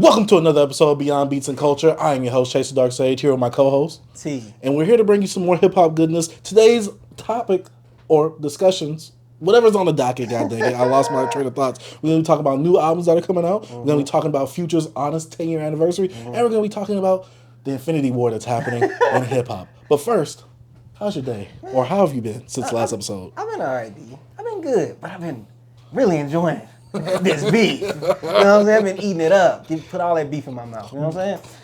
Welcome to another episode of Beyond Beats and Culture. I am your host, Chase the Dark Sage, here with my co-host, T. And we're here to bring you some more hip-hop goodness. Today's topic, or discussions, whatever's on the docket, god dang it, I lost my train of thoughts. We're going to be talking about new albums that are coming out. We're going to be talking about Future's honest 10-year anniversary. And we're going to be talking about the Infinity War that's happening in hip-hop. But first, how's your day? Or how have you been since the last episode? I've been alright, D. I've been good, but I've been really enjoying this beef. You know what I'm saying? I've been eating it up. Put all that beef in my mouth. You know what I'm saying?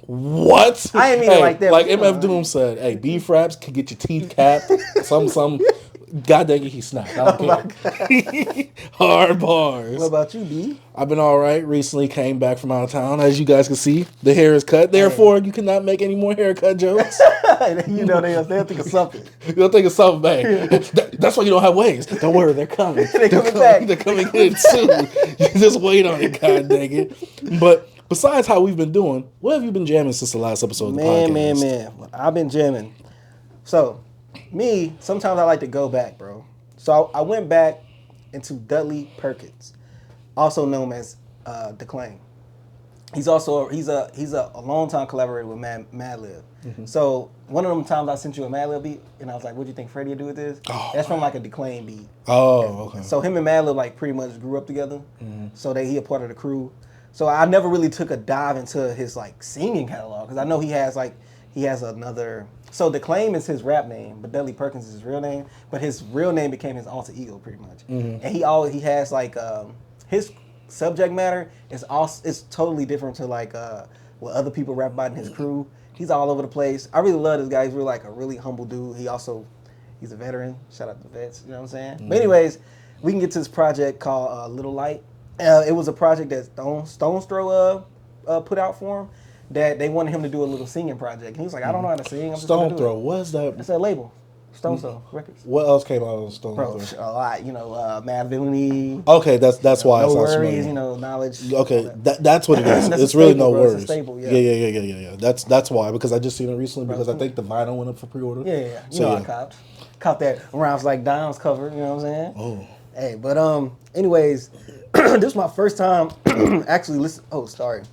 What? I ain't mean it like that. Like MF Doom said, hey, beef raps can get your teeth capped. some. God dang it, he snapped. I don't care. Hard bars. What about you, D? I've been all right. Recently came back from out of town. As you guys can see, the hair is cut. Therefore, you cannot make any more haircut jokes. You know, they'll think of something. They'll think of something, man. That's why you don't have waves. Don't worry, they're coming. They're coming back. They're coming in soon. You just wait on it, god dang it. But besides how we've been doing, what have you been jamming since the last episode of the podcast? Man. I've been jamming. So, sometimes I like to go back, bro. So I went back into Dudley Perkins, also known as Declaim. He's a longtime collaborator with Madlib. Mm-hmm. So one of them times I sent you a Madlib beat, and I was like, "What do you think Freddie would do with this?" Oh. That's from like a Declaim beat. Oh, okay. So him and Madlib like pretty much grew up together. Mm-hmm. So he a part of the crew. So I never really took a dive into his like singing catalog because I know he has another. So Declaim is his rap name, but Dudley Perkins is his real name. But his real name became his alter ego, pretty much. Mm-hmm. And he has like his subject matter is totally different to like what other people rap about in his crew. He's all over the place. I really love this guy. He's really like a really humble dude. He's a veteran. Shout out to vets. You know what I'm saying? Mm-hmm. But anyways, we can get to this project called Little Light. It was a project that Stone's Throw put out for him. That they wanted him to do a little singing project. And he was like, I don't know how to sing. Stone Throw, what's that? It's a label. Stone Throw Records. What else came out on Stone Throw? A lot, Mad Villainy. Okay, that's why No it sounds Worries, familiar. Knowledge. Okay, that's what it is. It's really No Worries. It's a staple, yeah. Yeah. That's why, because I just seen it recently because I think the vinyl went up for pre-order. Yeah. I caught that Rhymes Like Dimes cover, you know what I'm saying? Oh. Hey, but anyways, this was my first time actually listen. Oh, sorry.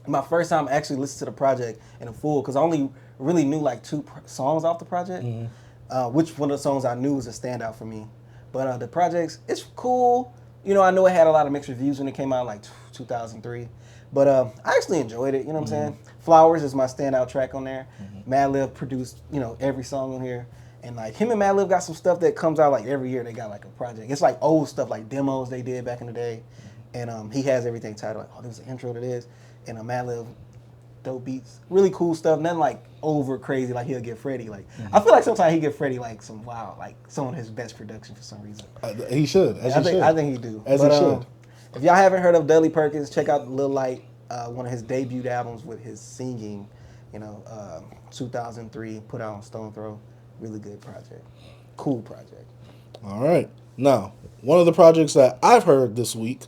My first time actually listening to the project in full because I only really knew like 2 songs off the project, which one of the songs I knew was a standout for me. But the projects, it's cool. I know it had a lot of mixed reviews when it came out like 2003. But I actually enjoyed it, you know what I'm saying? Flowers is my standout track on there. Madlib produced, every song on here. And like him and Madlib got some stuff that comes out like every year. They got like a project. It's like old stuff like demos they did back in the day. And he has everything titled like, there's an intro to this. And Madlib, dope beats, really cool stuff. Nothing like over crazy like he'll get Freddie. Like I feel like sometimes he get Freddie like some some of his best production for some reason. He should. I think he do. He should. If y'all haven't heard of Dudley Perkins, check out Lil Light, one of his debut albums with his singing. 2003, put out on Stone Throw. Really good project. Cool project. All right. Now, one of the projects that I've heard this week.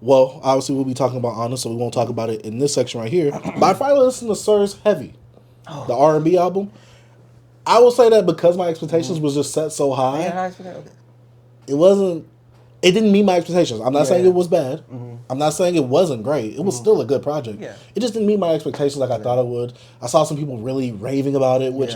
Well, obviously we'll be talking about Honest, so we won't talk about it in this section right here. But I finally listened to Sir's Heavy, the R&B album. I will say that because my expectations was just set so high, it didn't meet my expectations. I'm not saying it was bad. Mm-hmm. I'm not saying it wasn't great. It was still a good project. Yeah. It just didn't meet my expectations like I thought it would. I saw some people really raving about it, which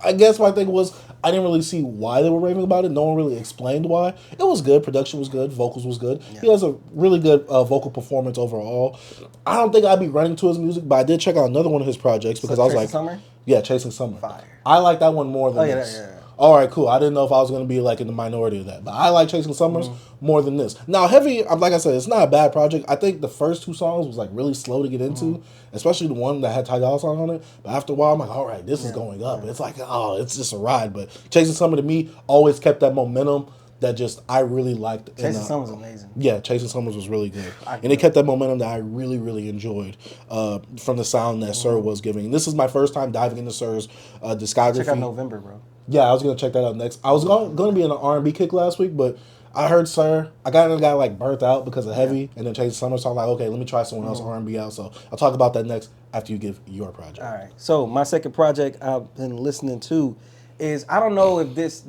I guess my thing was I didn't really see why they were raving about it. No one really explained why. It was good. Production was good. Vocals was good. Yeah. He has a really good vocal performance overall. I don't think I'd be running to his music, but I did check out another one of his projects because I was like, Summer? Yeah, Chasing Summer. Fire. I like that one more than this. Yeah. All right, cool. I didn't know if I was going to be like in the minority of that, but I like Chasing Summers more than this. Now, Heavy, like I said, it's not a bad project. I think the first 2 songs was like really slow to get into, especially the one that had Ty Dolla $ign on it. But after a while, I'm like, all right, this is going up. It's like, it's just a ride. But Chasing Summer to me always kept that momentum that just I really liked. Chasing Summer was amazing. Yeah, Chasing Summers was really good. And it kept that momentum that I really, really enjoyed from the sound that Sir was giving. And this is my first time diving into Sir's discography. Check out November, bro. Yeah, I was going to check that out next. I was going to be in an R&B kick last week, but I heard Sir. I got like burnt out because of Heavy and then Chasing Summer. So I'm like, okay, let me try someone else R&B out. So I'll talk about that next after you give your project. All right. So my second project I've been listening to is, I don't know if this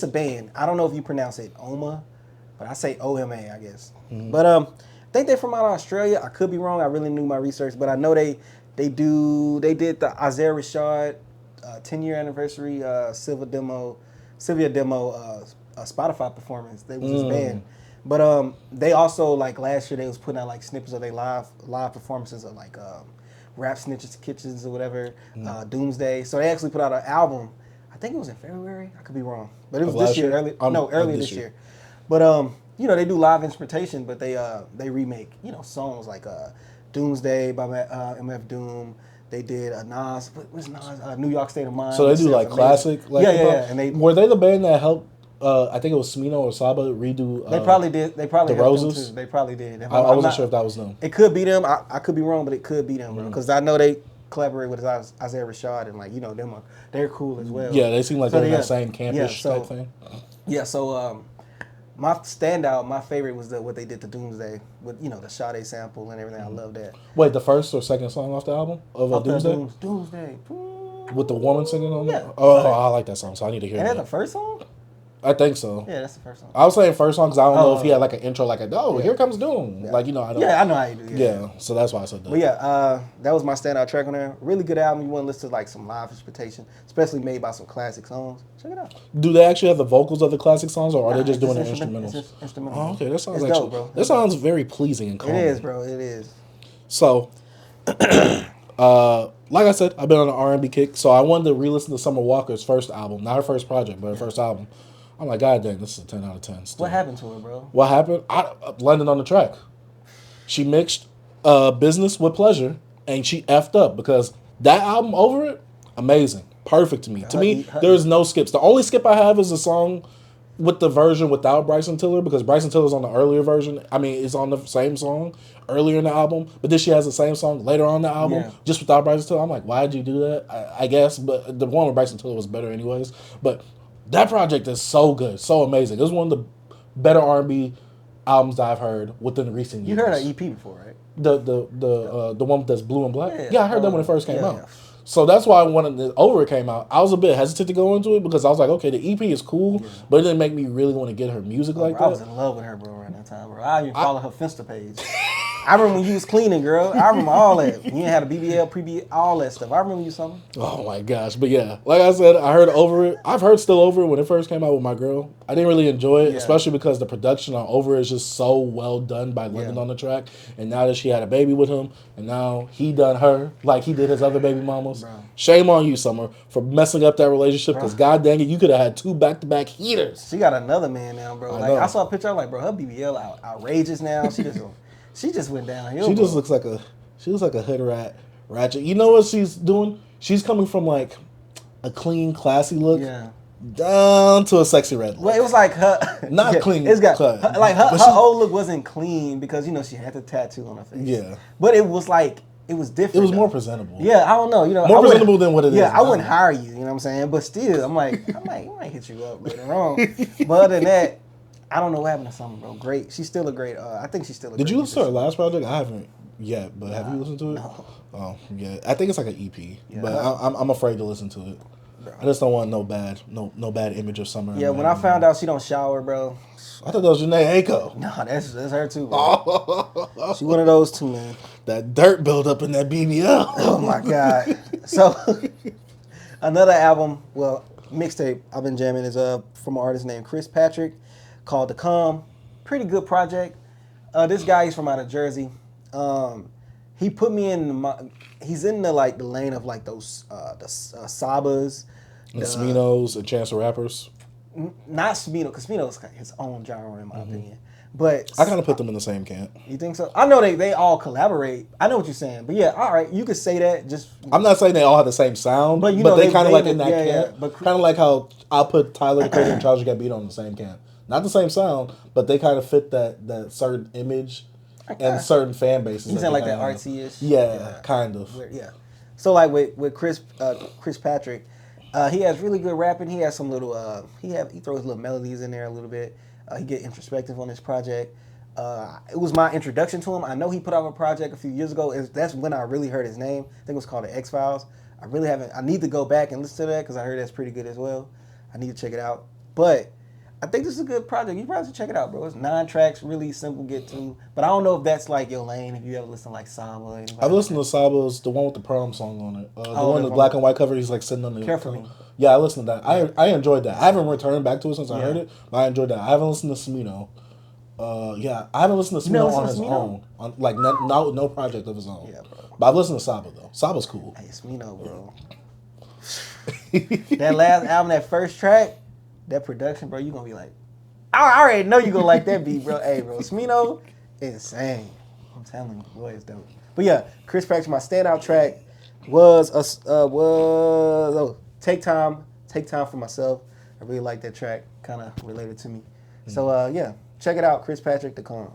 a band. I don't know if you pronounce it Oma, but I say OMA, I guess. Mm-hmm. But think they're from out of Australia. I could be wrong. I really knew my research, but I know they did the Isaiah Rashad 10-year anniversary Sylvia Demo Spotify performance. They was his band. But they also, like, last year they was putting out like snippets of their live performances of like Rap Snitches Kitchens or whatever, Doomsday. So they actually put out an album. I think it was in February. I could be wrong, but it was this year. Earlier this year. But you know, they do live instrumentation, but they remake, you know, songs like Doomsday by MF Doom. They did Nas. What's Nas? New York State of Mind. So they do like classic, like yeah. And were they the band that helped? I think it was Smino or Saba redo. They probably did. They probably the Roses. They probably did. I wasn't sure if that was them. It could be them. I could be wrong, but it could be them, bro. Because I know they collaborate with Isaiah Rashad, and like, you know, they're cool as well. Yeah, they seem like they're in that same campish type thing. Yeah, so my standout, my favorite was what they did to Doomsday with, you know, the Sade sample and everything. I love that. Wait, the first or second song off the album of Doomsday? Doomsday. With the woman singing on it? Yeah. Oh, I like that song, so I need to hear that. And that's the first song? I think so. Yeah, that's the first song. I was saying first song because I don't know if he had like an intro, like here comes Doom. Yeah. Like, you know, I don't. Yeah, I know how you do. Yeah, so that's why I said that. But yeah, that was my standout track on there. Really good album. You want to listen to like some live instrumentation, especially made by some classic songs. Check it out. Do they actually have the vocals of the classic songs, or are they just doing the instrumentals? It's just instrumental. Oh, okay, that sounds it's dope, bro. That sounds very pleasing and calming. It is, bro. It is. So, like I said, I've been on an R&B kick, so I wanted to re-listen to Summer Walker's first album, not her first project, but her first album. I'm like, God dang, this is a 10 out of 10. Still. What happened to her, bro? What happened? I landed on the track. She mixed business with pleasure, and she effed up because that album over it, amazing. Perfect to me. To me, there's no skips. The only skip I have is the song with the version without Bryson Tiller, because Bryson Tiller's on the earlier version. I mean, it's on the same song earlier in the album, but then she has the same song later on in the album, just without Bryson Tiller. I'm like, why'd you do that? I guess, but the one with Bryson Tiller was better anyways. But that project is so good, so amazing. It was one of the better R&B albums that I've heard within recent years. You heard an EP before, right? The one that's blue and black? Yeah, I heard that when it first came out. Yeah. So that's why when Over It came out, I was a bit hesitant to go into it because I was like, okay, the EP is cool, but it didn't make me really want to get her music like that. I was in love with her, bro, around that time, bro. I even followed her Finsta page. I remember when you was cleaning, girl. I remember all that. You had a BBL, pre-BBL, all that stuff. I remember you something. Oh my gosh. But yeah, like I said, I heard Over It. I've heard Still Over It when it first came out with my girl. I didn't really enjoy it, especially because the production on Over It is just so well done by London on the track. And now that she had a baby with him, and now he done her like he did his other baby mamas. Bro. Shame on you, Summer, for messing up that relationship, because god dang it, you could have had 2 back-to-back heaters. She got another man now, bro. I saw a picture, I'm like, bro, her BBL outrageous now. She just went downhill. She just looks like a hood ratchet. You know what she's doing? She's coming from like a clean, classy look down to a sexy red look. Well, it was like her not clean. It's got her old look wasn't clean because, you know, she had the tattoo on her face. Yeah, but it was like it was different. It was more presentable. Yeah, I don't know. You know, more presentable than what it is. Yeah, I wouldn't hire you. You know what I'm saying? But still, I might hit you up later on. But other than that, I don't know what happened to Summer, bro. Great. She's still a great, I think she's still a great. Did you listen to her last project? I haven't yet, but have you listened to it? No. Oh, yeah. I think it's like an EP, but I'm afraid to listen to it. Bro. I just don't want no bad image of Summer. Yeah, when I found out she don't shower, bro. I thought that was Janae Aiko. No, that's her too, bro. She one of those too, man. That dirt buildup in that BBL. Oh, my God. So, another album, mixtape I've been jamming is from an artist named Chris Patrick, called The Calm. Pretty good project. This guy, he's from out of Jersey. He put me in he's in the lane of like those the Sabas, the Sminos, and Chance the Rappers. Not Smino, because Smino's his own genre in my opinion. But I kind of put them in the same camp. You think so? I know they all collaborate. I know what you're saying, but yeah, all right, you could say that. Just I'm not saying they all have the same sound, but they kind of like in that camp. But kind of like how I'll put Tyler the Creator and Childish Gambino in the same camp. Not the same sound, but they kind of fit that certain image and certain fan bases. You sound like that artsy-ish? Yeah, kind of. Yeah. So like with Chris Patrick, he has really good rapping. He has some little he throws little melodies in there a little bit. He get introspective on this project. It was my introduction to him. I know he put out a project a few years ago. That's when I really heard his name. I think it was called The X-Files. I really haven't. I need to go back and listen to that because I heard that's pretty good as well. I need to check it out. But I think this is a good project. You probably should check it out, bro. It's 9 tracks, really simple to get to. But I don't know if that's like your lane. If you ever listen to like Saba. I've listened to Saba's, the one with the prom song on it. The one with the black and white cover. He's like sitting on the. Carefully. Yeah, I listened to that. I enjoyed that. I haven't returned back to it since I heard it, but I enjoyed that. I haven't listened to Smino. I haven't listened to Smino on his own. Like no project of his own. Yeah, bro. But I've listened to Saba though. Saba's cool. Hey, Smino, bro. That last album, that first track, that production, bro, you gonna be like, I already know you gonna like that beat, bro. Hey, bro, Smino, insane. I'm telling you, boy, it's dope. But yeah, Chris Patrick, my standout track was Take Time for Myself. I really like that track, kind of related to me. So yeah, check it out, Chris Patrick, The Calm.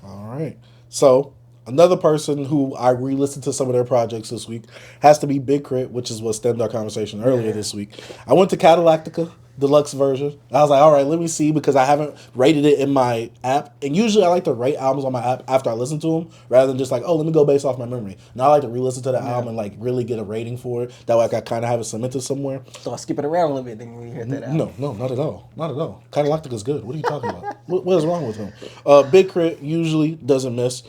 All right. So another person who I re-listened to some of their projects this week has to be Big Crit, which is what stemmed our conversation earlier this week. I went to Cadillactica deluxe version. I was like, all right, let me see, because I haven't rated it in my app. And usually I like to rate albums on my app after I listen to them, rather than just like, oh, let me go based off my memory. Now I like to re-listen to the album and like really get a rating for it. That way I can kind of have it cemented somewhere. So I skip it around a little bit then when you hear that album. No, not at all. Not at all. Cadillactica's good. What are you talking about? What is wrong with him? Big Crit usually doesn't miss.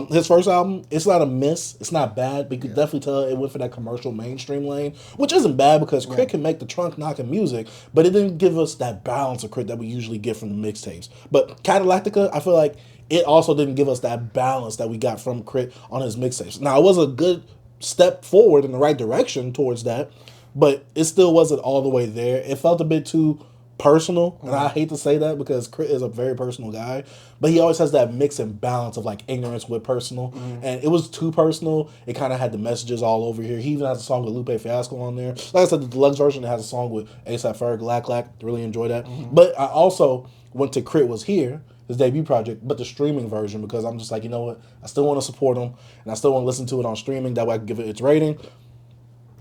His first album, it's not a miss. It's not bad, but you can definitely tell it went for that commercial mainstream lane, which isn't bad because Crit can make the trunk knocking music, but it didn't give us that balance of Crit that we usually get from the mixtapes. But Cadillactica, I feel like it also didn't give us that balance that we got from Crit on his mixtapes. Now, it was a good step forward in the right direction towards that, but it still wasn't all the way there. It felt a bit too personal, and I hate to say that because Crit is a very personal guy, but he always has that mix and balance of like ignorance with personal, and it was too personal. It kind of had the messages all over here. He even has a song with Lupe Fiasco on there. Like I said, the deluxe version has a song with A$AP Ferg, Lack Lack. Really enjoy that. But I also went to Crit Was Here, his debut project, but the streaming version, because I'm just like, you know what, I still want to support him, and I still want to listen to it on streaming. That way I can give it its rating.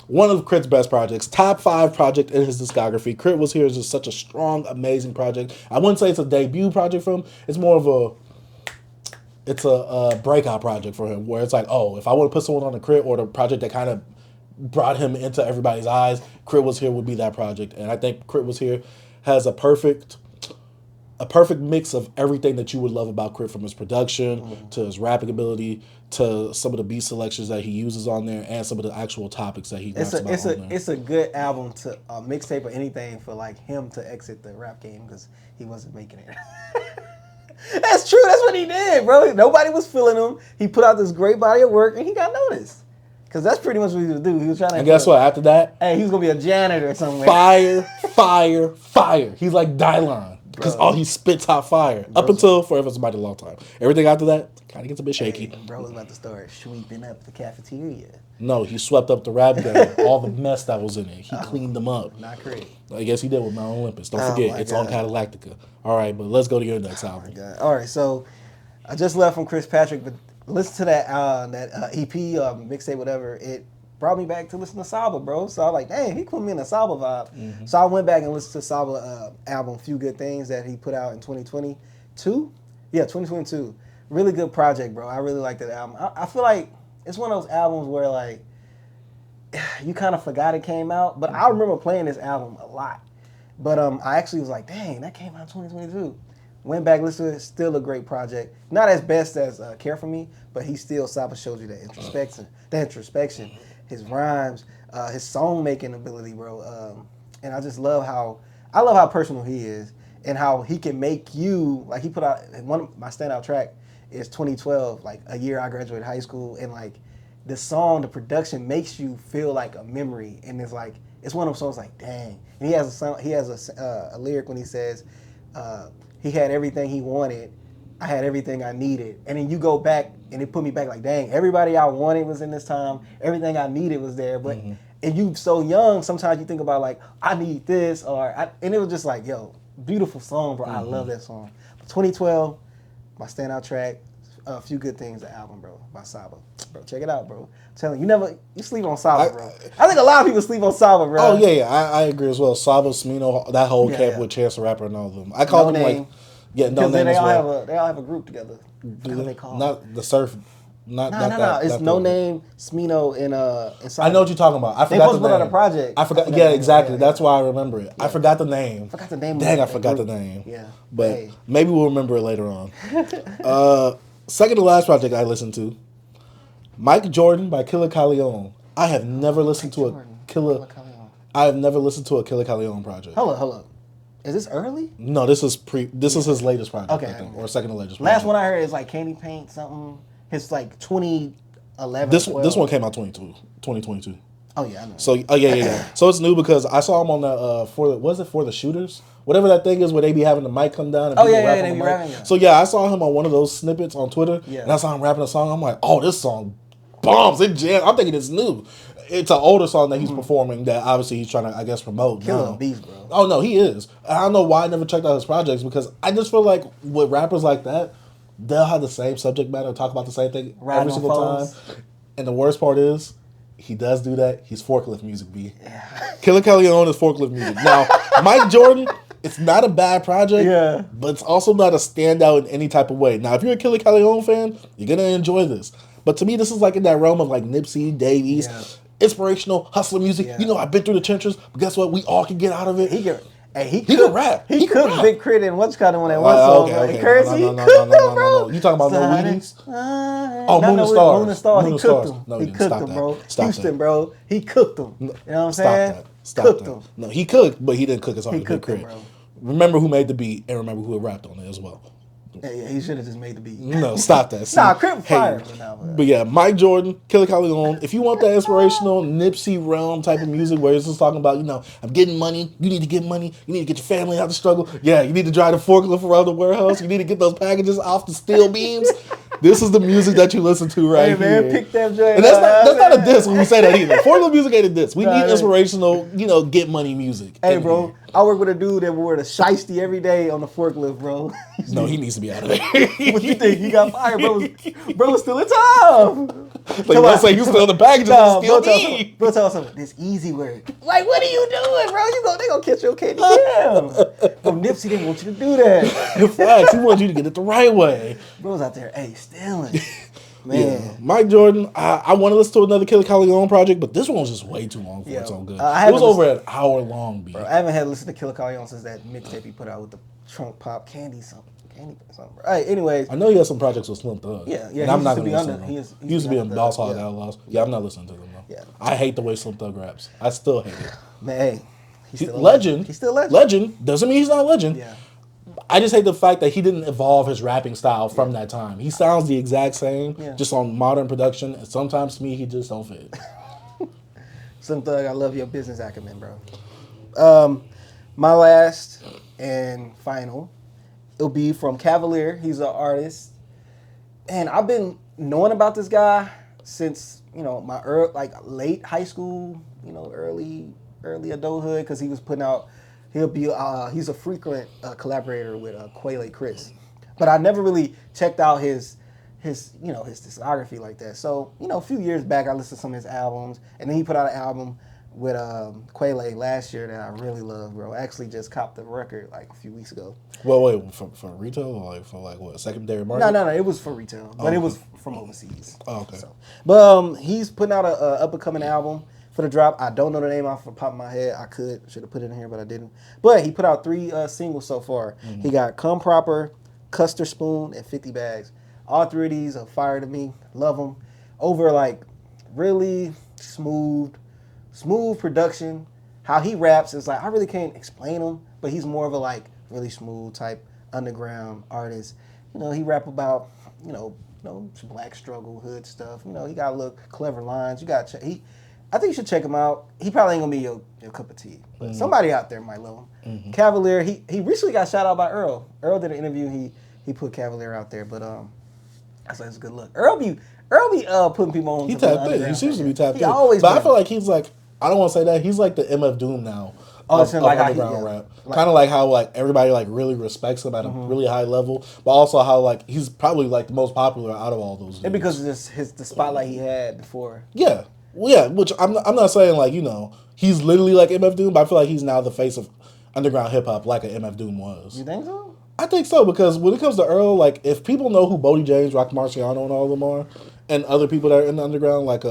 One of Crit's best projects, top 5 project in his discography. Crit Was Here is just such a strong, amazing project. I wouldn't say it's a debut project for him. It's more of a breakout project for him, where it's like, oh, if I want to put someone on the Crit or the project that kind of brought him into everybody's eyes, Crit Was Here would be that project. And I think Crit Was Here has a perfect mix of everything that you would love about Crit, from his production to his rapping ability to some of the beat selections that he uses on there and some of the actual topics that he raps about on there. It's a good album to mixtape or anything for like him to exit the rap game because he wasn't making it. That's true. That's what he did, bro. Nobody was feeling him. He put out this great body of work and he got noticed. Because that's pretty much what he was doing. He was trying to... And guess what? After that... Hey, he was going to be a janitor somewhere. Fire. He's like Dylon. Because all he spits hot fire. Up until Forever Somebody Long Time. Everything after that kind of gets a bit shaky. Hey, bro was about to start sweeping up the cafeteria. No, he swept up the rap game. All the mess that was in it. He cleaned them up. Not great. I guess he did with Mount Olympus. Don't forget, it's on Cadillactica. All right, but let's go to your next album. All right, so I just left from Chris Patrick, but listen to that EP, mixtape, whatever. It brought me back to listen to Saba, bro. So I was like, dang, he put me in a Saba vibe. So I went back and listened to Saba album, Few Good Things, that he put out in 2022. Yeah, 2022. Really good project, bro. I really like that album. I feel like it's one of those albums where like you kind of forgot it came out, but I remember playing this album a lot. But I actually was like, dang, that came out in 2022. Went back, listened to it. Still a great project. Not as best as Care For Me, but he still, Saba shows you that introspection, his rhymes, his song making ability, bro. And I just love how personal he is and how he can make you, like he put out, one of my standout track is 2012, like a year I graduated high school, and like the song, the production makes you feel like a memory, and it's like, it's one of those songs like, dang. And he has a lyric when he says, he had everything he wanted, I had everything I needed. And then you go back and it put me back like, dang, everybody I wanted was in this time, everything I needed was there. But and you so young, sometimes you think about like, I need this, and it was just like, yo, beautiful song, bro. I love that song. But 2012, my standout track, A Few Good Things, the album, bro, by Saba. Bro, check it out, bro. I'm telling you, you sleep on Saba, bro. I think a lot of people sleep on Saba, bro. Oh, yeah, I agree as well. Saba, Smino, that whole camp with Chance the Rapper and all of them. I call them like, No Name as well. They all have a group together. They call not the Surf. Not No. It's No Name, Smino, and I know what you're talking about. I forgot the name. They supposed to put out a project. I forgot. Yeah, exactly. That's why I remember it. Yeah. I forgot the name. Dang, I forgot the name. Yeah. But maybe we'll remember it later on. Second to last project I listened to, Myke Jordan by Killer Calione. I have never listened to a Killer Calione project. Hold up. Is this early? No, this is his latest project, I think, or second to latest project. Last one I heard is like Candy Paint something. It's like 2011. This one came out 2022. Oh yeah, I know. So yeah. So it's new because I saw him on the For the Shooters? Whatever that thing is where they be having the mic come down and people rap on the mic. Rapping, yeah. So yeah, I saw him on one of those snippets on Twitter, and I saw him rapping a song. I'm like, oh, this song bombs. It jam. I'm thinking it's new. It's an older song that he's performing that obviously he's trying to, I guess, promote. Killing beats, bro. Oh no, he is. I don't know why I never checked out his projects because I just feel like with rappers like that, they'll have the same subject matter, talk about the same thing every single time. And the worst part is, he does do that. He's forklift music, B. Yeah. Killer Calione is forklift music. Now, Myke Jordan, it's not a bad project, but it's also not a standout in any type of way. Now, if you're a Killer Calione fan, you're going to enjoy this. But to me, this is like in that realm of like Nipsey, Dave East. Yeah. Inspirational hustler music. Yeah. You know, I've been through the trenches, but guess what? We all can get out of it. He could rap. He cooked Big Crit and what's kind of when that one song. Okay. Currency, he cooked them, bro. You talking about No Wheaties? Moon and Stars. He cooked them. No, he cooked them, bro. Houston, bro. He cooked them. You know what I'm saying? Stop that. No, he cooked, but he didn't cook as hard as Big Crit. Remember who made the beat and remember who rapped on it as well. Yeah, he should have just made the beat. No, stop that. Nah, Crip fire. But yeah, Myke Jordan, Killer Calione. If you want that inspirational Nipsey realm type of music where it's just talking about, I'm getting money, you need to get money, you need to get your family out the struggle. Yeah, you need to drive the forklift around the warehouse, you need to get those packages off the steel beams. This is the music that you listen to right here. Hey man, pick that joint. And that's not a diss when we say that either. Forklift music ain't a diss. We need inspirational, get money music. Hey bro, I work with a dude that wore the shiesty every day on the forklift, bro. No, he needs to be out of there. What you think? He got fired, bro. Bro was still in time. Like, let's say you still in the packages. Bro, tell us something. This easy work. Like, what are you doing, bro? They gonna catch your candy jam. Bro, Nipsey didn't want you to do that. Facts. He wants you to get it the right way. Bro's out there, stealing. Man. Yeah. Myke Jordan, I want to listen to another Killer Calione project, but this one was just way too long for its own good. It was over an hour long, B. Bro, I haven't had listened to Killer Calione since that mixtape he put out with the Trunk Pop Candy something. All right, anyways. I know he has some projects with Slim Thug. Yeah. And I'm not going to listen to them. He used to be in Boss Hog Outlaws. Yeah, I'm not listening to them, though. Yeah. I hate the way Slim Thug raps. I still hate it. Man, hey. He's still legend. He's still legend. Legend doesn't mean he's not legend. Yeah. I just hate the fact that he didn't evolve his rapping style from that time. He sounds the exact same, just on modern production. And sometimes to me, he just don't fit. Slim Thug, I love your business acumen, bro. My last and final, it'll be from Cavalier. He's an artist, and I've been knowing about this guy since my late high school, early adulthood, because he was putting out. He's a frequent collaborator with Quelle Chris, but I never really checked out his discography like that. So a few years back, I listened to some of his albums, and then he put out an album with Quelle last year that I really love, bro. I actually just copped the record like a few weeks ago. Well, wait, for retail or for what, secondary market? No, it was for retail, but it was from overseas. Oh, okay. So, but he's putting out a up and coming album for the drop. I don't know the name off the top of my head. I should have put it in here, but I didn't. But he put out 3 singles so far. Mm-hmm. He got Come Proper, Custard Spoon, and 50 Bags. All 3 of these are fire to me. Love them. Over like really smooth production. How he raps is like, I really can't explain him, but he's more of a like really smooth type underground artist. He rap about, black struggle, hood stuff. He got a little clever lines. I think you should check him out. He probably ain't gonna be your cup of tea, but somebody out there might love him. Mm-hmm. Cavalier, he recently got shout out by Earl. Earl did an interview. He put Cavalier out there, but that's like a good look. Earl be putting people on. He tapped in. He seems to be tapped in. Always, but I feel like he's like, I don't want to say that, he's like the MF Doom now. Of underground rap. Kind of like how like everybody like really respects him at a really high level, but also how like he's probably like the most popular out of all those. And because of the spotlight he had before. Yeah. Well, yeah, which I'm not saying like, he's literally like MF Doom, but I feel like he's now the face of underground hip hop like an MF Doom was. You think so? I think so, because when it comes to Earl, like if people know who Bodie James, Rock Marciano, and all of them are, and other people that are in the underground, like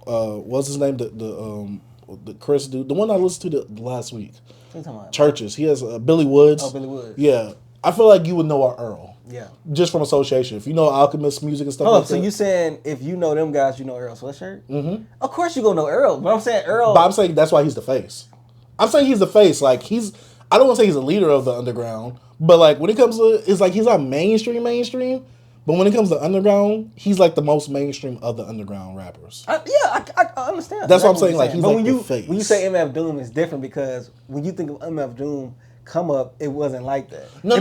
what's his name, the Chris dude, the one I listened to the last week. What are you talking about? Churches. He has Billy Woods. Oh, Billy Woods. Yeah, I feel like you would know Earl. Yeah. Just from association. If you know Alchemist music and stuff like that. So you saying if you know them guys, you know Earl Sweatshirt? Mm-hmm. Of course you gonna know Earl. But I'm saying Earl. But I'm saying that's why he's the face. I'm saying he's the face. Like I don't want to say he's a leader of the underground, but like when it comes to, it's like he's not mainstream. But when it comes to underground, he's like the most mainstream of the underground rappers. I understand. That's what I'm saying. Like he's but like the face. When you say MF Doom, it's different because when you think of MF Doom come up, it wasn't like that. No,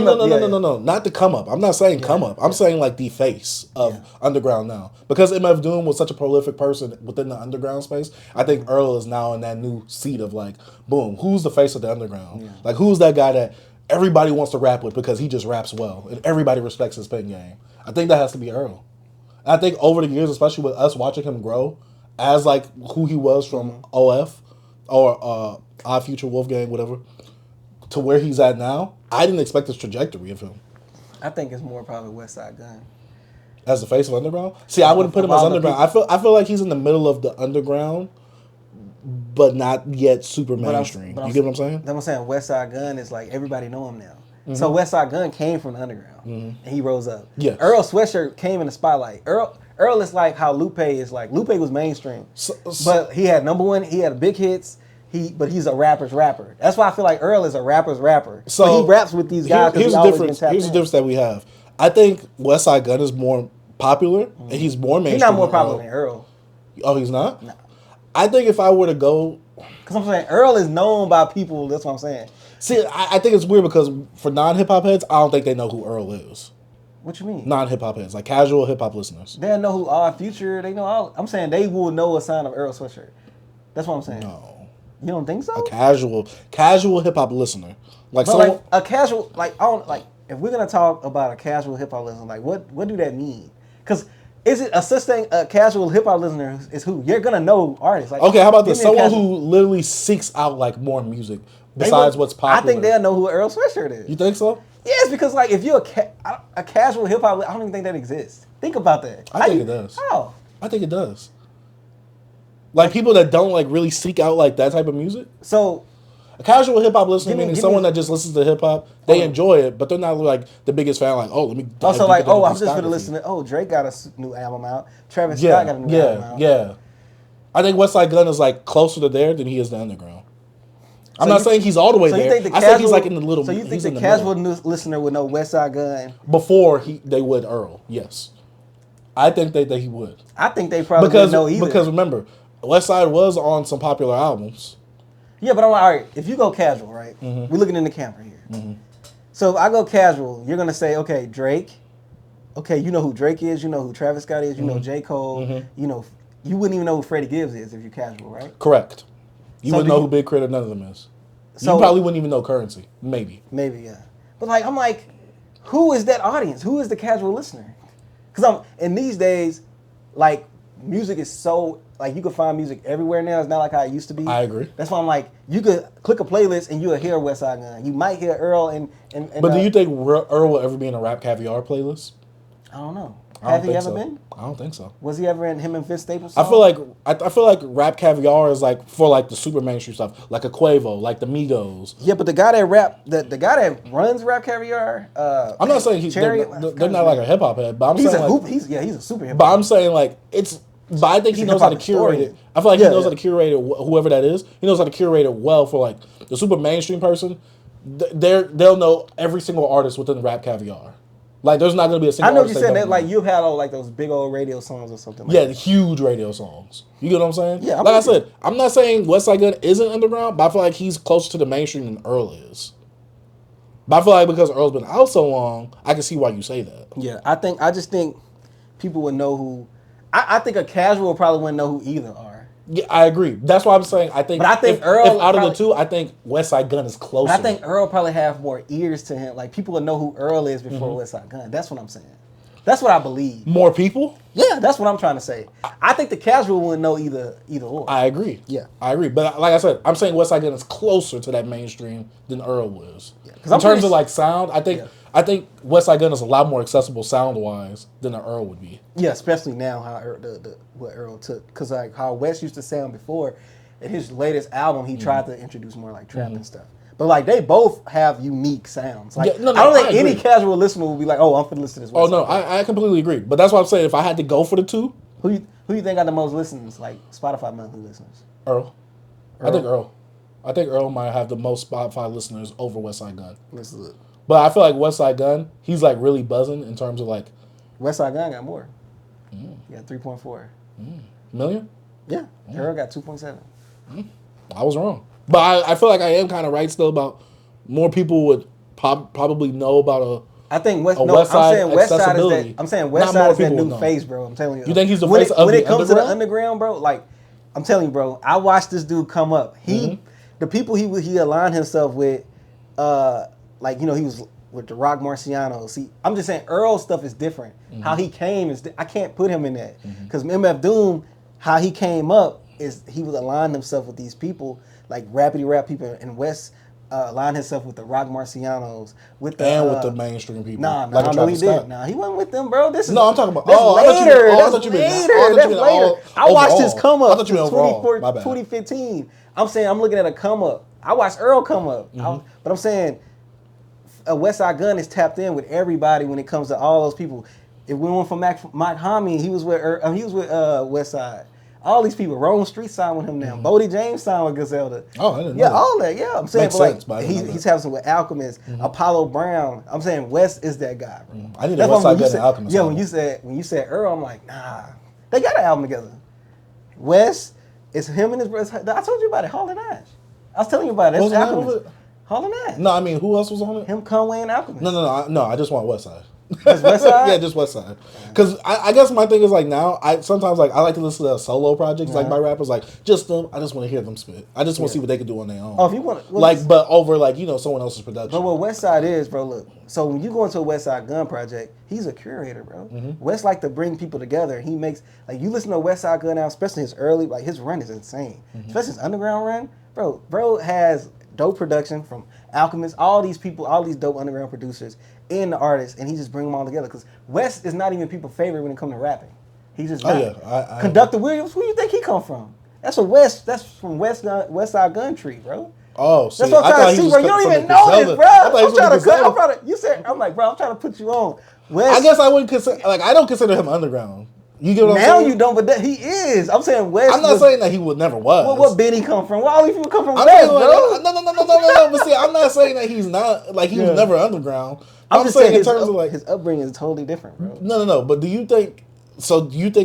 not the come up. I'm not saying come up. I'm saying like the face of underground now. Because MF Doom was such a prolific person within the underground space, I think Earl is now in that new seat of like, boom, who's the face of the underground? Yeah. Like who's that guy that everybody wants to rap with because he just raps well and everybody respects his pen game? I think that has to be Earl. And I think over the years, especially with us watching him grow as like who he was from OF or Odd Future, Wolfgang, whatever, to where he's at now, I didn't expect this trajectory of him. I think it's more probably Westside Gunn. As the face of underground? See, I wouldn't put him as underground. I feel like he's in the middle of the underground, but not yet super mainstream. You get what I'm saying? I'm saying Westside Gunn is like everybody know him now. Mm-hmm. So Westside Gunn came from the underground and he rose up. Yes. Earl Sweatshirt came in the spotlight. Earl is like how Lupe is like. Lupe was mainstream, but he had number one. He had big hits. But he's a rapper's rapper. That's why I feel like Earl is a rapper's rapper. So but he raps with these guys. Here's the difference. Here's the difference that we have. I think Westside Gunn is more popular and he's more mainstream. He's not more popular than Earl. Oh, he's not? No. I think if I were to go, because I'm saying Earl is known by people. That's what I'm saying. See, I think it's weird because for non-hip hop heads, I don't think they know who Earl is. What you mean? Non-hip hop heads, like casual hip hop listeners. They know who Odd Future. They know all. I'm saying they will know a sign of Earl Sweatshirt. That's what I'm saying. No. You don't think so? A casual hip hop listener, like a casual, like I don't like. If we're gonna talk about a casual hip hop listener, like what do that mean? Because is it a such thing? A casual hip hop listener is who you're gonna know artists. Like, okay, how about this? Someone who literally seeks out like more music besides what's popular. I think they'll know who Earl Sweatshirt is. You think so? Yes, because like if you're a casual hip hop, I don't even think that exists. Think about that. I think it does. How? I think it does. Like people that don't like really seek out like that type of music. So a casual hip hop listener, meaning someone that just listens to hip hop, they enjoy it, but they're not like the biggest fan. Like, oh, let me. Also, like, oh, I'm just gonna listen to. Oh, Drake got a new album out. Travis Scott got a new album out. Yeah. I think Westside Gunn is like closer to there than he is the underground. I'm not saying he's all the way there. I think he's like in the little. So you think the casual listener would know Westside Gunn before they would Earl? Yes, I think that he would. I think they probably wouldn't know either. Because remember, Westside was on some popular albums. Yeah, but I'm like, all right, if you go casual, right? Mm-hmm. We're looking in the camera here. Mm-hmm. So if I go casual, you're gonna say, okay, Drake. Okay, you know who Drake is. You know who Travis Scott is. You know J. Cole. Mm-hmm. You know, you wouldn't even know who Freddie Gibbs is if you're casual, right? Correct. You wouldn't know who Big Crit or none of them is. So, you probably wouldn't even know Currency. Maybe, yeah. But like, I'm like, who is that audience? Who is the casual listener? Because in these days, like, music is so, like, you can find music everywhere now. It's not like how it used to be. I agree. That's why I'm like, you could click a playlist and you'll hear Westside Gunn. You might hear Earl and but do you think Earl will ever be in a Rap Caviar playlist? I don't know. Have he ever been? I don't think so. Was he ever in him and Vince Staples song? I feel like Rap Caviar is like for like the super mainstream stuff, like a Quavo, like the Migos. Yeah, but the guy that runs Rap Caviar. I'm not saying they're not like a hip hop head, but I'm saying he's a super hip hop. But I'm saying like it's. But I think he knows how to curate it. I feel like he knows how to curate it. Whoever that is, he knows how to curate it well for like the super mainstream person. They'll know every single artist within Rap Caviar. Like, there's not going to be a single. I know what you're saying. That, like, you've had all like those big old radio songs or something. Like that. Huge radio songs. You get what I'm saying? Yeah. Like I said, I'm not saying Westside Gunn isn't underground, but I feel like he's closer to the mainstream than Earl is. But I feel like because Earl's been out so long, I can see why you say that. Yeah, I just think people would know who. I think a casual probably wouldn't know who either are. Yeah, I agree. That's why I'm saying I think. But I think Earl. If out of the two, I think Westside Gunn is closer. But I think Earl probably have more ears to him. Like people would know who Earl is before Westside Gunn. That's what I'm saying. That's what I believe. More people? Yeah, that's what I'm trying to say. I think the casual wouldn't know either or. I agree. Yeah, I agree. But like I said, I'm saying Westside Gunn is closer to that mainstream than Earl was. Yeah. In terms of like sound, I think I think West Side Gun is a lot more accessible sound wise than an Earl would be. Yeah, especially now how what Earl took, because like how West used to sound before, in his latest album he tried to introduce more like trap and stuff. But like they both have unique sounds. Like I don't think any casual listener will be like, "Oh, I'm finna listen to this." West Side Gun. I completely agree. But that's what I'm saying. If I had to go for the two, who you think got the most listens? Like Spotify monthly listeners? Earl. I think Earl. I think Earl might have the most Spotify listeners over West Side Gun. Let's look. But I feel like West Side Gun, he's like really buzzing in terms of like. West Side Gun got more. He got 3.4 million. Yeah, Earl got 2.7. I was wrong, but I feel like I am kind of right still about more people would probably know about a. I think West Side is that. I'm saying West Side is that new face, bro. I'm telling you. You think he's the face of when it comes to the underground, bro? Like, I'm telling you, bro. I watched this dude come up. The people he aligned himself with, like, you know, he was with the Rock Marciano. See, I'm just saying Earl's stuff is different. How he came is I can't put him in that because MF Doom, how he came up is he would align himself with these people like rapidy rap people, and West aligned himself with the Rock Marcianos with the mainstream people. Nah, no, he didn't. Nah, he wasn't with them, bro. This is I'm talking about. That's later. That's later. I watched his come up. I thought you meant overall. 2015. I'm saying I'm looking at a come up. I watched Earl come up, but I'm saying West Side Gun is tapped in with everybody when it comes to all those people. If we went from Mike Homie, he was with West Side. All these people, Rome Street signed with him now. Bodie James signed with Griselda. Oh, I didn't know that. All that. Yeah, I'm saying, but like he's having some with Alchemist, Apollo Brown. I'm saying West is that guy, bro. I need a West Side Gun and Alchemist. Yeah, when you said Earl, I'm like, nah, they got an album together. West, it's him and his brother. I told you about it, Hall and Ash. I was telling you about it. It's Alchemist. Hall and Ash. No, I mean, who else was on it? Him, Conway, and Alchemist. No. I just want West Side. Just West Side? Yeah, just West Side. Because I guess my thing is like now, sometimes like I like to listen to solo projects like my rappers, like just them. I just want to hear them spit. I just want to see what they can do on their own. Oh, if you want, but over like someone else's production. But what West Side is, bro. Look, so when you go into a West Side Gun project, he's a curator, bro. West like to bring people together. He makes like you listen to West Side Gun now, especially his early, like his run is insane. Especially his underground run, bro. Bro has dope production from Alchemist, all these people, all these dope underground producers and the artists, and he just bring them all together. Because West is not even people's favorite when it comes to rapping. He's just not. Conductor Williams, who you think he come from? That's from West Side Gun Tree, bro. Oh, see, that's what I'm trying to see, bro. You don't even know this, bro. I'm like, bro, I'm trying to put you on. West, I guess I wouldn't consider, like, I don't consider him underground. You get what I'm saying? Now you don't, but he is. I'm saying West. I'm not saying that he would never was. Well, what Benny come from? Well, all these people come from West, bro. No. But see, I'm not saying that he's not, like, he was never underground. I'm just saying in terms of like his upbringing is totally different, bro. No. But do you think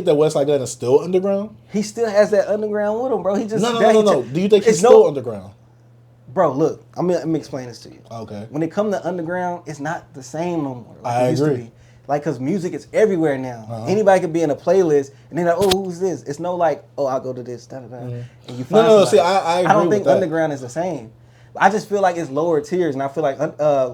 that West Side Gun is still underground? He still has that underground with him, bro. He just no. Do you think he's still underground? Bro, look, let me explain this to you. Okay. When it comes to underground, it's not the same no more. Like I agree. Like, because music is everywhere now. Anybody could be in a playlist, and then like, oh, who's this? It's no like, oh, I'll go to this, and you find No, see, I agree. I don't think underground is the same. I just feel like it's lower tiers, and I feel like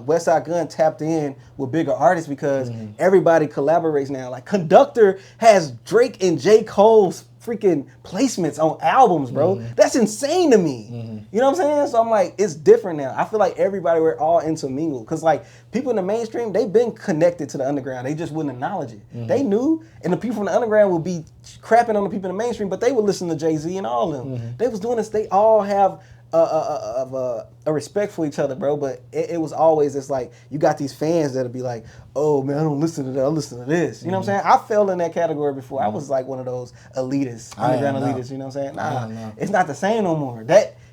West Side Gun tapped in with bigger artists because everybody collaborates now. Like, Conductor has Drake and J. Cole's freaking placements on albums, bro. That's insane to me. You know what I'm saying? So I'm like, it's different now. I feel like we're all intermingled. Because, like, people in the mainstream, they've been connected to the underground. They just wouldn't acknowledge it. They knew, and the people from the underground would be crapping on the people in the mainstream, but they would listen to Jay-Z and all of them. They was doing this. They all have a respect for each other, bro. But it was always this, like, you got these fans that'll be like, oh man, I don't listen to that, I listen to this. You know what I'm saying? I fell in that category before. I was like one of those elitists, underground elitists, you know what I'm saying? Nah, it's not the same no more.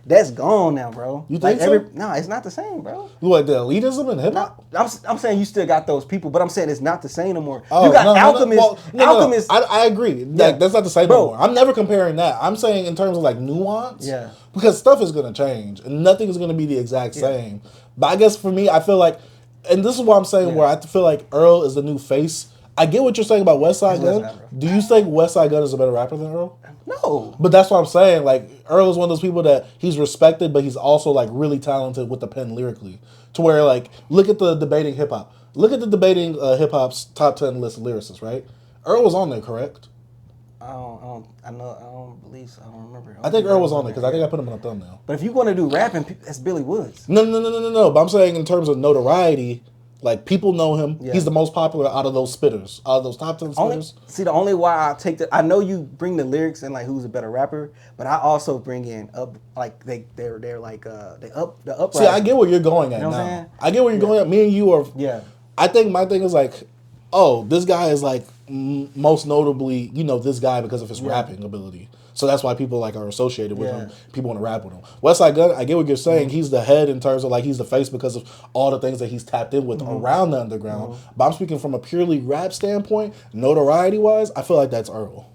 That's gone now, bro. You think so? No, it's not the same, bro. What, the elitism in hip hop? I'm saying you still got those people, but I'm saying it's not the same no more. You got Alchemist. Alchemist. I agree. That's not the same no more. I'm never comparing that. I'm saying in terms of like nuance. Yeah. Because stuff is going to change and nothing is going to be the exact same. But I guess for me, I feel like, and this is what I'm saying, where I feel like Earl is the new face. I get what you're saying about West Side Gun. Do you think West Side Gun is a better rapper than Earl? No. But that's what I'm saying. Like, Earl is one of those people that he's respected, but he's also like really talented with the pen lyrically. To where, like, look at the Debating Hip Hop. Look at the Debating Hip Hop's top 10 list of lyricists, right? Earl was on there, correct? I don't believe so. I don't remember. I think Earl was on there because I think I put him on a thumbnail. But if you want to do rapping, that's Billy Woods. No. But I'm saying in terms of notoriety, Like, people know him. Yeah. He's the most popular out of those spitters, out of those top 10 spitters. The only why I take I know you bring the lyrics and like who's a better rapper, but I also bring in up like they're like the up. See, I get where you're going at now. I get where you're going at. Me and you are. Yeah. I think my thing is like, oh, this guy is like most notably, this guy because of his rapping ability. So that's why people like are associated with him. People want to rap with him. Westside Gunn, I get what you're saying. He's the head in terms of like he's the face because of all the things that he's tapped in with around the underground. But I'm speaking from a purely rap standpoint, notoriety wise. I feel like that's Earl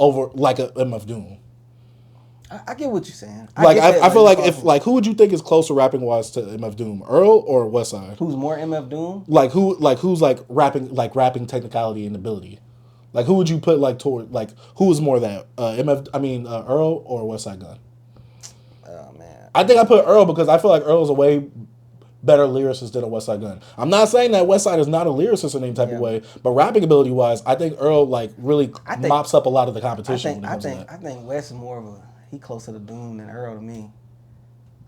over like a MF Doom. I get what you're saying. I feel like if like who would you think is closer rapping wise to MF Doom, Earl or Westside? Who's more MF Doom? Who's rapping technicality and ability? Like, who would you put, like, toward, like, who is more of that? Earl or Westside Gunn? Oh, man. I think I put Earl because I feel like Earl is a way better lyricist than a Westside Gunn. I'm not saying that Westside is not a lyricist in any type of way, but rapping ability-wise, I think Earl, like, really mops up a lot of the competition. I think Wes is more of he closer to Doom than Earl to me.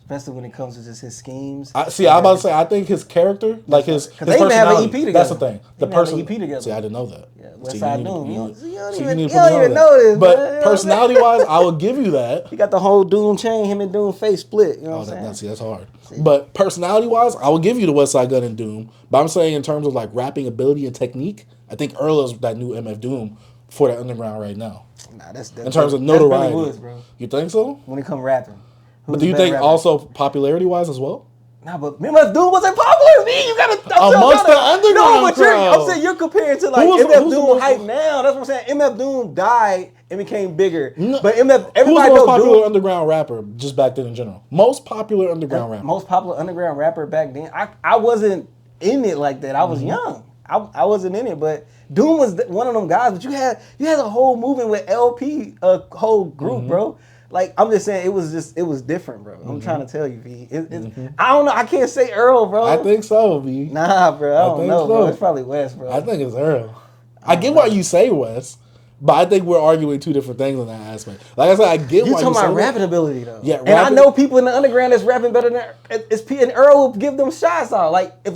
Especially when it comes to just his schemes. I'm about to say, I think his character, like his personality. They even have an EP together. That's the thing. The person EP together. See, I didn't know that. Yeah, Westside Doom. You don't even know this. But personality-wise, I will give you that. He got the whole Doom chain. Him and Doom face split. You know what I'm saying? That's hard. See? But personality-wise, I will give you the Westside Gunn and Doom. But I'm saying in terms of like rapping ability and technique, I think Earl is that new MF Doom for the underground right now. Nah, that's in terms of notoriety. That's Woods, bro. You think so? When it comes rapping. But do you think also popularity-wise as well? Nah, but MF Doom wasn't popular. Me, you gotta amongst the underground. No, but I'm saying you're comparing to like MF Doom hype now. That's what I'm saying. MF Doom died and became bigger. No, but everybody who was the most popular underground rapper just back then in general? Most popular underground rapper. Most popular underground rapper back then. I wasn't in it like that. I was young. I wasn't in it, but Doom was one of them guys. But you had a whole movement with LP, a whole group, bro. Like, I'm just saying, it was different, bro. I'm trying to tell you, V. I don't know. I can't say Earl, bro. I think so, V. Nah, bro. I don't know, bro. It's probably Wes, bro. I think it's Earl. I get why you say Wes, but I think we're arguing two different things in that aspect. Like I said, I get why you say You're talking about rapping ability, though. Yeah, and I know people in the underground that's rapping better than and Earl will give them shots out. Like,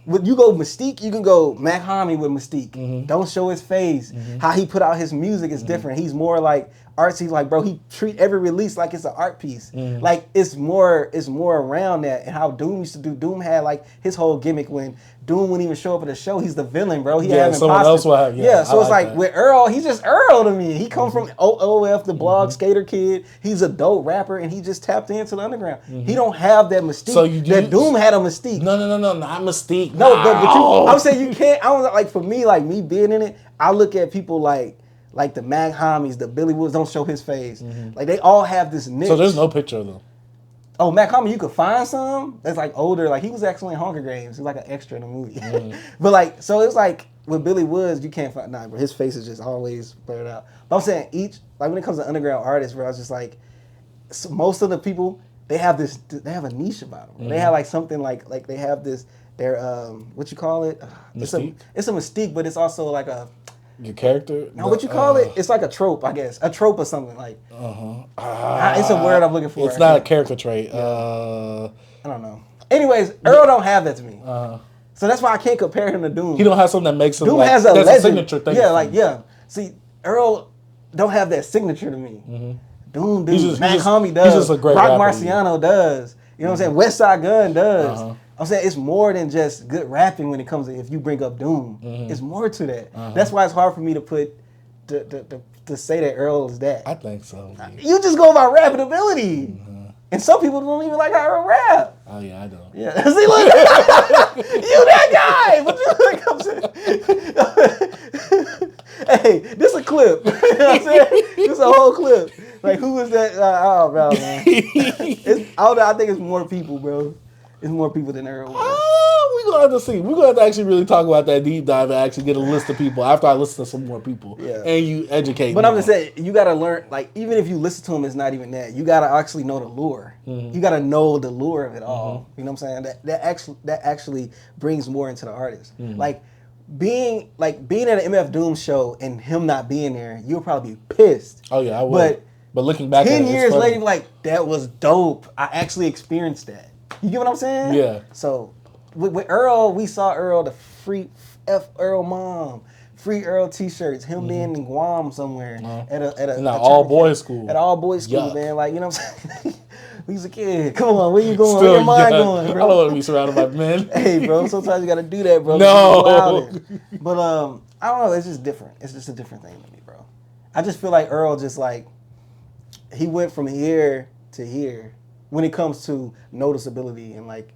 when you go Mystique, you can go Mac Homie with Mystique. Don't show his face. How he put out his music is different. He's more like artsy, like, bro, he treat every release like it's an art piece. Like, it's more around that. And how Doom used to do. Doom had like his whole gimmick when Doom wouldn't even show up at the show. He's the villain, bro. Someone else will have. Yeah, so it's like with Earl, he's just Earl to me. He comes from OOF, the blog skater kid. He's a dope rapper, and he just tapped into the underground. He don't have that mystique. So Doom had a mystique. No, not mystique. No, but I'm saying you can't. I don't like for me, like me being in it. I look at people like the Mag Homies, the Billy Woods, don't show his face. Like they all have this niche. So there's no picture of them. Oh, Mac Homie, you could find some that's like older. Like he was actually in Hunger Games. He was like an extra in the movie. But like, so it's like with Billy Woods, you can't find. Nah, bro, his face is just always blurred out. But I'm saying when it comes to underground artists, bro, I was just like, most of the people they have a niche about them. They have like something like they have this. They're what you call it? It's a mystique, but it's also like a. Your character? No, what you call it? It's like a trope, I guess. A trope or something like. It's a word I'm looking for. It's not a character trait. I don't know. Anyways, Earl don't have that to me. So that's why I can't compare him to Doom. He don't have something that makes him Doom like, has a signature thing. Yeah, See, Earl don't have that signature to me. Doom, Mac Homie does. He's just a great Rock rapper. Marciano does. You know what I'm saying? Westside Gunn does. I'm saying it's more than just good rapping when it comes to if you bring up Doom. It's more to that. That's why it's hard for me to put to say that Earl is that. I think so. You just go by rapping ability. And some people don't even like how Earl rap. Oh yeah, I don't. Yeah. See, look, you that guy. But hey, this a clip. You know what I'm saying? This a whole clip. Like who is that? Oh, bro, man. I think it's more people, bro. It's more people than Earl. We're gonna have to see. We're gonna have to actually really talk about that deep dive and actually get a list of people after I listen to some more people. Yeah. And you educate. But I'm just saying, you gotta learn. Like even if you listen to them, it's not even that. You gotta actually know the lure. You gotta know the lure of it all. You know what I'm saying? That actually brings more into the artist. Like being at an MF Doom show and him not being there, you'll probably be pissed. Oh yeah, I would. But looking back, 10 years later, like that was dope. I actually experienced that. You get what I'm saying? Yeah. So, with Earl, we saw Earl the free F Earl mom. Free Earl T-shirts, him being in Guam somewhere at a all boys school. At all boys school, Yuck. man. Like, you know what I'm saying? He's a kid. Come on, where you going? Still, where your mind going, bro? I don't want to be surrounded by men. Hey, bro, sometimes you got to do that, bro. No. But I don't know. It's just different. It's just a different thing to me, bro. I just feel like Earl just like, he went from here to here when it comes to noticeability and like,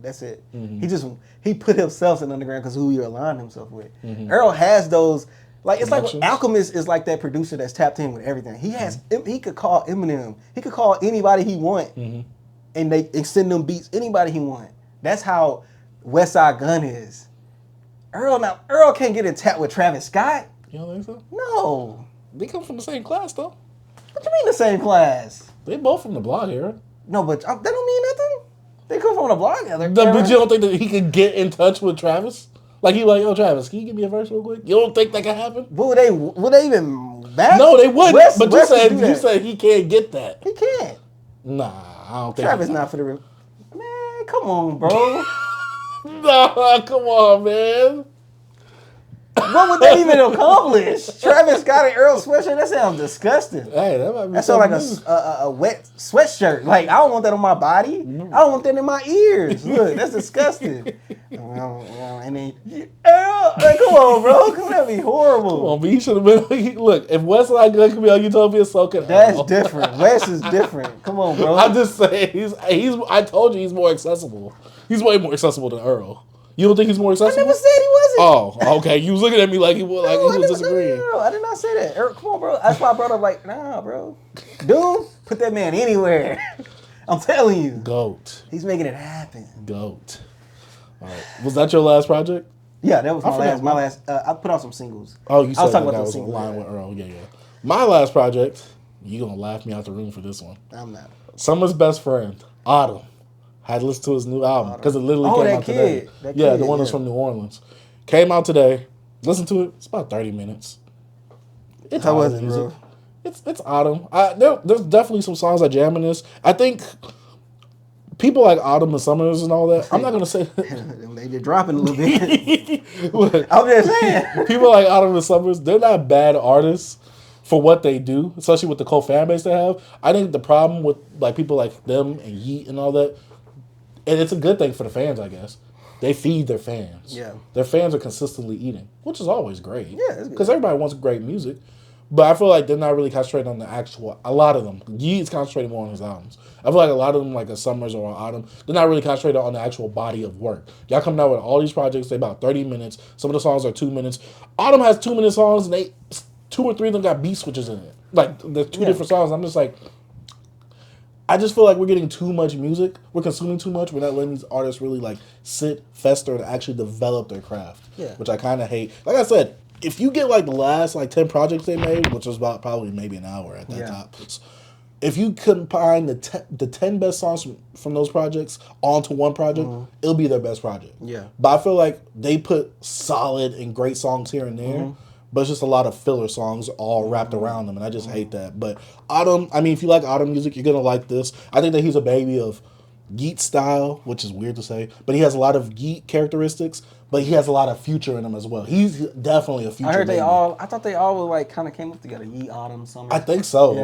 that's it. Mm-hmm. He put himself in the underground because who he aligned himself with. Mm-hmm. Earl has those, like, it's like Alchemist is like that producer that's tapped in with everything. He has, he could call Eminem, he could call anybody he want, and they send them beats anybody he want. That's how Westside Gunn is. Earl can't get in tap with Travis Scott. You don't think so? No. They come from the same class though. What you mean the same class? They both from the block era. No, but that don't mean nothing. They come from the block together. But you don't think that he could get in touch with Travis? Like, he like, yo, Travis, can you give me a verse real quick? You don't think that can happen? But would they even back? No, they wouldn't. But you said he can't get that. He can't. Nah, I don't think Travis not for the... Man, come on, bro. Nah, come on, man. What would they even accomplish? Travis Scott and Earl sweatshirt? That sounds disgusting. Hey, that might be. That sounds like a wet sweatshirt. Like, I don't want that on my body. I don't want that in my ears. Look, that's disgusting. And then, Earl, like, come on, bro. That'd be horrible. Come on, but he should have been. Look, if Westside Gunn could be on Utopia, so can That's different. Wes is different. Come on, bro. I'm just saying, he's. I told you he's more accessible. He's way more accessible than Earl. You don't think he's more accessible? I never said he wasn't. Oh, okay. You was looking at me like he was, he was disagreeing. No, I did not say that. Earl, come on, bro. That's why I brought up like, nah, bro. Dude, put that man anywhere. I'm telling you. GOAT. He's making it happen. GOAT. All right. Was that your last project? Yeah, that was my last. I put out some singles. Oh, you said I was talking that about was singles, line with Earl. Yeah. My last project, you're going to laugh me out the room for this one. I'm not. Summer's best friend, Autumn. Had listened to his new album because it literally came out today. The one that's from New Orleans. Came out today. Listen to it. It's about 30 minutes. How was it, bro? It's Autumn. There's definitely some songs I jam in this. I think people like Autumn and Summers and all that. I'm not gonna say they're dropping a little bit. I'm just saying. People like Autumn and Summers, they're not bad artists for what they do, especially with the cult fan base they have. I think the problem with like people like them and Yeat and all that. And it's a good thing for the fans, I guess. They feed their fans. Yeah. Their fans are consistently eating, which is always great. Yeah, because everybody wants great music. But I feel like they're not really concentrating on the actual... A lot of them. Yeat's concentrating more on his albums. I feel like a lot of them, like a Summers or an Autumn, they're not really concentrating on the actual body of work. Y'all coming out with all these projects, they about 30 minutes. Some of the songs are 2 minutes. Autumn has 2-minute songs, and 2 or 3 of them got beat switches in it. Like, there's two different songs. I'm just like... I just feel like we're getting too much music. We're consuming too much. We're not letting these artists really like sit, fester, and actually develop their craft. Yeah. Which I kind of hate. Like I said, if you get like the last like 10 projects they made, which was about probably maybe an hour at that top, if you combine the 10 best songs from those projects onto one project, it'll be their best project. Yeah. But I feel like they put solid and great songs here and there. But it's just a lot of filler songs all wrapped around them, and I just hate that. But Autumn, I mean, if you like Autumn music, you're going to like this. I think that he's a baby of Yeat style, which is weird to say, but he has a lot of Yeat characteristics, but he has a lot of Future in him as well. He's definitely a Future I heard baby. I thought they all like kind of came up together, Yeat, Autumn, Summer. I think so. Yeah,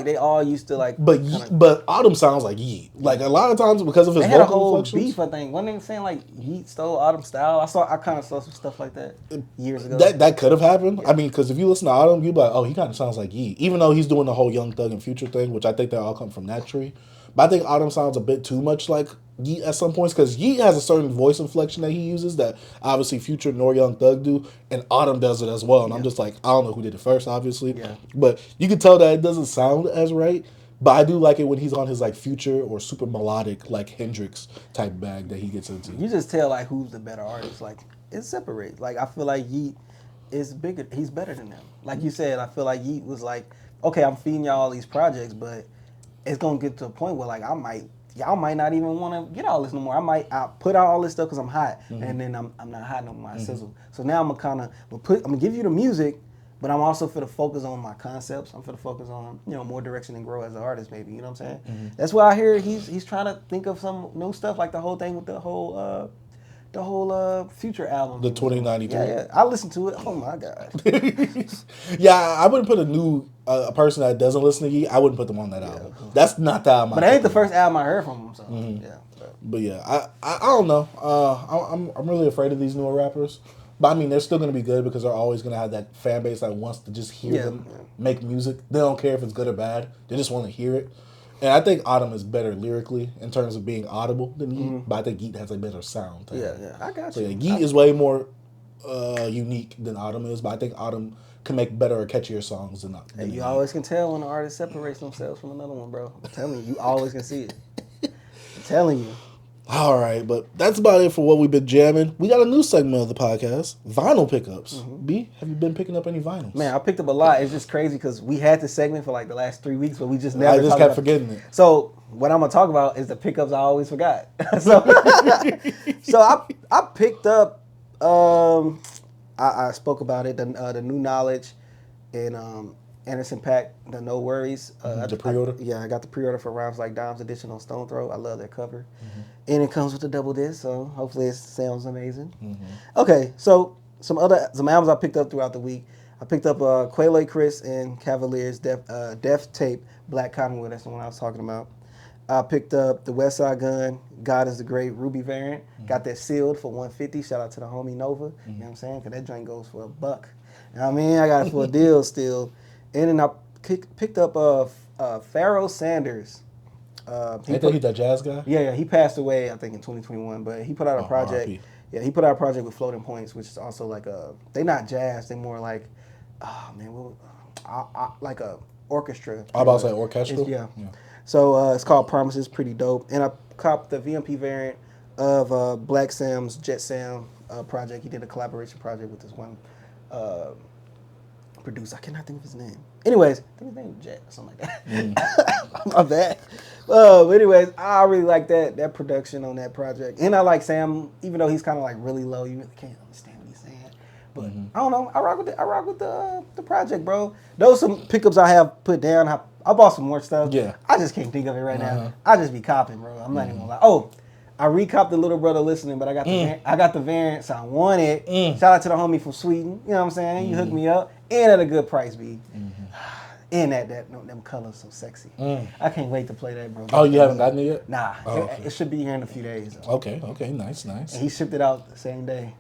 they all used to like... But Autumn sounds like Yeat. Like a lot of times because of his vocal inflections. They had a whole beef, I think. Wasn't they saying like Yeat stole Autumn style? I kind of saw some stuff like that years ago. That could have happened. Yeah. I mean, because if you listen to Autumn, you'd be like, oh, he kind of sounds like Yeat. Even though he's doing the whole Young Thug and Future thing, which I think they all come from that tree. But I think Autumn sounds a bit too much like Yeat at some points because Yeat has a certain voice inflection that he uses that obviously Future nor Young Thug do, and Autumn does it as well. And I'm just like, I don't know who did it first, obviously. Yeah. But you can tell that it doesn't sound as right. But I do like it when he's on his like Future or super melodic like Hendrix type bag that he gets into. You just tell like who's the better artist. Like it separates. Like I feel like Yeat is bigger. He's better than them. Like you said, I feel like Yeat was like, okay, I'm feeding y'all all these projects, but it's gonna get to a point where like y'all might not even want to get all this no more. I put out all this stuff because I'm hot, and then I'm not hot no more. I sizzle. So now I'm gonna give you the music, but I'm also for the focus on my concepts. I'm for the focus on more direction and grow as an artist, maybe. You know what I'm saying? That's why I hear he's trying to think of some new stuff, like the whole thing with the whole the whole Future album. The 2093. Yeah. I listened to it. Oh my god. Yeah, I wouldn't put a person that doesn't listen to Yeat. I wouldn't put them on that album. That's not the album. But it ain't the first album I heard from him. So yeah. But yeah, I don't know. I'm really afraid of these newer rappers. But I mean, they're still going to be good because they're always going to have that fan base that wants to just hear them make music. They don't care if it's good or bad. They just want to hear it. And I think Autumn is better lyrically in terms of being audible than Yeat. But I think Yeat has a better sound. Yeah. I got you. So yeah, Yeat is way more unique than Autumn is. But I think Autumn can make better or catchier songs than Autumn. Hey, you always can tell when an artist separates themselves from another one, bro. I'm telling you always can see it. I'm telling you. All right, but that's about it for what we've been jamming. We got a new segment of the podcast, vinyl pickups. B, have you been picking up any vinyls? Man, I picked up a lot. It's just crazy because we had this segment for like the last 3 weeks, but we just never. I just kept forgetting it. So what I'm gonna talk about is the pickups I always forgot. so I picked up. I spoke about it. The new knowledge and Anderson .Paak, the No Worries. The pre-order? I got the pre-order for Rhymes Like Dimes edition on Stone Throw. I love their cover. And it comes with a double disc, so hopefully it sounds amazing. Okay, so some albums I picked up throughout the week. I picked up Quayle Chris and Cavalier's Death Tape, Black Cottonwood. That's the one I was talking about. I picked up the West Side Gun, God is the Great Ruby variant. Got that sealed for $150. Shout out to the homie Nova. You know what I'm saying? Because that joint goes for $1. You know what I mean? I got it for a deal still. And then I picked up Pharoah Sanders. Ain't that he that jazz guy? Yeah. He passed away, I think, in 2021. But he put out a project. RP. Yeah, he put out a project with Floating Points, which is also like they not jazz. They more like, like a orchestra. I about to say orchestral? Yeah. So it's called Promises, pretty dope. And I copped the VMP variant of Black Sam's Jet Sam project. He did a collaboration project with this one producer. I cannot think of his name. Anyways, I think his name was Jet or something like that. My bad. But anyways, I really like that production on that project. And I like Sam, even though he's kind of like really low. You really can't understand what he's saying. But I don't know. I rock with the project, bro. Those some pickups I have put down. I bought some more stuff. Yeah. I just can't think of it right now. I just be copping, bro. I'm not even gonna lie. Oh, I recopped the Little Brother Listening, but I got the variant, so I want it. Shout out to the homie from Sweden. You know what I'm saying? You hooked me up, and at a good price, B. And them colors so sexy. I can't wait to play that, bro. Oh, you haven't gotten it yet? Nah, okay. It should be here in a few days. Though. Okay, nice. And he shipped it out the same day.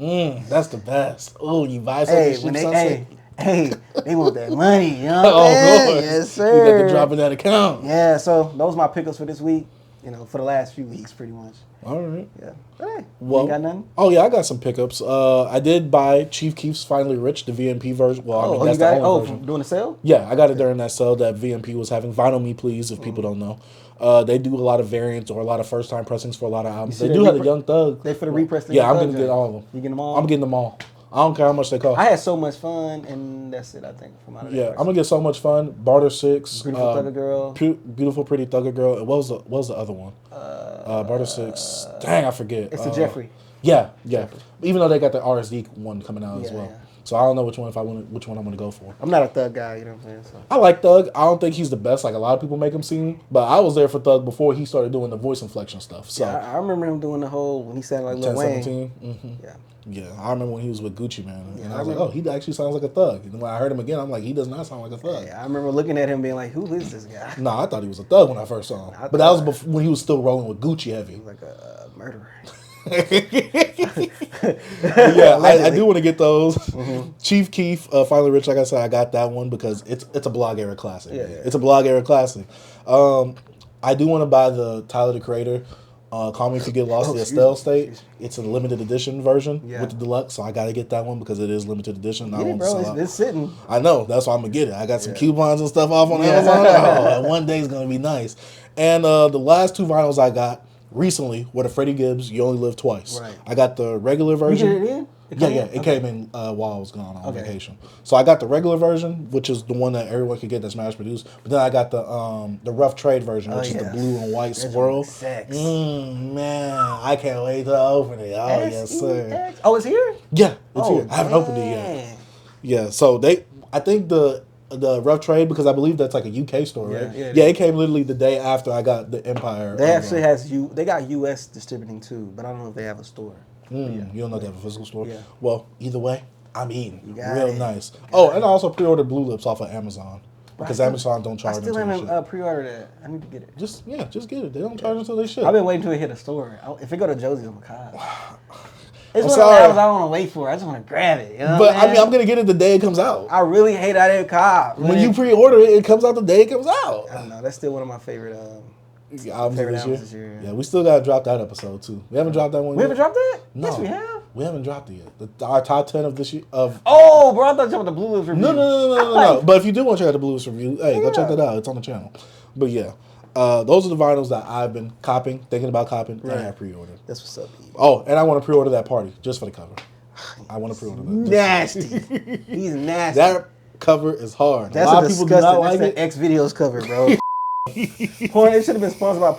That's the best. Oh, you buy something. Hey, they want that money, you know what I'm saying? Yes, sir. You got to drop in that account. Yeah, so those are my pickups for this week. You know, for the last few weeks, pretty much. All right. Yeah. But hey, you got nothing? Oh, yeah, I got some pickups. I did buy Chief Keef's Finally Rich, the VMP version. Well, that's the only version. Doing a sale? Yeah, I got it during that sale that VMP was having. Vinyl Me Please, if people don't know. They do a lot of variants or a lot of first-time pressings for a lot of albums. They do have the Young Thug. They for the repress. Yeah, I'm going to get all of them. You getting them all? I'm getting them all. I don't care how much they cost. I had so much fun, and that's it, I think, from out of that. Yeah, I'm going to get so much fun. Barter 6. Beautiful Thugger Girl. Beautiful Pretty Thugger Girl. And what was the other one? Barter 6. Dang, I forget. It's the Jeffrey. Yeah. Jeffrey. Even though they got the RSD one coming out as well. Yeah. So I don't know which one I'm going to go for. I'm not a Thug guy, you know what I'm saying? So. I like Thug. I don't think he's the best like a lot of people make him seem. But I was there for Thug before he started doing the voice inflection stuff. So yeah, I remember him doing the whole, when he sounded like Lil Wayne. Yeah, I remember when he was with Gucci Mane. And I was like, oh, he actually sounds like a thug. And when I heard him again, I'm like, he does not sound like a thug. Yeah, I remember looking at him being like, who is this guy? Nah, I thought he was a thug when I first saw him. But that was when he was still rolling with Gucci heavy. He was like a murderer. Yeah, I do want to get those. Chief Keef, Finally Rich, like I said, I got that one because it's a blog era classic. Yeah. It's a blog era classic. I do want to buy the Tyler the Creator, Call Me If You Get Lost, the Estelle State. It's a limited edition version with the deluxe, so I got to get that one because it is limited edition. Get it, bro. It's sitting. I know. That's why I'm going to get it. I got some coupons and stuff off on Amazon. One day is going to be nice. And the last two vinyls I got recently were the Freddie Gibbs, You Only Live Twice. Right. I got the regular version. You get it in? It came in while I was gone on vacation. So I got the regular version, which is the one that everyone could get that's mass produced. But then I got the rough trade version, which is the blue and white swirl. Man, I can't wait to open it. Oh, yes, sir. Oh, it's here? Yeah, it's here. I haven't opened it yet. Yeah, so I think the rough trade, because I believe that's like a UK store, right? Yeah, it came literally the day after I got the Empire. They actually they got US distributing too, but I don't know if they have a store. You don't know they have a physical store? Yeah. Well, either way, I'm eating. Real nice. And I also pre-ordered Blue Lips off of Amazon. Because Amazon don't charge. I still haven't pre-ordered it. I need to get it. Just get it. They don't charge until they ship. I've been waiting until it hit a store. If it go to Josie's, I'm caught. It's I'm one sorry. of those I don't want to wait for. I just want to grab it. You know But I mean, I'm gonna get it the day it comes out. I really hate I didn't cop. When you pre-order it, it comes out the day it comes out. I don't know. That's still one of my favorite albums this year. Yeah, we still gotta drop that episode too. We haven't dropped that one. We haven't dropped that? No, yes, we have. We haven't dropped it yet. Our top 10 of this year of. Oh, bro! I thought you were talking about the Blue Lips review. No. But if you do want to check out the Blue Lips review, hey, go check that out. It's on the channel. But yeah. Those are the vinyls that I've been copying, thinking about copying, and I have pre-ordered. That's what's up. Oh, and I want to pre-order that party just for the cover. I want to pre-order that. Nasty. He's nasty. That cover is hard. That's a lot of people do not like it. X videos cover, bro. Porn. It should have been sponsored by.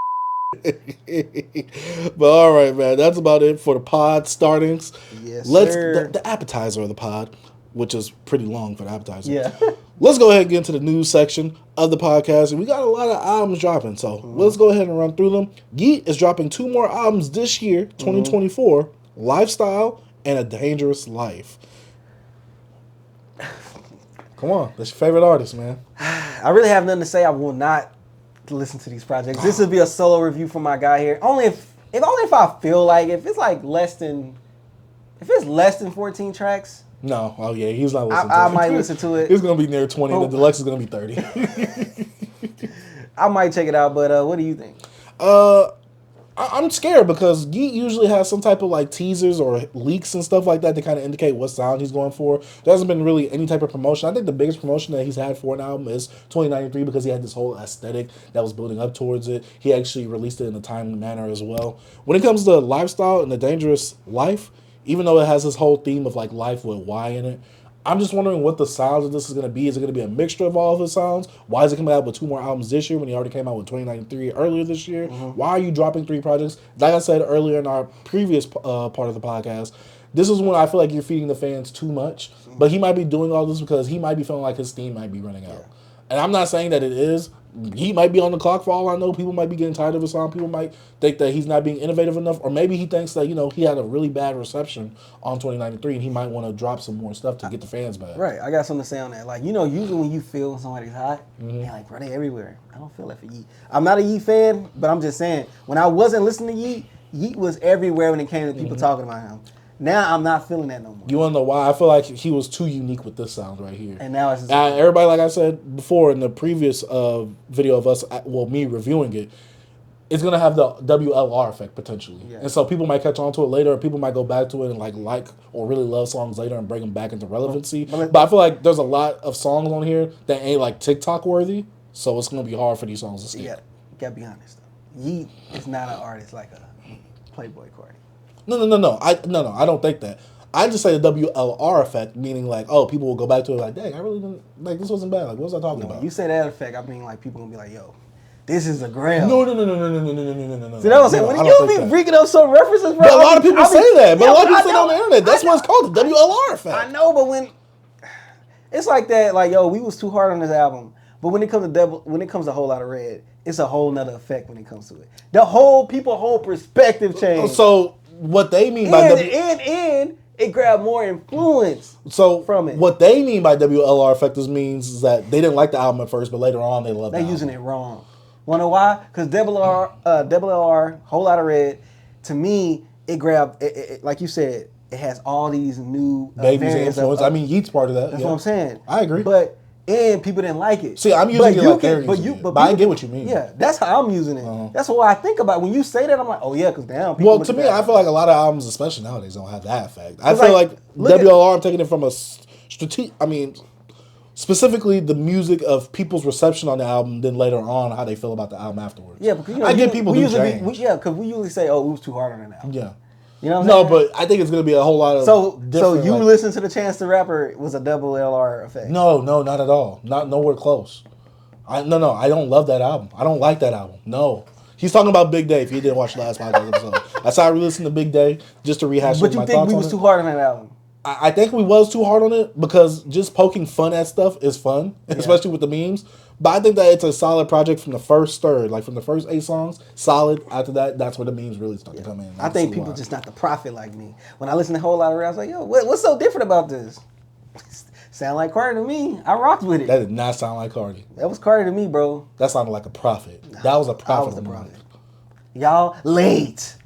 But all right, man. That's about it for the pod startings. Yes, sir. The appetizer of the pod, which is pretty long for the appetizer. Yeah. Let's go ahead and get into the news section of the podcast. And we got a lot of albums dropping, so let's go ahead and run through them. Yeat is dropping 2 more albums this year, 2024, Lifestyle and A Dangerous Life. Come on, that's your favorite artist, man. I really have nothing to say. I will not listen to these projects. This would be a solo review for my guy here. Only if I feel like if it's like less than 14 tracks. No, oh yeah, he's not listening to it. I might listen to it. It's gonna be near 20. The deluxe is gonna be 30. I might check it out, but what do you think? I'm scared because Yeat usually has some type of like teasers or leaks and stuff like that to kind of indicate what sound he's going for. There hasn't been really any type of promotion. I think the biggest promotion that he's had for an album is 2093 because he had this whole aesthetic that was building up towards it. He actually released it in a timely manner as well. When it comes to Lifestyle and A Dangerous Life, even though it has this whole theme of like life with Y in it, I'm just wondering what the sounds of this is going to be. Is it going to be a mixture of all of his sounds? Why is it coming out with 2 more albums this year when he already came out with 2093 earlier this year? Why are you dropping 3 projects? Like I said earlier in our previous part of the podcast, this is when I feel like you're feeding the fans too much. But he might be doing all this because he might be feeling like his steam might be running out. And I'm not saying that it is. He might be on the clock for all I know. People might be getting tired of his song. People might think that he's not being innovative enough. Or maybe he thinks that, he had a really bad reception on 2093 and he might want to drop some more stuff to get the fans back. Right. I got something to say on that. Like, usually when you feel somebody's hot, you're like, bro, they everywhere. I don't feel that for Yeat. I'm not a Yeat fan, but I'm just saying, when I wasn't listening to Yeat, Yeat was everywhere when it came to people talking about him. Now I'm not feeling that no more. You want to know why? I feel like he was too unique with this sound right here. And now it's just everybody, like I said before in the previous video of us, me reviewing it, it's going to have the WLR effect potentially. Yeah. And so people might catch on to it later, or people might go back to it and like or really love songs later and bring them back into relevancy. But I feel like there's a lot of songs on here that ain't like TikTok worthy, so it's going to be hard for these songs to stick. Yeah, you got to be honest though. Yeat is not an artist like a Playboy Cardi. No. I don't think that. I just say the WLR effect, meaning like, people will go back to it like, dang, I really didn't, like, this wasn't bad. Like, what was I talking about? You say that effect, I mean, like, people gonna be like, yo, this is a gram. No. See, that's what I'm saying. When you be freaking up some references, bro. But a lot of people say that. But a lot of people say that on the internet. That's what it's called, the WLR effect. I know, but when it's like that, like, yo, we was too hard on this album. But when it comes to Whole Lotta Red, it's a whole nother effect when it comes to it. The whole perspective change. So what they mean by and it grabbed more influence from it. What they mean by WLR effect means that they didn't like the album at first, but later on they loved it. They're using it wrong. Wanna know why? Because WLR, Whole Lotta Red, to me, it grabbed, it, like you said, it has all these new babies and influence. I mean, Yeat's part of that. That's what I'm saying. I agree. And people didn't like it. See, I'm using it like they're using it. But I get what you mean. Yeah, that's how I'm using it. That's what I think about. When you say that, I'm like, oh yeah, because damn. Well, to me, I feel like a lot of albums, especially nowadays, don't have that effect. I feel like WLR, I'm taking it from a strategic, specifically the music of people's reception on the album, then later on how they feel about the album afterwards. Yeah, because I get people do change. Because we usually say, oh, it was too hard on an album. Yeah. You know what I'm saying? But I think it's going to be a whole lot of So you listen to the Chance the Rapper was a double LR effect? No, not at all. Nowhere close. I don't love that album. I don't like that album. No. He's talking about Big Day if you didn't watch the last podcast episode. That's how I re-listened to Big Day just to rehash my thoughts on it. But you think we was too hard on that album? I think we was too hard on it because just poking fun at stuff is fun, especially with the memes. But I think that it's a solid project from the first third, like from the first 8 songs, solid. After that, that's where the memes really start to come in. I think people just not the prophet like me. When I listen to a whole lot of rap, I was like, yo, what's so different about this? Sound like Cardi to me. I rocked with it. That did not sound like Cardi. That was Cardi to me, bro. That sounded like a prophet. That was a prophet. I was the prophet. Y'all late.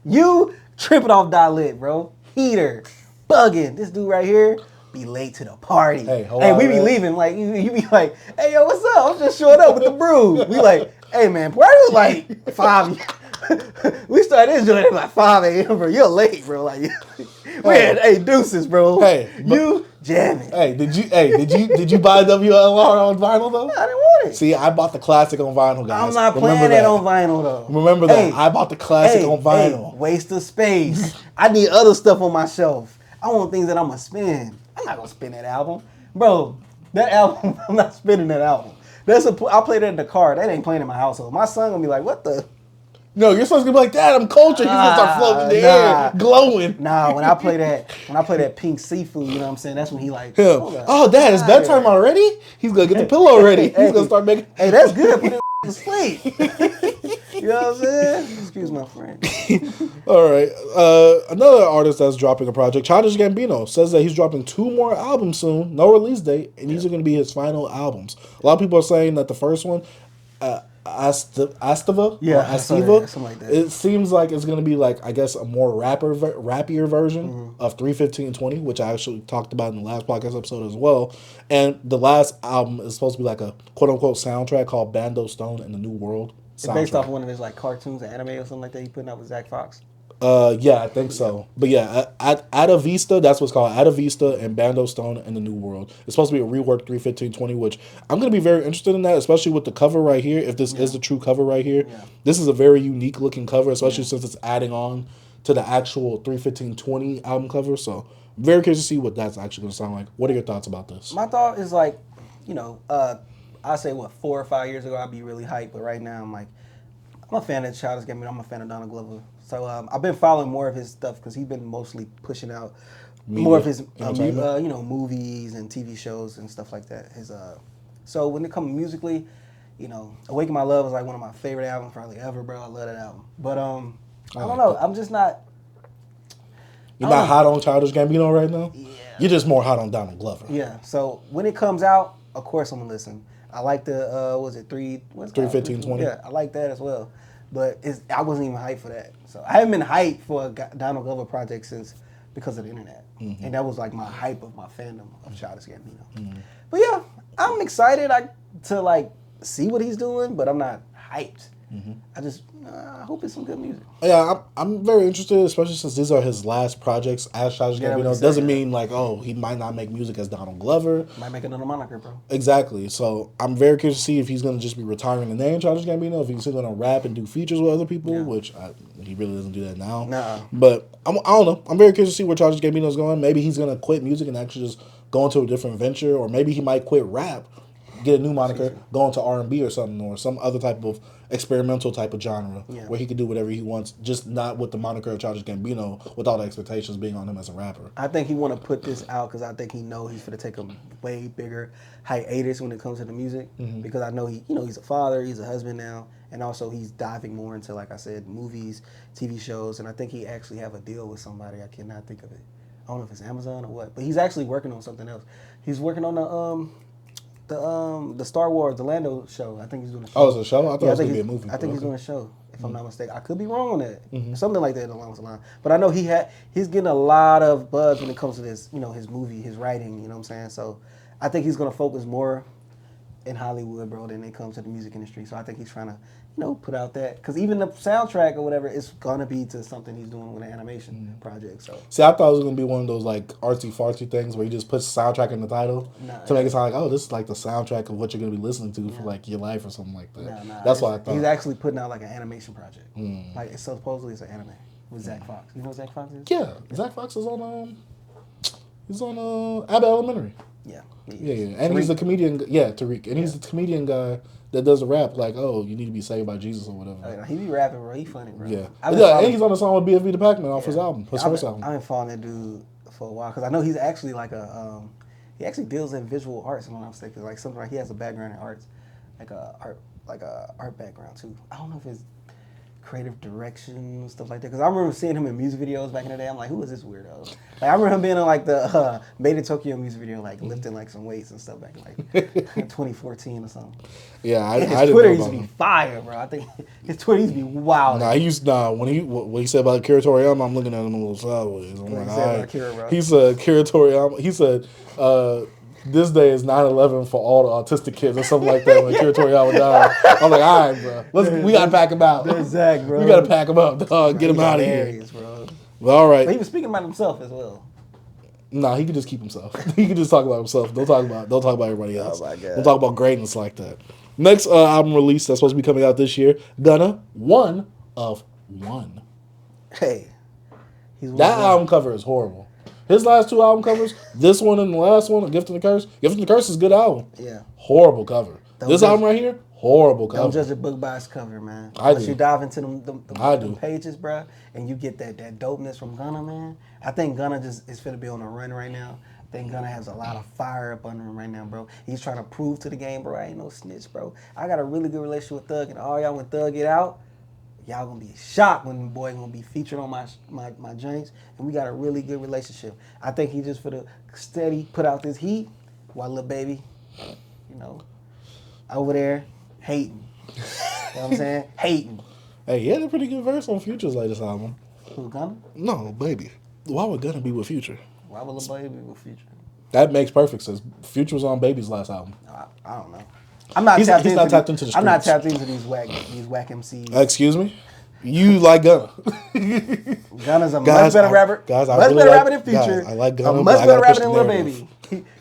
You tripping off Dalit, bro. Heater. Bugging. This dude right here be late to the party. Hey, we be leaving. Like, you be like, hey, yo, what's up? I'm just showing up with the brew. We like, hey, man, party was like 5. We started this joint at like 5 a.m., bro. You're late, bro. Like, hey, deuces, bro. Hey, you jamming. Hey, did you buy WLR on vinyl though? I didn't want it. See, I bought the classic on vinyl, guys. I'm not playing that on vinyl though. Remember that. I bought the classic on vinyl. Waste of space. I need other stuff on my shelf. I want things that I'm gonna spend. I'm not gonna spend that album, bro. That album, I'm not spending that album. I'll play that in the car. That ain't playing in my household. My son gonna be like, what the? No, your son's gonna be like, Dad, I'm cultured. He's gonna start floating in the air, glowing. Nah, when I play that pink seafood, you know what I'm saying? That's when he like, oh, Dad, it's bedtime already? He's gonna get the pillow ready. He's gonna start making. Hey, that's good. Put it to sleep. You know what I'm saying? Excuse my friend. All right. Another artist that's dropping a project, Childish Gambino, says that he's dropping 2 more albums soon, no release date, and these are going to be his final albums. A lot of people are saying that the first one, Astiva? Yeah, Astiva? Something like that. It seems like it's going to be like, I guess, a more rappier version of 31520, which I actually talked about in the last podcast episode as well. And the last album is supposed to be like a quote-unquote soundtrack called Bando Stone in the New World. It's based off one of his like cartoons or anime or something like that he putting out with Zach Fox. Yeah, I think so. But yeah, Ada Vista, that's what's called Ada Vista and Bando Stone in the New World. It's supposed to be a reworked 31520, which I'm going to be very interested in that, especially with the cover right here. If this is the true cover right here, this is a very unique looking cover, especially since it's adding on to the actual 31520 album cover. So I'm very curious to see what that's actually going to sound like. What are your thoughts about this? My thought is like, I say 4 or 5 years ago I'd be really hyped, but right now I'm a fan of Childish Gambino. I'm a fan of Donald Glover. So I've been following more of his stuff because he's been mostly pushing out more of his movies and TV shows and stuff like that. So when it comes musically, Awaken My Love is like one of my favorite albums probably ever, bro. I love that album. But I don't know. I'm just not. You're not hot on Childish Gambino right now? Yeah. You're just more hot on Donald Glover. Yeah. So when it comes out, of course I'm gonna listen. I like the 31520. Yeah, I like that as well. But I wasn't even hyped for that. So I haven't been hyped for a Donald Glover project because of the internet. Mm-hmm. And that was like my hype of my fandom of Childish Gambino. Mm-hmm. But yeah, I'm excited to see what he's doing, but I'm not hyped. Mm-hmm. I hope it's some good music. Yeah, I'm very interested, especially since these are his last projects as Childish Gambino. Doesn't mean he might not make music as Donald Glover. Might make another moniker, bro. Exactly. So I'm very curious to see if he's going to just be retiring the name Childish Gambino, if he's still going to rap and do features with other people, which he really doesn't do that now. Nuh-uh. But I don't know. I'm very curious to see where Childish Gambino's going. Maybe he's going to quit music and actually just go into a different venture, or maybe he might quit rap, get a new moniker, go into R&B or something, or some other type of experimental type of genre where he could do whatever he wants, just not with the moniker of Childish Gambino, with all the expectations being on him as a rapper. I think he want to put this out because I think he know he's going to take a way bigger hiatus when it comes to the music, because I know he's a father, he's a husband now, and also he's diving more into, like I said, movies, TV shows, and I think he actually have a deal with somebody. I cannot think of it. I don't know if it's Amazon or what, but he's actually working on something else. He's working on the Star Wars, the Lando show. I think he's doing a show. Oh, it's a show? I thought it was going to be a movie. I think he's doing a show, if I'm not mistaken. I could be wrong on that. Something like that along the line. But I know he's getting a lot of buzz when it comes to this, his movie, his writing, you know what I'm saying? So I think he's going to focus more in Hollywood, bro, than it comes to the music industry. So I think he's trying to, put out that. Because even the soundtrack or whatever, it's going to be to something he's doing with an animation project. So see, I thought it was going to be one of those like artsy-fartsy things where you just put soundtrack in the title to make it sound like, oh, this is like the soundtrack of what you're going to be listening to for like your life or something like that. That's what I thought. He's actually putting out like an animation project. Like supposedly it's an anime with Zach Fox. You know what Zach Fox is? Yeah. Zach Fox is on Abbott Elementary. Yeah. And he's a comedian. Yeah, Tariq. And he's the comedian guy that does a rap like, oh, you need to be saved by Jesus or whatever. Oh, yeah, he be rapping, bro. He funny, bro. Yeah. And he's on the song with BFB the Pac-Man off his album, his first album. I've been following that dude for a while because I know he's actually like he actually deals in visual arts. If I'm not mistaken, like something like he has a background in arts, like a art background too. I don't know if it's creative direction stuff like that. Because I remember seeing him in music videos back in the day. I'm like, who is this weirdo? Like I remember him being in like the Made in Tokyo music video, like lifting like some weights and stuff back in like 2014 or something. Yeah, I his didn't Twitter know used to be fire, bro. I think his Twitter used to be wild. When he said about Akira Toriyama, I'm looking at him a little sideways. I'm like, he said about Akira, bro? He said Akira Toriyama. He said this day is 9/11 for all the autistic kids or something like that when Akira Toriyama died. I'm like, all right, bro. We got to pack him out. Exactly, bro. We got to pack him up, dog. Get him out of here. Bro. Well, all right. But he was speaking about himself as well. Nah, he could just keep himself. He could just talk about himself. Don't talk about everybody else. Oh my God. Don't talk about greatness like that. Next album release that's supposed to be coming out this year, Gunna, One of One. Hey. That album cover is horrible. His last two album covers, this one and the last one, A Gift and the Curse. Gift and the Curse is a good album. Yeah. Horrible cover. This album right here, horrible cover. Don't judge a book by its cover, man. Unless you dive into them pages, bro, and you get that dopeness from Gunna, man. I think Gunna just is finna be on a run right now. I think Gunna has a lot of fire up under him right now, bro. He's trying to prove to the game, bro, I ain't no snitch, bro. I got a really good relationship with Thug, and all y'all when Thug get out, y'all gonna be shocked when the boy gonna be featured on my joints, and we got a really good relationship. I think he just for the steady put out this heat while Lil Baby, over there hating. You know what I'm saying? Hating. Hey, he had a pretty good verse on Future's latest album. Who, Gunna? No, Baby. Why would Gunna be with Future? Why would Lil Baby be with Future? That makes perfect sense. Future was on Baby's last album. I don't know. I'm not tapped into the streets. I'm not tapped into these whack MCs. Excuse me? You like Gunna. Gunna's a much better rapper. Much better rapper than Future. I like Gunna. A much better rapper than Lil Baby.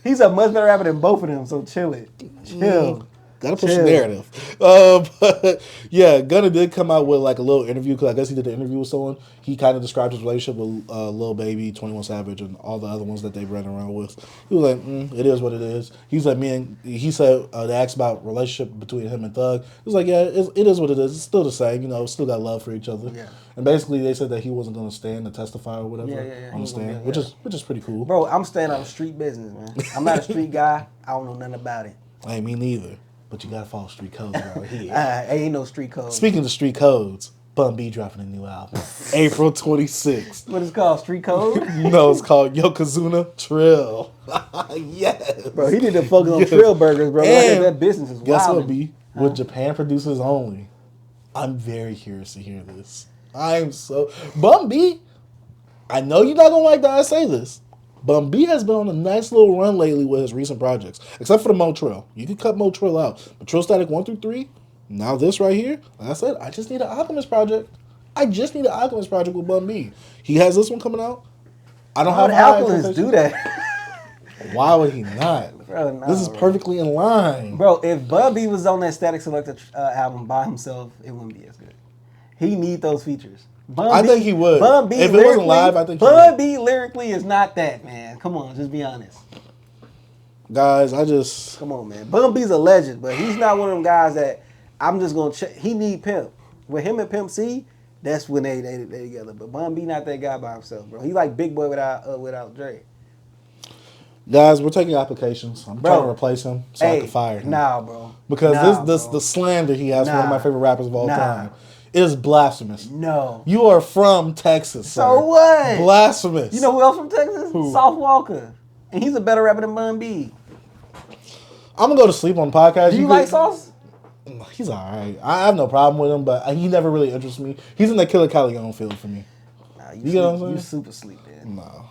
He's a much better rapper than both of them, so chill it. Chill. Gotta push the narrative. But yeah, Gunna did come out with like a little interview because I guess he did the interview with someone. He kind of described his relationship with Lil Baby, 21 Savage, and all the other ones that they ran around with. He was like, it is what it is. He's like, he said, they asked about relationship between him and Thug. He was like, yeah, it is what it is. It's still the same, still got love for each other. Yeah. And basically they said that he wasn't going to stand and testify or whatever on the stand, which is pretty cool. Bro, I'm staying on street business, man. I'm not a street guy. I don't know nothing about it. Hey, me neither. But you gotta follow street codes around here. Ain't no street codes. Speaking of street codes, Bun B dropping a new album, April 26th. What is it called? Street Code? No, it's called Yokozuna Trill. Yes, bro. He need to focus on Trill burgers, bro. And that business is wild. Guess what, B? With Japan producers only. I'm very curious to hear this. Bun B. I know you're not gonna like that I say this. Bun B has been on a nice little run lately with his recent projects, except for the Motrill. You can cut Motrill out. But Trill Static 1 through 3, now this right here, like I said, I just need an Alchemist project. With Bun B. He has this one coming out. I don't have Alchemists do that. Why would he not? Bro, this is perfectly in line. Bro, if Bun B was on that Static Selector album by himself, it wouldn't be as good. He need those features. I think he would. Bun B if it wasn't live, I think Bun B lyrically is not that, man. Come on, just be honest. Guys, come on, man. Bun B's a legend, but he's not one of them guys that I'm just gonna check. He need Pimp. With him and Pimp C, that's when they together. But Bun B not that guy by himself, bro. He like Big Boy without Dre. Guys, we're taking applications. I'm trying to replace him so I can fire him. Nah, bro. Because the slander he has for one of my favorite rappers of all time is blasphemous. No. You are from Texas, sir. So what? Blasphemous. You know who else from Texas? Who? Soft Walker. And he's a better rapper than Bun B. I'm going to go to sleep on the podcast. Do you like Sauce? He's all right. I have no problem with him, but he never really interests me. He's in the Killer Callion field for me. Nah, you get what I'm saying? You super sleep, man. No.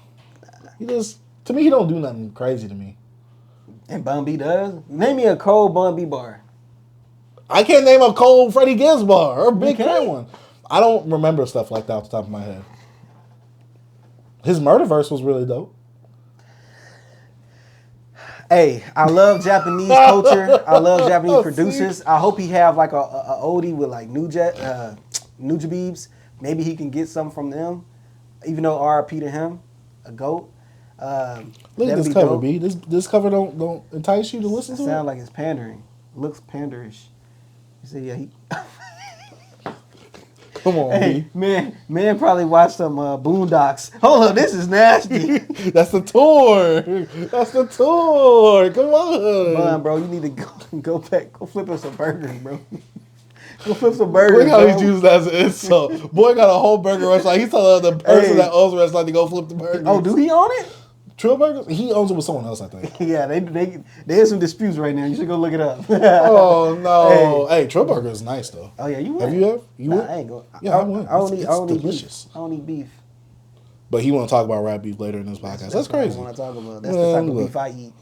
He just, to me, he don't do nothing crazy to me. And Bun B does? Name me a cold Bun B bar. I can't name a cold Freddie Gibbs bar or a Big K one. I don't remember stuff like that off the top of my head. His murder verse was really dope. Hey, I love Japanese culture. I love Japanese producers. I hope he have like a oldie with like Nujabes. Maybe he can get something from them. Even though RIP to him, a GOAT. Look at this cover, dope. B. This cover don't entice you to listen to it? Sound like it's pandering. Looks panderish. You see, yeah, Come on, hey, man probably watched some Boondocks. Hold on, this is nasty. That's the tour. That's the tour. Come on. Come on, bro. You need to go back. Go flip us some burgers, bro. Go flip some burgers. Look how he's using that as an insult. Boy got a whole burger restaurant. He's telling the person that owns the restaurant to go flip the burgers. Oh, do he own it? Trill Burgers? He owns it with someone else, I think. Yeah, they have some disputes right now. You should go look it up. Oh no! Hey, Trill Burger is nice though. Oh yeah, you went. Have you ever? You went? I ain't going. Yeah, I went. I don't eat delicious. Beef. I don't eat beef. But he want to talk about rap beef later in this podcast. That's crazy. What I want to talk about. That's the type of beef I eat.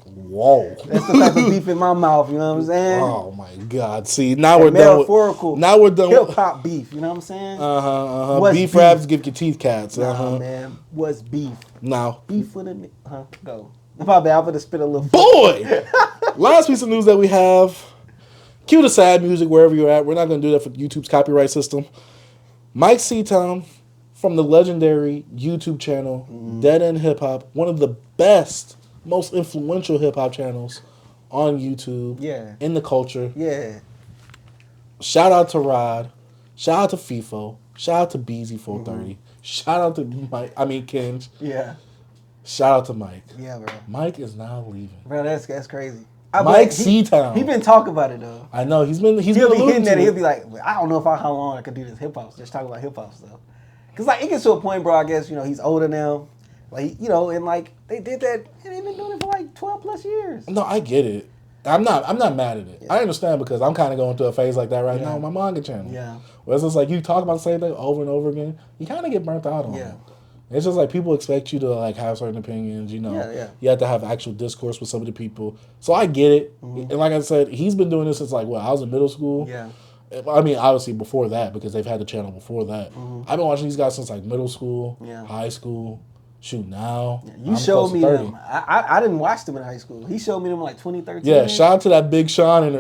Whoa. That's the type of beef in my mouth, you know what I'm saying? Oh my God. See, now we're done with, now we're done hip hop beef, you know what I'm saying? Beef raps give your teeth cats. Nah, man. What's beef? Now. Beef with a go. My bad, I'm gonna spit a little boy. Last piece of news that we have. Cue the sad music wherever you're at. We're not gonna do that for YouTube's copyright system. Myke C-Town from the legendary YouTube channel, DeadEndHipHop, one of the best, most influential hip-hop channels on YouTube. Yeah. In the culture. Yeah. Shout out to Rod. Shout out to FIFO. Shout out to BZ430. Shout out to Kinge. Yeah. Shout out to Myke. Yeah, bro. Myke is now leaving. Bro, that's crazy. Myke C-Town. He been talking about it though. I know. He'll be hitting that. He'll be like, I don't know how long I could do this hip hop. Just talk about hip hop stuff. Cause like it gets to a point, bro. I guess he's older now. Like and like they did that, and they've been doing it for like 12 plus years. No, I get it. I'm not mad at it. Yeah. I understand because I'm kind of going through a phase like that right now on my manga channel. Yeah. Where it's just like you talk about the same thing over and over again, you kind of get burnt out on it. It's just like people expect you to like have certain opinions, You have to have actual discourse with some of the people. So I get it. And like I said, he's been doing this since like I was in middle school. Yeah. I mean, obviously before that because they've had the channel before that. I've been watching these guys since like middle school, high school. Shoot, now. Yeah, you showed me them. I didn't watch them in high school. He showed me them in like 2013. Yeah, shout out to that Big Sean in the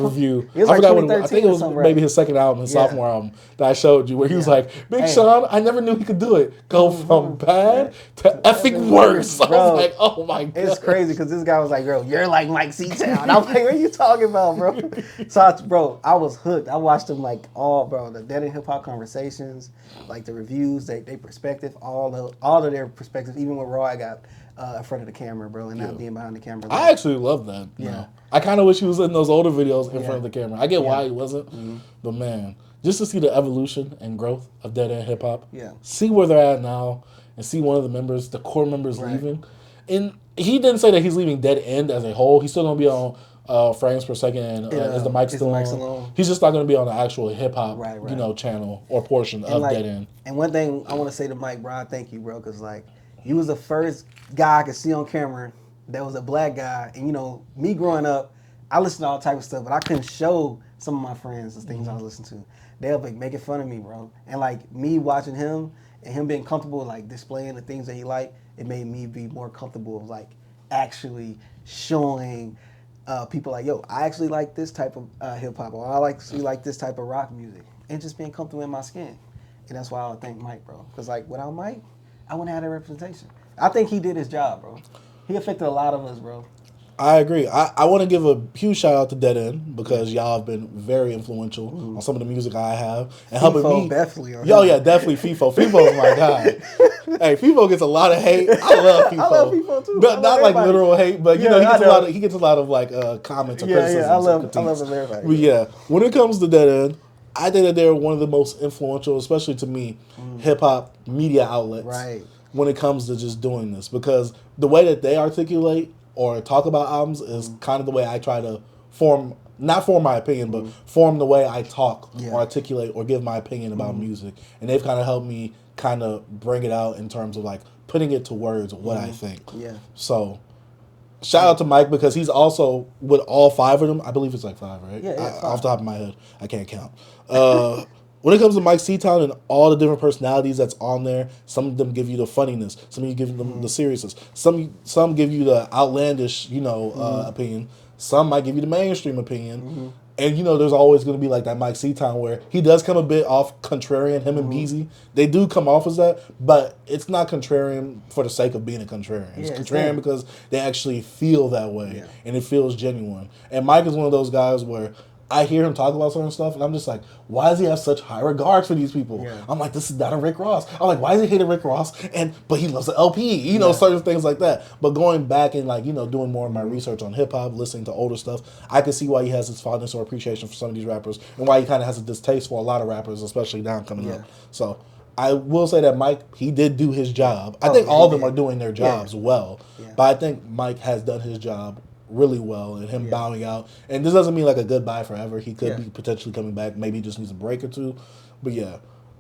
review. It was like 2013 I think it was maybe his second album, his sophomore album that I showed you, where he was like, Big Sean, I never knew he could do it. Go from bad to effing worse. I was like, oh my God. It's crazy because this guy was like, bro, you're like Myke C-Town. I'm like, what are you talking about, bro? So, I was hooked. I watched them like all, bro, the DeadEndHipHop conversations, like the reviews, they perspective, all of their perspectives, even when Roy got in front of the camera, bro, and not being behind the camera. Like, I actually love that. Yeah. I kind of wish he was in those older videos in front of the camera. I get why he wasn't, but man, just to see the evolution and growth of DeadEndHipHop, see where they're at now, and see one of the members, the core members leaving. And he didn't say that he's leaving Dead End as a whole. He's still going to be on frames per second and is the mic still on? He's just not going to be on the actual hip hop, channel or portion of Dead End. And one thing I want to say to Myke, bro, thank you, bro, because like you was the first guy I could see on camera that was a black guy, and me growing up, I listened to all type of stuff, but I couldn't show some of my friends the things I was listening to. They'll be making fun of me, bro, and like me watching him and him being comfortable like displaying the things that he liked, it made me be more comfortable of like actually showing people like, yo, I actually like this type of hip hop, or I actually like this type of rock music, and just being comfortable in my skin. And that's why I thank Myke, bro. Because like without Myke, I wouldn't have that representation. I think he did his job, bro. He affected a lot of us, bro. I agree. I want to give a huge shout out to Dead End because y'all have been very influential on some of the music I have and helping me. Definitely. Definitely FIFO. FIFO is my guy. Hey, FIFO gets a lot of hate. I love FIFO. I love FIFO too. But not like literal hate, but he gets a lot of like comments or criticisms. Yeah, I love everybody. But yeah, when it comes to Dead End, I think that they're one of the most influential, especially to me, hip hop media outlets. Right. When it comes to just doing this, because the way that they articulate or talk about albums is kind of the way I try to not form my opinion, but form the way I talk or articulate or give my opinion about music. And they've kind of helped me kind of bring it out in terms of like putting it to words what I think. Yeah. So shout out to Myke because he's also with all 5 of them. I believe it's like 5, right? Yeah, 5. Off the top of my head, I can't count. When it comes to Myke C-Town and all the different personalities that's on there, some of them give you the funniness, some of you give them the seriousness, some give you the outlandish, opinion. Some might give you the mainstream opinion. And there's always going to be like that Myke C-Town where he does come a bit off contrarian. Him and Beezy, they do come off as that, but it's not contrarian for the sake of being a contrarian. It's contrarian because they actually feel that way and it feels genuine. And Myke is one of those guys where I hear him talk about certain stuff, and I'm just like, why does he have such high regards for these people? Yeah. I'm like, this is not a Rick Ross. I'm like, why is he hating Rick Ross? But he loves the LP, you know, certain things like that. But going back and like, you know, doing more of my research on hip hop, listening to older stuff, I can see why he has this fondness or appreciation for some of these rappers, and why he kind of has a distaste for a lot of rappers, especially now coming up. So I will say that Myke, he did do his job. I think all of them are doing their jobs well, but I think Myke has done his job really well, and him bowing out. And this doesn't mean like a goodbye forever. He could be potentially coming back. Maybe he just needs a break or two. But yeah,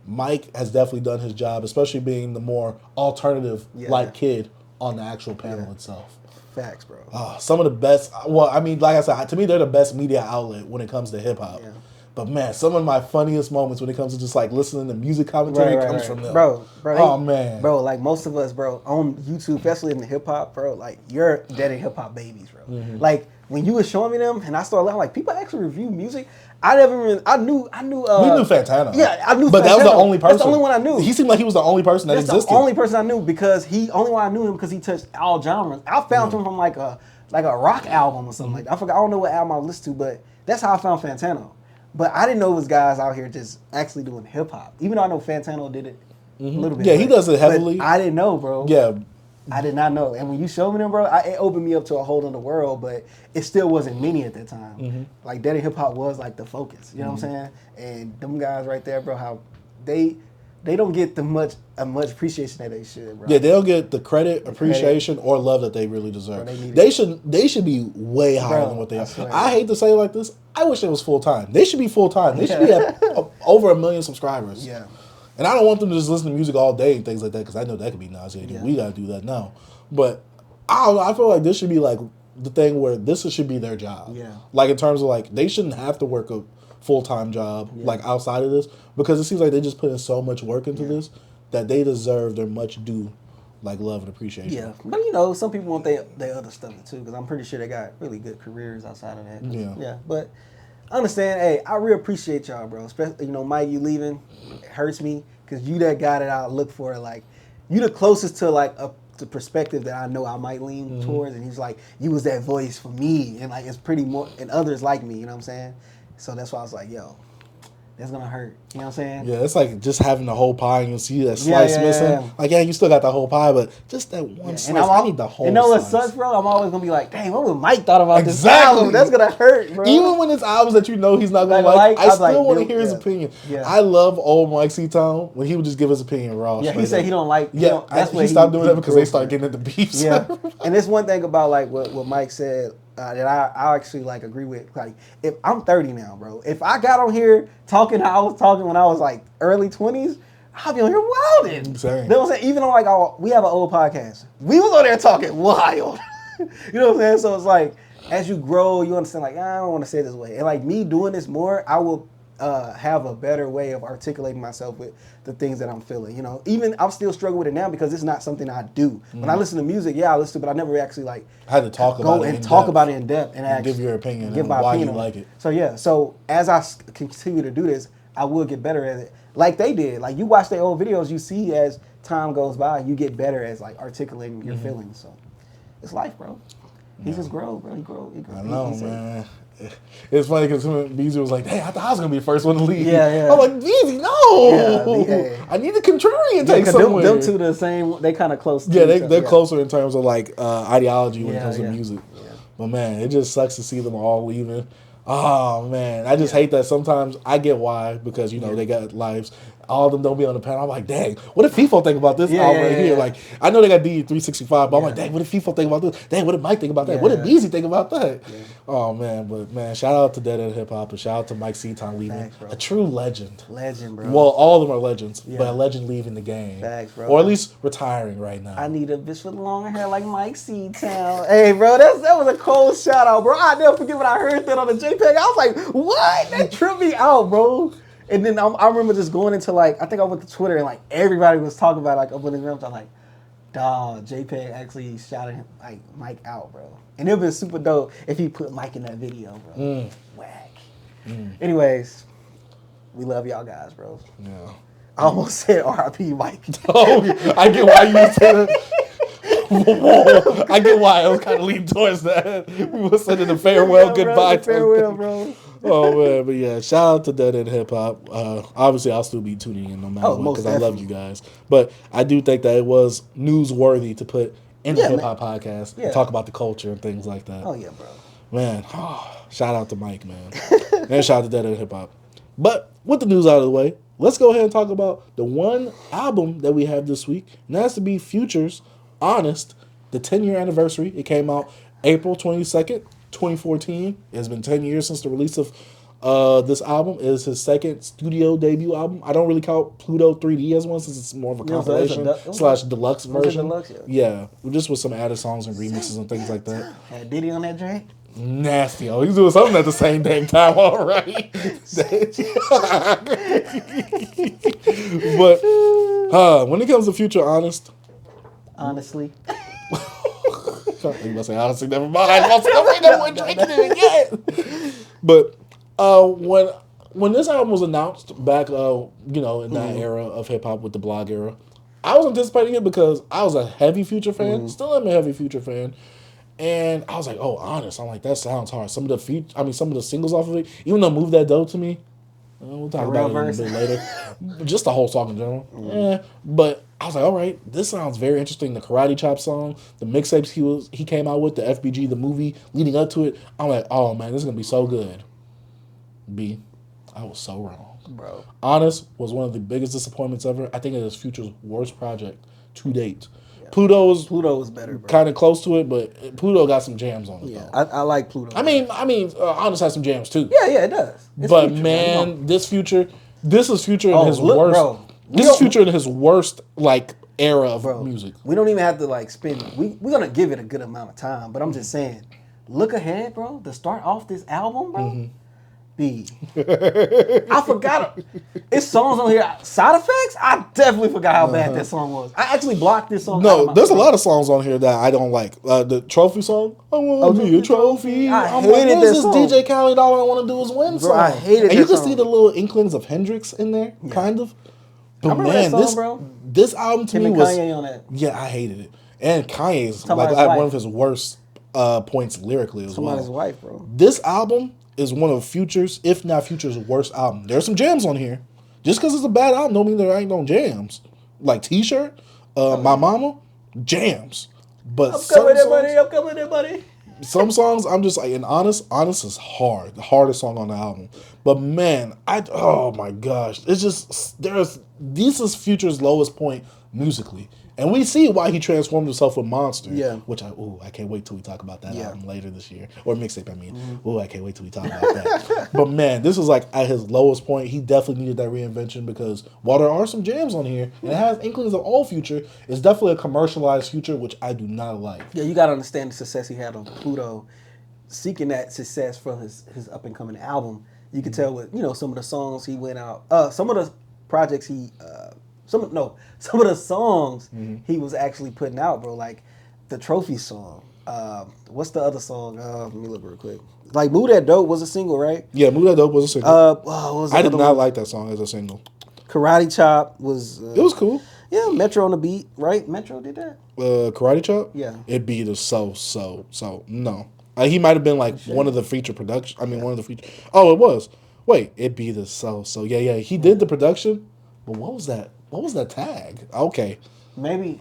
Myke has definitely done his job, especially being the more alternative like kid on the actual panel itself. Facts, bro. Some of the best. Well, I mean, like I said, to me, they're the best media outlet when it comes to hip hop. Yeah. But man, some of my funniest moments when it comes to just like listening to music commentary comes from them. Bro. Oh man. Bro, like most of us, bro, on YouTube, especially in the hip hop, bro, like you're DeadEndHipHop babies, bro. Mm-hmm. Like when you were showing me them and I started laughing, like people actually review music. I knew we knew Fantano. Yeah, I knew but Fantano. That was the only person. That's the only one I knew. He seemed like he was the only person that existed. That's the only person I knew because only one I knew him because he touched all genres. I found him from like a rock album or something like that. I forgot, I don't know what album I listened to, but that's how I found Fantano. But I didn't know it was guys out here just actually doing hip hop. Even though I know Fantano did it a little bit. Yeah, he does it heavily. I didn't know, bro. Yeah. I did not know. And when you showed me them, bro, it opened me up to a whole other world, but it still wasn't many at that time. Mm-hmm. Like, DeadEndHipHop was like the focus. You know what I'm saying? And them guys right there, bro, how they don't get much appreciation that they should, bro. Yeah, they don't get the credit, appreciation, or love that they really deserve. Bro, they should be way higher than what they are. I hate to say it like this. I wish it was full time. They should be full time. They should be at over 1 million subscribers. Yeah. And I don't want them to just listen to music all day and things like that because I know that could be nauseating. Yeah. We got to do that now. But I don't know. I feel like this should be like the thing where this should be their job. Yeah. Like in terms of like they shouldn't have to work a full-time job like outside of this because it seems like they just put in so much work into this that they deserve their much due like love and appreciation. Yeah. But you know, some people want their other stuff too because I'm pretty sure they got really good careers outside of that. Yeah. Yeah. But I understand. Hey, I really appreciate y'all, bro. Especially, you know, Myke, you leaving, it hurts me because you that guy that I look for. Like, you the closest to like the perspective that I know I might lean towards. And he's like, you was that voice for me, and like it's pretty more and others like me. You know what I'm saying? So that's why I was like, yo, that's gonna hurt. You know what I'm saying? Yeah, it's like just having the whole pie and you see that slice missing. Yeah. Like, yeah, you still got the whole pie, but just that one slice. I need the whole You know what sucks, bro? I'm always gonna be like, dang, what would Myke thought about this album? That's gonna hurt, bro. Even when it's albums that you know he's not gonna like, I still want to hear his opinion. Yeah. I love old Myke C-Town when he would just give his opinion raw. Yeah, he said he don't like. Yeah, he stopped doing that because they started getting into beefs. Yeah, and there's one thing about like what Myke said. That I actually like agree with. Like, if I'm 30 now, bro. If I got on here talking how I was talking when I was like early 20s, I'll be on here wilding. You know what I'm saying? Even on like we have an old podcast. We was on there talking wild. You know what I'm saying? So it's like as you grow, you understand. Like, I don't want to say it this way. And like me doing this more, I will have a better way of articulating myself with the things that I'm feeling. You know, even I'm still struggling with it now because it's not something I do. When I listen to music, I listen to it, but I never actually like had to talk about it in depth and give your opinion give my why opinion you like it. So yeah, so as I continue to do this, I will get better at it. Like they did. Like you watch their old videos, you see as time goes by, you get better as like articulating your feelings. So it's life, bro. He just grow, bro. He grow. I know, man. It's funny because Beezy was like, hey, I thought I was going to be the first one to leave. Yeah. I'm like, Beezy, no. Yeah, I need the contrarian take somewhere. Them two the same, they kind of close to they're closer in terms of like ideology when it comes to music. Yeah. But man, it just sucks to see them all leaving. Oh man, I just hate that sometimes. I get why, because you know they got lives. All of them don't be on the panel. I'm like, dang, what did FIFO think about this album right here? Like, I know they got D365, but I'm like, dang, what did FIFO think about this? Dang, what did Myke think about that? What did Beezy think about that? Yeah. Oh man, but man, shout out to DeadEndHipHop and shout out to Myke C-Town leaving. Thanks, a true legend. Legend, bro. Well, all of them are legends, but a legend leaving the game. Thanks, bro. Or at least retiring right now. I need a bitch with long hair like Myke C-Town. Hey, bro, that was a cold shout out, bro. I never forget when I heard that on the JPEG. I was like, what? That tripped me out, bro. And then I remember just going into like, I think I went to Twitter and like everybody was talking about like up in the rooms. I'm like, dawg, JPEG actually shouted him like Myke out, bro. And it would been super dope if he put Myke in that video, bro. Whack. Anyways, we love y'all guys, bro. Yeah. I almost said R.I.P. Myke. Oh, I get why you said it. Whoa, I get why I was kind of leaning towards that. We were sending a farewell goodbye. Farewell, bro. Oh man, but yeah, shout out to Dead End Hip Hop. Obviously, I'll still be tuning in no matter what because I love you guys. But I do think that it was newsworthy to put in the hip hop podcast and talk about the culture and things like that. Oh yeah, bro. Man, shout out to Myke, man, and shout out to Dead End Hip Hop. But with the news out of the way, let's go ahead and talk about the one album that we have this week, and that has to be Future's Honest, the 10-year anniversary. It came out April 22nd, 2014. It has been 10 years since the release of this album. It is his second studio debut album. I don't really count Pluto 3D as one since it's more of a compilation / deluxe version. Deluxe, yeah, just with some added songs and remixes and things like that. Had Diddy on that joint? Nasty. Oh, he's doing something at the same damn time already. But when it comes to Future Honest, honestly. You must say honestly, never mind. I never drinking it yet. But when this album was announced back, in that era of hip hop with the blog era, I was anticipating it because I was a heavy Future fan. Still am a heavy Future fan. And I was like, oh, Honest. I'm like, that sounds hard. Some of the singles off of it, even though Move That Dope to Me, we'll talk about it a little bit later. Just the whole song in general. Yeah. But I was like, all right, this sounds very interesting. The Karate Chop song, the mixtapes he came out with, the FBG, the movie leading up to it. I'm like, oh man, this is gonna be so good. I was so wrong. Bro. Honest was one of the biggest disappointments ever. I think it is Future's worst project to date. Pluto was better, bro. Kind of close to it, but Pluto got some jams on it. Yeah, I like Pluto. I mean, Honest has some jams too. Yeah, it does. But Future, man, this is Future in his worst. Bro, this is Future in his worst era of music. We don't even have to spend. We're gonna give it a good amount of time, but I'm just saying, look ahead, bro. To start off this album, bro. I forgot it. It's songs on here. Side Effects? I definitely forgot how bad that song was. I actually blocked this song. No, there's a lot of songs on here that I don't like. The Trophy song. I want to be a trophy. I hated this song. DJ Khaled, all I want to do is win song. I hated and you can see the little inklings of Hendrix in there, kind of. But man, this album to me was... Kanye on that. Yeah, I hated it. And Kanye's at one of his worst points lyrically as well. Somebody's wife, bro. This album is one of Future's, if not Future's worst album. There's some jams on here. Just because it's a bad album don't mean there ain't no jams. Like T-Shirt, My Mama, jams. But I'm coming there, buddy. Some songs I'm just like, and Honest is hard. The hardest song on the album. But man, oh my gosh. It's just, this is Future's lowest point musically. And we see why he transformed himself with Monster. Yeah. Which I can't wait till we talk about that album later this year. Or mixtape, I mean. I can't wait till we talk about that. But man, this is at his lowest point. He definitely needed that reinvention because while there are some jams on here, and it has inklings of all Future, it's definitely a commercialized Future, which I do not like. Yeah, you gotta understand the success he had on Pluto. Seeking that success from his up and coming album, you can tell with, some of the songs he went out, some of the projects some of the songs he was actually putting out, bro. Like the Trophy song. What's the other song? Let me look real quick. Like Move That Dope was a single, right? Yeah, Move That Dope was a single. I did not like that song as a single. Karate Chop was... it was cool. Yeah, Metro on the beat, right? Metro did that? Karate Chop? Yeah. It beat us so, no. He might have been one of the feature production. One of the feature... Oh, it was. Wait, it beat us so. Yeah, he did the production. But what was that? What was that tag? Okay. Maybe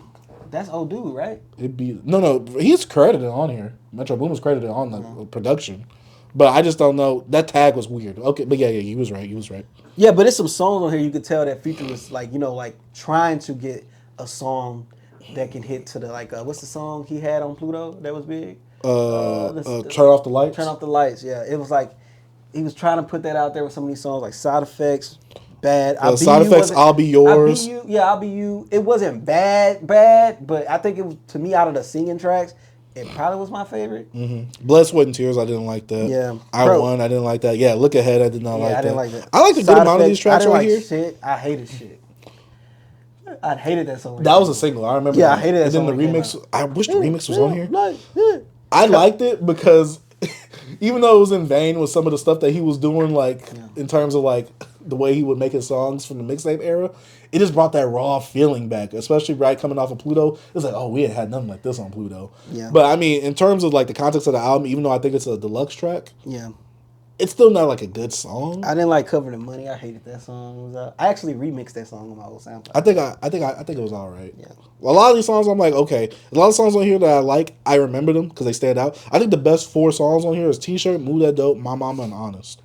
that's old dude, right? No, he's credited on here. Metro Boom was credited on the production. But I just don't know. That tag was weird. Okay, but yeah, he was right. Yeah, but it's some songs on here you could tell that Future was trying to get a song that can hit to the what's the song he had on Pluto that was big? Turn Off the Lights. Turn Off the Lights, yeah. It was he was trying to put that out there with some of these songs like Side Effects. Bad. Side Effects, I'll Be Yours. I'll Be You. It wasn't bad, but I think it was, to me, out of the singing tracks, it probably was my favorite. Mm-hmm. Blood, Sweat, and Tears, I didn't like that. Yeah. I didn't like that. Yeah, Look Ahead, I did not like that. I didn't like that. I like a good amount of these tracks right here. Shit. I hated shit. I hated that song. That was a single. I remember. Yeah, I hated that song. And then the remix, I wish the remix was on here. I liked it because even though it was in vain with some of the stuff that he was doing, in terms of the way he would make his songs from the mixtape era, it just brought that raw feeling back, especially coming off of Pluto. It's we had nothing like this on Pluto. Yeah. But in terms of the context of the album, even though I think it's a deluxe track, it's still not like a good song. I didn't like Covered in Money. I hated that song. I actually remixed that song on my old SoundCloud. I think it was all right. Yeah. A lot of these songs I'm like, okay. A lot of songs on here that I like, I remember them because they stand out. I think the best 4 songs on here is T-Shirt, Move That Dope, My Mama, and Honest.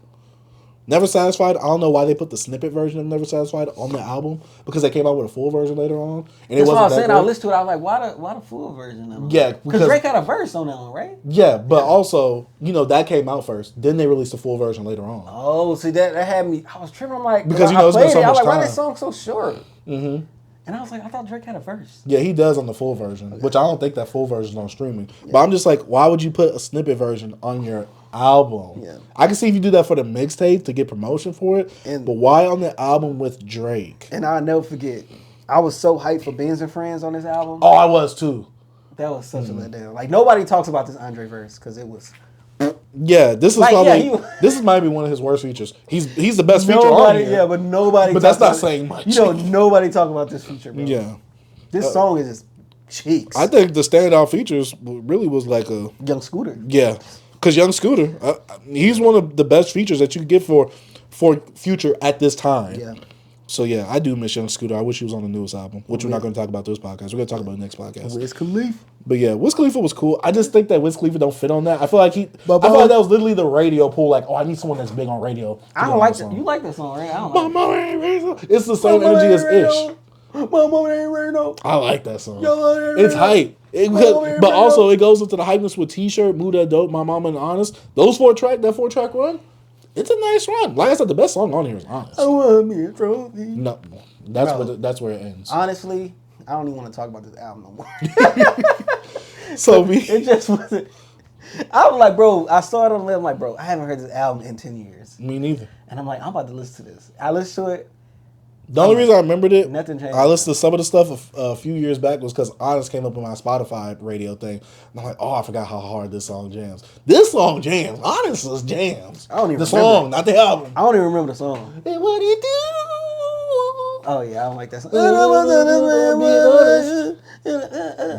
Never Satisfied, I don't know why they put the snippet version of Never Satisfied on the album because they came out with a full version later on. And that's what I was saying. I listened to it. I was like, why the full version of it? Yeah. Because Drake had a verse on that one, right? Yeah, but also, that came out first. Then they released the full version later on. Oh, see, that had me, I was tripping. I'm like, because it's been so much time. I was like, why is this song so short? Mm-hmm. And I was like, I thought Drake had a verse. Yeah, he does on the full version, which I don't think that full version is on streaming. Yeah. But I'm just like, why would you put a snippet version on your album? Yeah. I can see if you do that for the mixtape to get promotion for it, but why on the album with Drake? And I'll never forget, I was so hyped for Benz and Friends on this album. Oh, I was too. That was such a letdown. Like, nobody talks about this Andre verse because it was... Yeah, this is probably this might be one of his worst features. He's the best feature on here. Yeah, but nobody. But that's not saying much. Nobody talk about this feature, bro. Yeah, this song is just cheeks. I think the standout features really was like a Young Scooter. Yeah, because Young Scooter, he's one of the best features that you could get for Future at this time. Yeah. So yeah, I do miss Young Scooter. I wish he was on the newest album, which we're not going to talk about this podcast. We're going to talk about the next podcast. Wiz Khalifa. But yeah, Wiz Khalifa was cool. I just think that Wiz Khalifa don't fit on that. I feel like that was literally the radio pull. Like, I need someone that's big on radio. I don't like that. You like that song, right? I don't like Mama ain't radio. It's the same energy as Ish. Mama ain't radio. I like that song. It's hype. But also it goes into the hypeness with T-Shirt, Move That Dope, My Mama, and Honest. Those 4-track run. It's a nice run. Like I said, the best song on here is Honest. I want me a trophy. No, that's where it ends. Honestly, I don't even want to talk about this album no more. It just wasn't. I was like, bro, I saw it on the list. I'm like, bro, I haven't heard this album in 10 years. Me neither. And I'm like, I'm about to listen to this. I listened to it. The only reason I remembered it, nothing changed. I listened to some of the stuff a few years back was because Honest came up on my Spotify radio thing. And I'm like, I forgot how hard this song jams. This song jams. Honest is jams. I don't even remember. The song, not the album. I don't even remember the song. Hey, what do you do? Oh, yeah, I don't like that song. I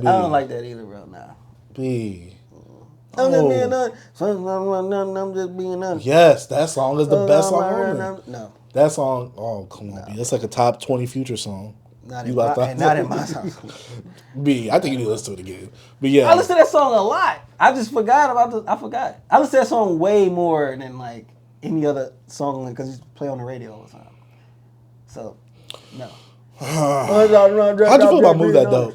don't like that either, bro, nah. I'm just being honest. Yes, that song is the best song on there. No. That song, come on, B. That's like a top 20 Future song. Not in my song. B, I think you need to listen to it again. But yeah. I listen to that song a lot. I just forgot I forgot. I listen to that song way more than like any other song because you play on the radio all the time. So, no. How'd you feel about Move That Dope?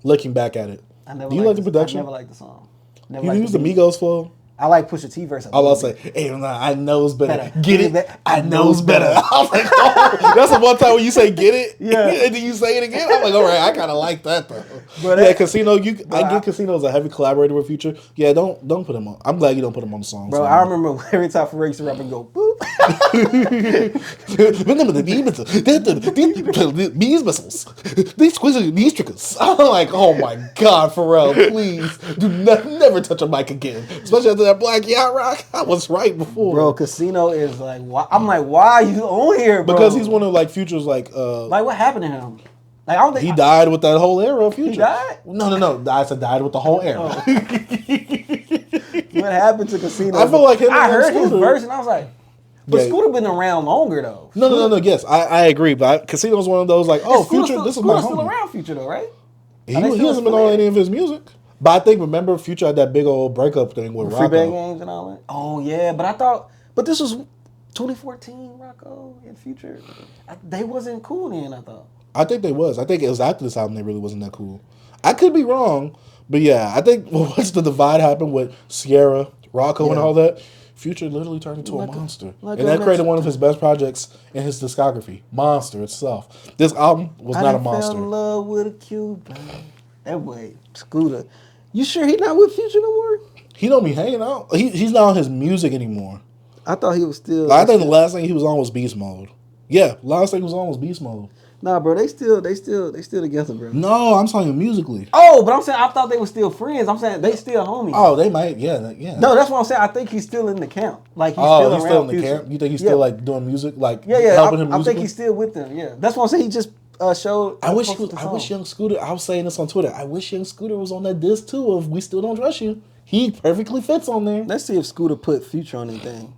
Looking back at it. Do you like the production? I never liked the song. You use the Migos flow? I like Pusha T verse. I'll say, hey, I knows better. Get it? I knows better. I was like, oh, that's the one time when you say get it? Yeah. And then you say it again? I'm like, all right, I kind of like that, though. But yeah, Casino, I get Casino as a heavy collaborator with Future. Yeah, don't put him on. I'm glad you don't put him on the song. Bro, I remember every time Pharrell used to rap and go, boop. Remember these missiles. These triggers. I'm like, oh my God, Pharrell, please do never touch a mic again. Especially after that Black Yacht Rock. I was right before. Bro, Casino is like, why? I'm like, why are you on here, bro? Because he's one of like Future's like what happened to him? Like I don't think he died with that whole era of Future. He died? No. I said died with the whole era. Oh. What happened to Casino? I feel like him. I heard his verse and I was like, but Scooter been around longer though. No. Yes, I agree. But Casino's one of those like, Future. This is my homie. Still around Future though, right? He hasn't been on any of his music. But I think, remember, Future had that big old breakup thing with Rocco. Free bag games and all that? Oh, yeah. But this was 2014, Rocco and Future. They wasn't cool then, I thought. I think they was. I think it was after this album they really wasn't that cool. I could be wrong, but yeah, I think once the divide happened with Sierra, Rocco, and all that, Future literally turned into a monster. And that created one of his best projects in his discography, Monster itself. This album was not a monster. I fell in love with a Cuban. That boy, Scooter. You sure he not with Future no more? He don't be hanging out. He's not on his music anymore. I thought he was still. I think the last thing he was on was Beast Mode. Yeah, last thing he was on was Beast Mode. Nah, bro, they still together, bro. No, I'm talking musically. Oh, but I'm saying I thought they were still friends. I'm saying they still homies. Oh, they might, yeah. No, that's what I'm saying. I think he's still in the camp. Like he's still in the camp. You think he's still like doing music, like helping him musically? I think he's still with them. Yeah, that's what I'm saying. He just showed. I wish Young Scooter. I was saying this on Twitter. I wish Young Scooter was on that disc too of "We Still Don't Trust You." he perfectly fits on there. Let's see if Scooter put Future on anything.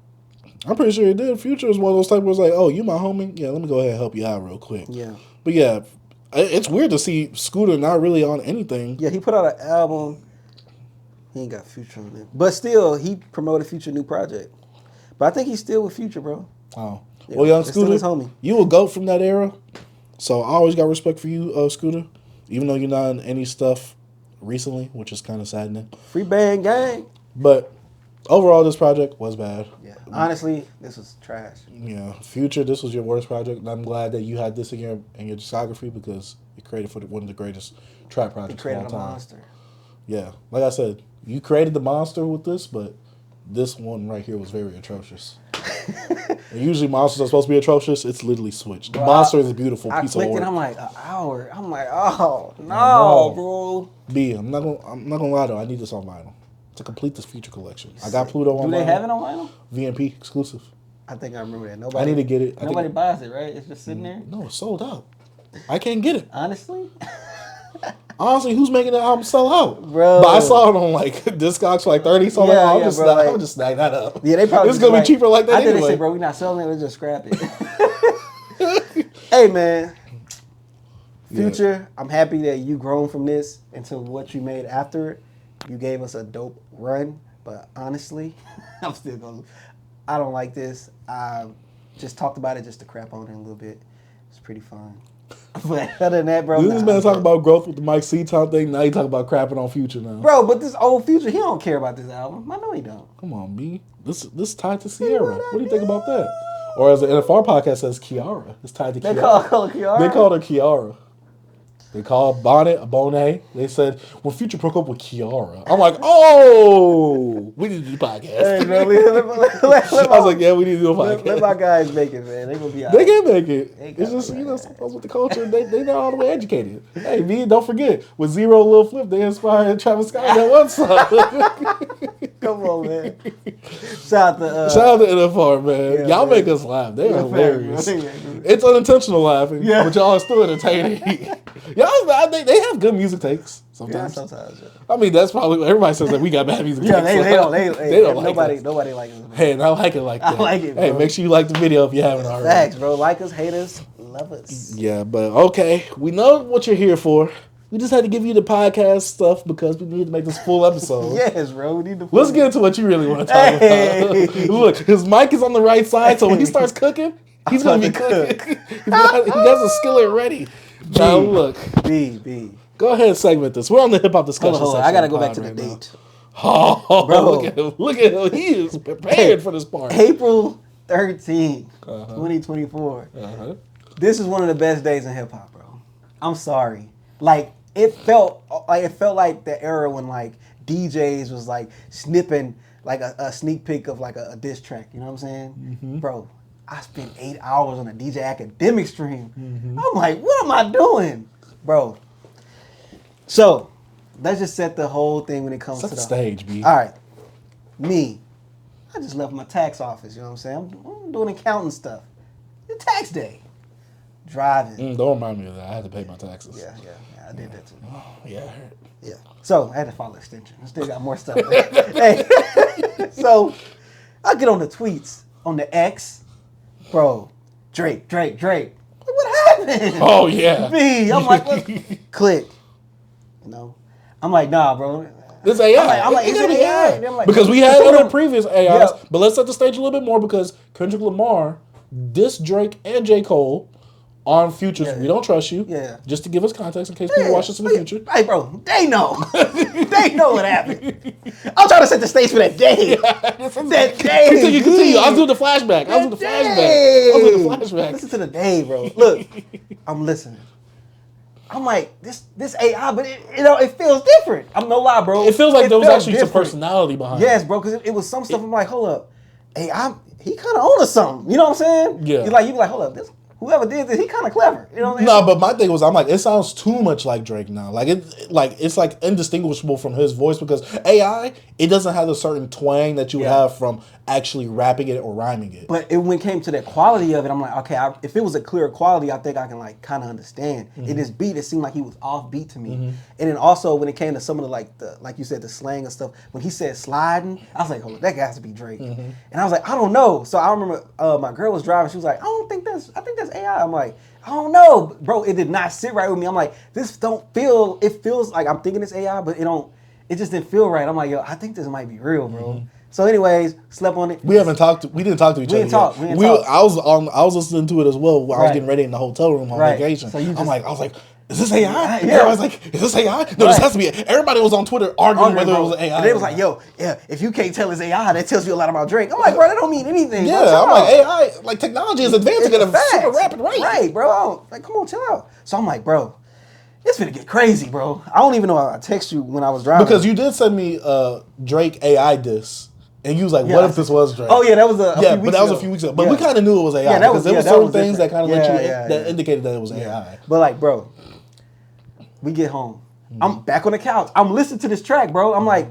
I'm pretty sure he did. Future is one of those types where it's like, oh, you my homie? Yeah, let me go ahead and help you out real quick. Yeah. But yeah, it's weird to see Scooter not really on anything. Yeah, he put out an album. He ain't got Future on it. But still, he promoted Future new project. But I think he's still with Future, bro. Oh. Yeah, well, young Scooter, his homie. You a GOAT from that era. So I always got respect for you, Scooter. Even though you're not in any stuff recently, which is kind of saddening. Free band gang. But overall, this project was bad. Yeah. Honestly, this was trash. Yeah. Future, this was your worst project. And I'm glad that you had this in your discography because you created for one of the greatest trap projects of all time. You created a monster. Yeah. Like I said, you created the monster with this, but this one right here was very atrocious. And usually monsters are supposed to be atrocious. It's literally switched. The monster is a beautiful piece of work. I clicked it. I'm like, an hour. I'm like, oh no, bro. B, I'm not gonna lie though. I need this on vinyl to complete this Future collection. I got Pluto on vinyl. Do they have it on vinyl? VMP exclusive. I think I remember that. Nobody. I need to get it. Nobody buys it, right? It's just sitting there. No, it's sold out. I can't get it. Honestly. Honestly, who's making the album sell out? Bro. But I saw it on like Discogs for like 30 something. I'm just snag that up. Yeah, they probably. It's gonna be cheaper like that I did anyway. Say, bro, we not selling it. Let's just scrap it. Hey, man. Future, I'm happy that you grown from this into what you made after it. You gave us a dope run, but honestly, I'm still going. I don't like this. I just talked about it just to crap on it a little bit. It's pretty fun. But other than that, bro. This man talking about growth with the Mike C Town thing. Now he talking about crapping on Future now. Bro, but this old Future, he don't care about this album. I know he don't. Come on, B. This tied to Sierra. What do you think about that? Or as the NFR podcast says, Kiara. It's tied to Kiara. They call her Kiara? They called her Kiara. They called Bonnet a Bonet. They said, when Future broke up with Kiara. I'm like, oh, we need to do the podcast. Hey, bro, I was like, yeah, we need to do a podcast. Let my guys make it, man. They gonna be all They right. can make it. It's just, sometimes with the culture, they not all the way educated. Hey, me, don't forget, with Zero Lil Flip, they inspired Travis Scott in that one song. Come on, man. Shout out to NFR, man. Y'all make us laugh. They are hilarious. It's unintentional laughing, but y'all are still entertaining. I think they have good music takes sometimes. Yeah, sometimes. Yeah. I mean, that's probably everybody says that we got bad music takes. They don't like nobody likes us. Hey, and I like it like that. I like it, bro. Hey, make sure you like the video if you haven't already. Facts, bro. Like us, hate us, love us. Yeah, but okay. We know what you're here for. We just had to give you the podcast stuff because we need to make this full episode. Yes, bro. We need to. Let's get into what you really want to talk about. Look, his mic is on the right side, so when he starts cooking, he's going to be cooking. He has a skillet ready. Now look. B. Go ahead and segment this. We're on the hip hop discussion section. I gotta go back to the date. Oh, bro. Look at him. He is prepared for this part. April 13th, 2024. This is one of the best days in hip hop, bro. I'm sorry. Like it felt like the era when like DJs was like snipping like a sneak peek of like a diss track. You know what I'm saying, bro? I spent 8 hours on a DJ Academic stream. I'm like, what am I doing? Bro. So, let's just set the whole thing when it comes to the stage, B. All right. Me. I just left my tax office, you know what I'm saying? I'm doing accounting stuff. It's tax day. Driving. Don't remind me of that. I had to pay my taxes. Yeah, I did that too. Oh, yeah, I heard. Yeah. So, I had to file extension. I still got more stuff. Hey. So, I get on the tweets, on the X. Bro, Drake. What happened? Oh, yeah. B, I'm like, what? Click. You know? I'm like, nah, bro. This AI. I'm like, is it AI? Like, because we had other previous AIs, but let's set the stage a little bit more because Kendrick Lamar dissed Drake and J. Cole on Future's We Don't Trust You. Yeah. Just to give us context in case people watch this in the future. Hey, bro, they know. They know what happened. I'm trying to set the stage for that day. That day. Continue. I was doing the flashback. Listen to the day, bro. Look, I'm listening. I'm like, this AI, but it feels different. I'm no lie, bro. It feels like there was actually some personality behind it. Yes, bro, because it was some stuff. I'm like, hold up. He kind of owns something. You know what I'm saying? Yeah. You be like, hold up, whoever did this, he kind of clever. You know what I mean? No, but my thing was, I'm like, it sounds too much like Drake now. It's like indistinguishable from his voice because AI, it doesn't have a certain twang that you have from actually rapping it or rhyming it. But when it came to the quality of it, I'm like, okay, if it was a clear quality, I think I can like kind of understand. In this beat, it seemed like he was off beat to me. And then also when it came to some of the like you said, the slang and stuff, when he said sliding, I was like, oh, that guy has to be Drake. And I was like, I don't know. So I remember my girl was driving. She was like, I think that's AI. I'm like, I don't know, bro. It did not sit right with me. I'm like, this don't feel. It feels like I'm thinking it's AI, but it don't. It just didn't feel right. I'm like, yo, I think this might be real, bro. So, anyways, slept on it. We didn't talk to each other. We didn't talk. I was listening to it as well while I was getting ready in the hotel room on vacation. So I was like, is this AI? Yeah. I was like, is this AI? No, this has to be. Everybody was on Twitter arguing whether it was AI. And they was like, yo, if you can't tell it's AI, that tells you a lot about Drake. I'm like, bro, that don't mean anything. Yeah, I'm like, AI, like technology is advancing at a super rapid rate. Right, bro. Like, come on, chill out. So I'm like, bro, it's gonna get crazy, bro. I don't even know how I text you when I was driving. Because you did send me Drake AI diss. And you was like, what if this was Drake? Oh, yeah, that was a few weeks ago. But that was a few weeks ago. But we kind of knew it was AI. Because there were certain things that kind of that indicated that it was AI. But like, bro, we get home. I'm back on the couch. I'm listening to this track, bro. I'm like,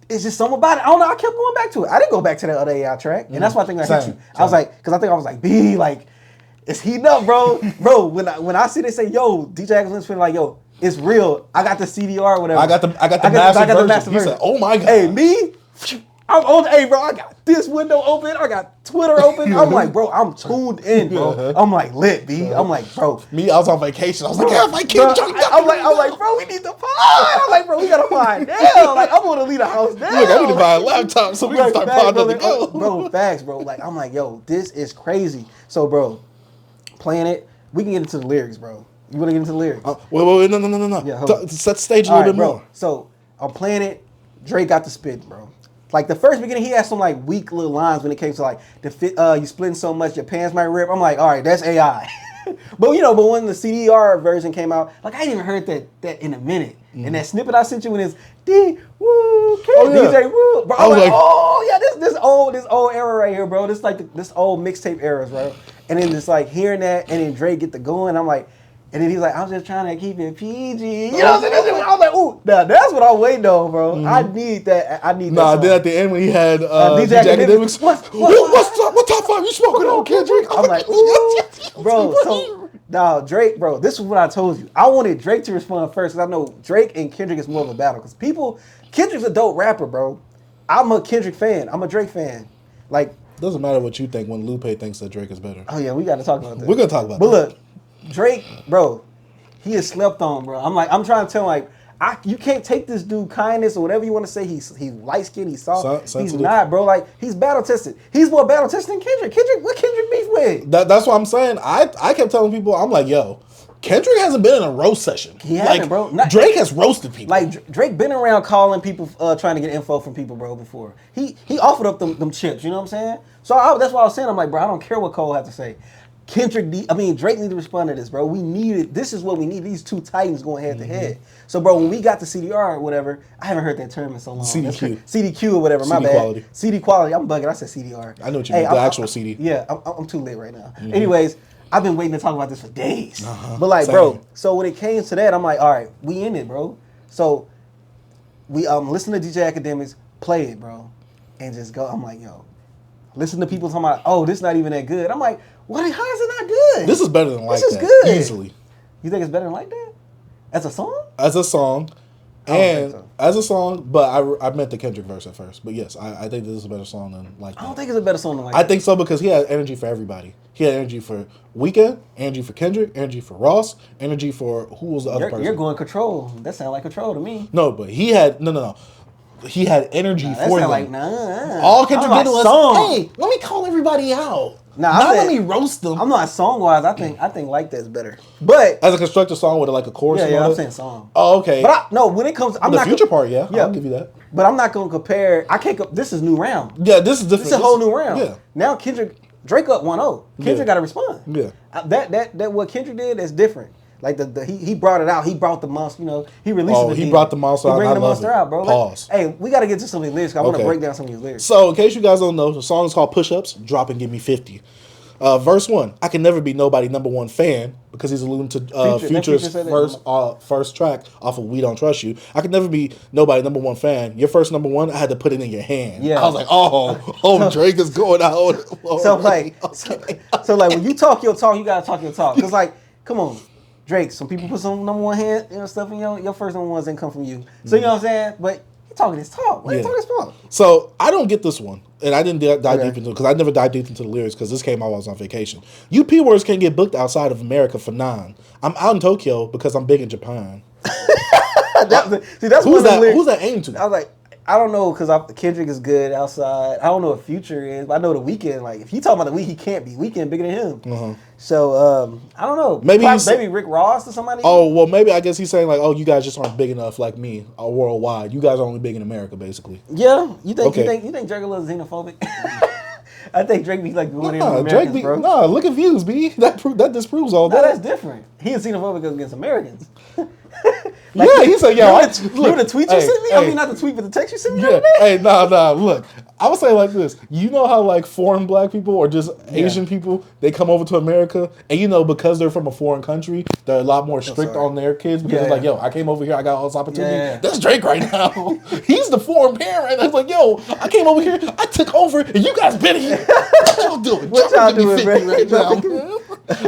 it's just something about it. I don't know. I kept going back to it. I didn't go back to that other AI track. And that's why I think I hit you. I was like, because I was like, B, like, it's heating up, bro. Bro, when I see they say, yo, DJ Axel's like, yo, it's real. I got the CDR or whatever. I got the master version. He said, oh my God. Hey, me? I'm on, bro, I got this window open. I got Twitter open. I'm like, bro, I'm tuned in, bro. I'm like, lit, B. I'm like, bro. Me, I was on vacation. I was like, yeah, if I can't join I'm like, bro, we need to find. I'm like, bro, we gotta find now. Like, I'm gonna leave the house now. Look, I need to buy a laptop so we can start podding together. Bro, facts, bro. Like, I'm like, yo, this is crazy. So, bro, playing it, we can get into the lyrics, bro. You wanna get into the lyrics? Wait, no. Yeah, set the stage a little bit more. So, I'm playing it. Drake got the spit, bro. Like the first beginning, he had some like weak little lines when it came to like the fit. You splitting so much, your pants might rip. I'm like, all right, that's AI. but when the CDR version came out, like I ain't even heard that in a minute. And that snippet I sent you when it's DJ Woo, bro. I'm like, oh yeah, this old era right here, bro. This like this old mixtape era, bro. And then just like hearing that, and then Drake get the going. I'm like. And then he's like, I'm just trying to keep it PG. You know what I'm saying? I was like, ooh, now that's what I'm waiting on, bro. I need that. Nah, then at the end when he had DJ Academics, what top 5 you smoking on, Kendrick? I'm like, ooh, bro. So, nah, Drake, bro, this is what I told you. I wanted Drake to respond first because I know Drake and Kendrick is more of a battle. Because Kendrick's a dope rapper, bro. I'm a Kendrick fan. I'm a Drake fan. Like, doesn't matter what you think when Lupe thinks that Drake is better. Oh, yeah, we got to talk about that. We're going to talk about that. But look. Drake, bro, he is slept on, bro. I'm trying to tell him, like, you can't take this dude kindness or whatever you want to say. He's light skinned, he's soft. He's not, bro. Like, he's battle tested. He's more battle tested than Kendrick. What Kendrick beef with? That's what I'm saying. I kept telling people, I'm like, yo, Kendrick hasn't been in a roast session. He hasn't, bro. Drake has roasted people. Like, Drake been around calling people, trying to get info from people, bro, before. He offered up them chips, you know what I'm saying? So that's why I was saying, I'm like, bro, I don't care what Cole had to say. Drake need to respond to this, bro. We need it. This is what we need. These two titans going head to head. So, bro, when we got the CDR or whatever, I haven't heard that term in so long. CDQ or whatever. My bad. Quality. CD quality. I'm bugging. I said CDR. I know what you mean. The actual CD. Yeah, I'm too late right now. Anyways, I've been waiting to talk about this for days. But like, bro, so when it came to that, I'm like, all right, we in it, bro. So we listen to DJ Academics, play it, bro, and just go. I'm like, yo, listen to people talking about, oh, this not even that good. I'm like, what? How is it not good? This is better than like that. This is good. Easily. You think it's better than like that? As a song? As a song. And as a song, but I meant the Kendrick verse at first. But yes, I think this is a better song than like that. I don't think it's a better song than like that. I think so because he had energy for everybody. He had energy for Weeknd, energy for Kendrick, energy for Ross, energy for who was the other person? You're going Control. That sounds like Control to me. No, but he had no. He had energy for them. Like, all Kendrick did was, hey, let me call everybody out. Let me roast them. I'm not song wise. I think like that's better. But as a constructed song with like a chorus. Yeah, I'm saying song. Oh, okay. But when it comes, I'm the not future part. Yeah, I'll give you that. But I'm not gonna compare. I can't. This is new round. Yeah, this is different. This is a whole new round. Yeah. Now Drake up 1-0. Kendrick got to respond. Yeah. That what Kendrick did is different. Like he brought it out. He brought the monster. You know, he released. Oh, he brought the monster out. He bringing the monster out, bro. Pause. Hey, we got to get to some of these lyrics. I want to break down some of these lyrics. So, in case you guys don't know, the song is called Push Ups. Drop and give me 50. Verse 1, I can never be nobody #1 fan, because he's alluding to Future's first track off of We Don't Trust You. I can never be nobody #1 fan. Your first #1, I had to put it in your hand. Yeah. I was like, oh, Drake is going out. So like when you talk your talk, you gotta talk your talk. Cause like, come on, Drake. Some people put some #1 hand, stuff in your first #1s didn't come from you. So you know what I'm saying? But he talking his talk. What he talking his talk? So I don't get this one. And I didn't dive deep into it because I never dived deep into the lyrics because this came out while I was on vacation. UP words can't get booked outside of America for $9. I'm out in Tokyo because I'm big in Japan. That's who's that aimed to? I was like, I don't know, because Kendrick is good outside. I don't know what Future is, but I know The Weeknd. Like, if you talking about The Weeknd, he can't be. Weeknd bigger than him. Uh-huh. So, I don't know. Maybe Rick Ross or somebody. Oh, well, maybe I guess he's saying, like, oh, you guys just aren't big enough like me worldwide. You guys are only big in America, basically. Yeah. You think Drake a little xenophobic? I think Drake be like one of Americans, bro. Nah, look at views, B. That disproves all that. No, that's different. He is xenophobic against Americans. Like, yeah, he said, yo, the tweet you sent me? I mean, not the tweet, but the text you sent me? Yeah, hey, nah, look. I would say like this. You know how like foreign black people or just Asian people, they come over to America and because they're from a foreign country, they're a lot more strict on their kids because it's like, yo, I came over here, I got all this opportunity. Yeah. That's Drake right now. He's the foreign parent. It's like, yo, I came over here, I took over, and you guys been here. What y'all doing? What y'all doing, right now?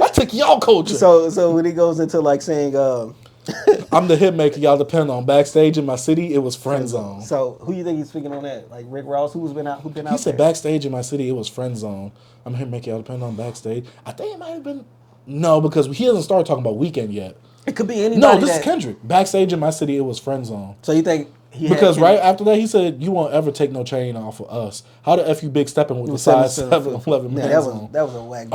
I took y'all culture. So when he goes into like saying, I'm the hit maker y'all depend on. Backstage in my city, it was friend zone. So who you think he's speaking on that? Like Rick Ross, who been out He said there? Backstage in my city, it was friend zone. I'm the hit maker y'all depend on. Backstage. I think it might have been because he hasn't started talking about Weeknd yet. It could be anybody. No, this is Kendrick. Backstage in my city, it was friend zone. So you think because right after that he said you won't ever take no chain off of us. How the F you big stepping with the size 7-11 man zone? That was a whack.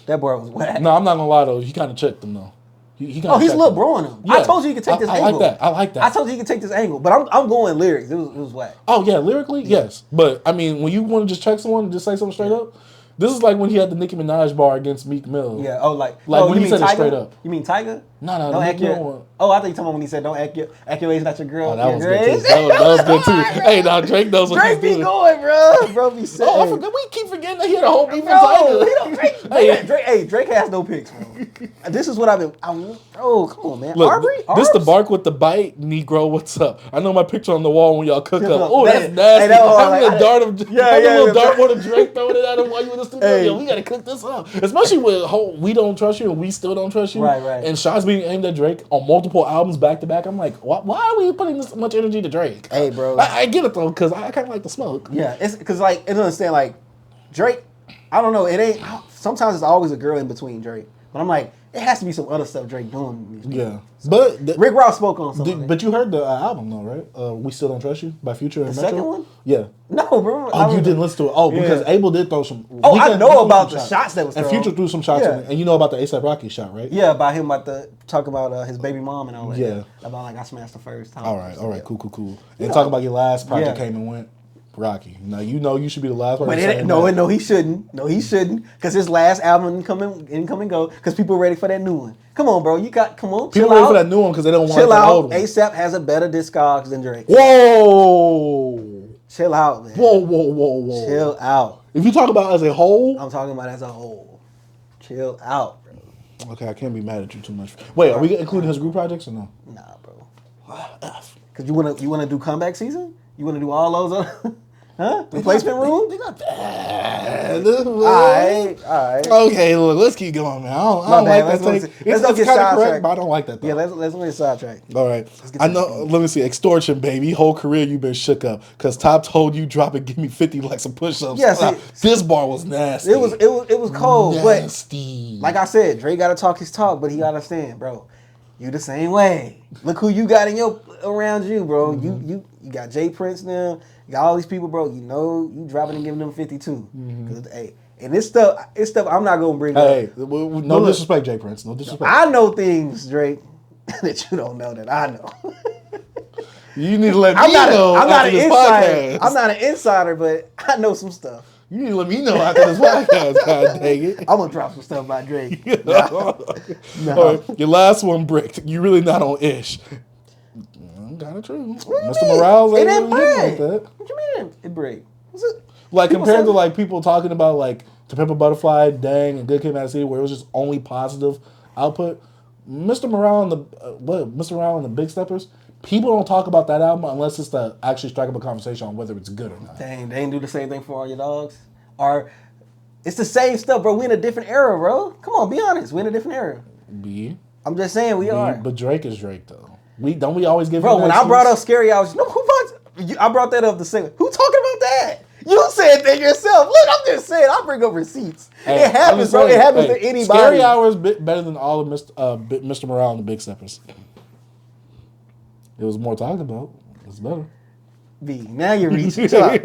That boy was whack. No, I'm not gonna lie though. He kind of checked them though. He's Lil Bro on him. Yeah. I told you he could take this angle. I like that. I told you he could take this angle, but I'm going lyrics. It was whack. Oh yeah, lyrically, yes. But I mean, when you want to just check someone and just say something straight up, this is like when he had the Nicki Minaj bar against Meek Mill. Yeah. When he said it straight up. You mean Tyga? No. Don't act your. Oh, I thought you talking about when he said don't act your age not your girl. Oh, that was good too. That was good too. Hey, now Drake knows what he's doing. Drake be going, bro. Bro be saying. Oh, I forgot. We keep forgetting that he had a whole beef with Tyga. Drake has no picks, bro. This is what I've been. Bro, come on, man. Look, Arbery? This the bark with the bite, Negro. What's up? I know my picture on the wall when y'all cook up. Oh, that's nasty. Having a little dartboard of Drake throwing it at him while you in the studio. Yo, we gotta cook this up. Especially with We Don't Trust You and We Still Don't Trust You. Right. And shots being aimed at Drake on multiple albums back to back. I'm like, why are we putting this much energy to Drake? Hey, bro. I get it though, because I kind of like the smoke. Yeah, it's because like I understand like Drake. I don't know. It ain't. Sometimes it's always a girl in between Drake, but I'm like, it has to be some other stuff Drake doing. Yeah, but Rick Ross spoke on something. But you heard the album though, right? We Still Don't Trust You by Future and the Metro. Second one? Yeah. No, bro. Oh, you didn't listen to it. Oh, because Abel did throw some. Oh, I know about the shots that was thrown. And Future threw some shots in it. And you know about the A$AP Rocky shot, right? Yeah, about him talk about his baby mom and all that. Yeah. About like I smashed the first time. All right, cool. And talk about your last project came and went. Rocky. Now you know you should be the last one. But no, he shouldn't. No, he shouldn't. Because his last album didn't come and go. Because people are ready for that new one. Come on, bro. People ready for that new one because they don't want the old one. A$AP has a better discography than Drake. Whoa. Chill out, man. Whoa. Chill out. If you talk about as a whole, I'm talking about as a whole. Chill out, bro. Okay, I can't be mad at you too much. Wait, are we including his group projects or no? Nah, bro. Because you wanna do comeback season? You wanna do all those other? Huh? Replacement room? They not bad. Alright. Okay, look, let's keep going, man. I don't like that thing. It's kind of correct, but I don't like that though. Yeah, let's get sidetracked. All right. I know. Let me see. Extortion, baby. Whole career you've been shook up because Top told you drop it, give me 50 like some push-ups. Yeah, this bar was nasty. It was cold, nasty. But like I said, Drake got to talk his talk, but he got to understand, bro. You the same way. Look who you got around you, bro. Mm-hmm. You got Jay Prince now. You got all these people, bro. You know you dropping and giving them 52. Mm-hmm. Hey, and this stuff I'm not gonna bring up. Hey, no disrespect, Jay Prince. No disrespect. I know things, Drake, that you don't know that I know. You need to let me know. I'm not an insider. I'm not an insider, but I know some stuff. You need to let me know after this podcast. God dang it. I'm gonna drop some stuff by Drake. No. Right, your last one bricked. You really not on ish. Kind of true. Mr. Morales ain't really like that. What you mean it break? Like compared to like people talking about like To Pimp a Butterfly, Dang, and Good Kid, Mad City, where it was just only positive output. Mr. Morale and the Big Steppers. People don't talk about that album unless it's to actually strike up a conversation on whether it's good or not. Dang, they ain't do the same thing for All Your Dogs. Or it's the same stuff, bro. We in a different era, bro. Come on, be honest. We in a different era. I'm just saying we are. But Drake is Drake though. We always give. Bro, when I brought up Scary Hours, I brought that up to say, who talking about that? You said that yourself. Look, I'm just saying. I bring up receipts. It happens, bro. It happens to anybody. Scary Hours better than all of Mr. Morale and the Big Steppers. It was more talked about. It's better. B, now you're reaching. You like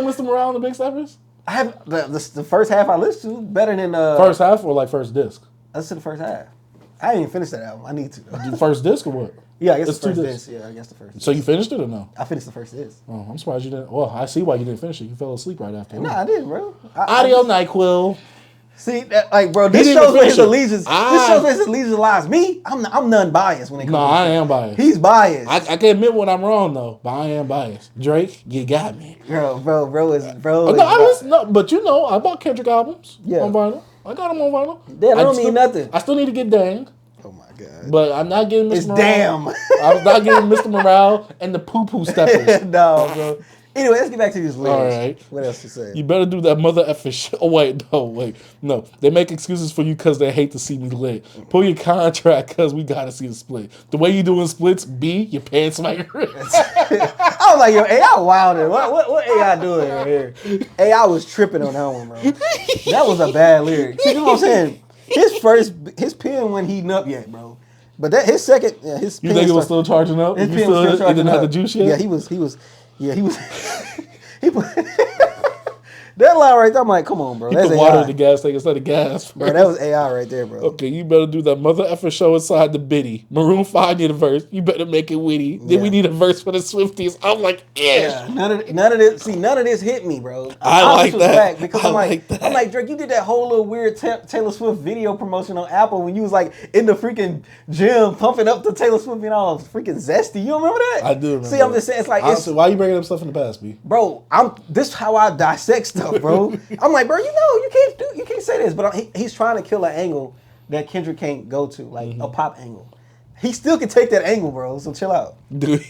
Mr. Morale and the Big Steppers? I have the first half I listened to better than first half or like first disc. I listened to the first half. I didn't even finish that album. I need to. The first disc or what? Yeah, I guess the first disc. Yeah, I guess the first disc. So you finished it or no? I finished the first disc. Oh, I'm surprised you didn't. Well, I see why you didn't finish it. You fell asleep right after. Nah, I didn't, bro. Audio NyQuil. See, bro, this shows where his allegiance. This shows where his allegiance lies. Me, I'm non-biased when it comes. No, I am biased. He's biased. I can admit when I'm wrong though, but I am biased. Drake, you got me. Bro. No, but you know, I bought Kendrick albums on vinyl. I got them on vinyl. That don't mean nothing. I still need to get Dang. Oh my god. But I'm not getting Mr. It's Morale. damn. I'm not getting Mr. Morale and the Poo Poo Steppers. No, bro. Anyway, let's get back to these lyrics. All right. What else to say? You better do that mother effing shit. Oh, wait. No. They make excuses for you because they hate to see me lit. Pull your contract because we got to see the split. The way you doing splits, B, your pants might rip. I was like, yo, AI wilding. What AI doing right here? AI was tripping on that one, bro. That was a bad lyric. See, you know what I'm saying? His pen wasn't heating up yet, bro. But that his second, his pen. You think it was still charging up? His pen was still charging up. It didn't have the juice yet? Yeah, he was. He put that line right there. I'm like, come on, bro. He That's put water in the gas tank instead of gas. Bro, that was AI right there, bro. Okay, you better do that mother effing show inside the biddy. Maroon 5 need a verse. You better make it witty. Then we need a verse for the Swifties. I'm like, yeah. None of this. See, none of this hit me, bro. I like that. Because I'm like, Drake, you did that whole little weird Taylor Swift video promotion on Apple when you was like in the freaking gym pumping up the Taylor Swift being all freaking zesty. You don't remember that? I do remember. See, I'm just saying, it's like, honestly, why are you bringing up stuff in the past, B? Bro, this is how I dissect stuff, bro. I'm like, bro, you can't say this, but he's trying to kill an angle that Kendrick can't go to, like a pop angle. He still can take that angle, bro. So chill out, dude.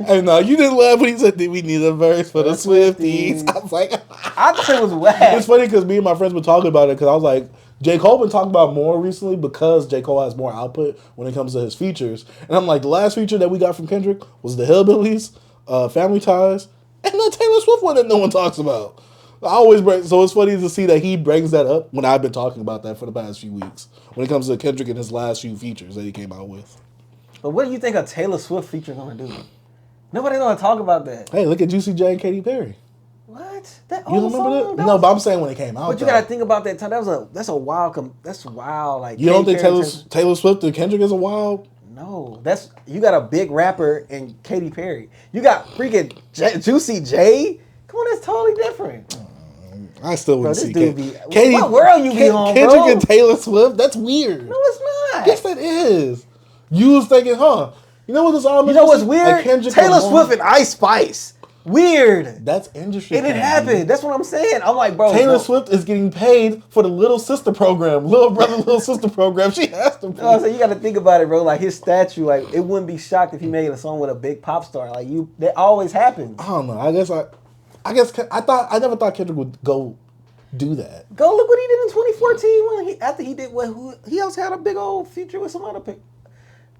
Hey, no, you didn't laugh when he said, "We need a verse for the Swifties." I was like, I thought it was whack. It's funny because me and my friends were talking about it because I was like, J. Cole been talking about more recently because J. Cole has more output when it comes to his features, and I'm like, the last feature that we got from Kendrick was the Hillbillies, Family Ties, and the Taylor Swift one that no one talks about. So it's funny to see that he brings that up when I've been talking about that for the past few weeks when it comes to Kendrick and his last few features that he came out with. But what do you think a Taylor Swift feature gonna do? Nobody's gonna talk about that. Hey, look at Juicy J and Katy Perry. What? That you remember that? No, but I'm saying when it came out. But you gotta think about that time. That's wild. Like, you don't think Taylor Swift and Kendrick is a wild? No, you got a big rapper and Katy Perry. You got freaking Juicy J. Come on, that's totally different. I still wouldn't see Katy. What world you be on, Kendrick and Taylor Swift? That's weird. No, it's not. Yes, that is. You was thinking, huh? You know what this all? You know what's weird? Like Taylor Swift and Ice Spice. Weird. That's industry. It didn't happen. That's what I'm saying. I'm like, bro. Taylor Swift is getting paid for the Little Sister program, Little Brother, Little Sister program. She has to. No, so you got to think about it, bro. Like his statue, like it wouldn't be shocked if he made a song with a big pop star. Like that always happens. I don't know. I never thought Kendrick would go do that. Go look what he did in 2014 after he did he also had a big old feature with some other pick.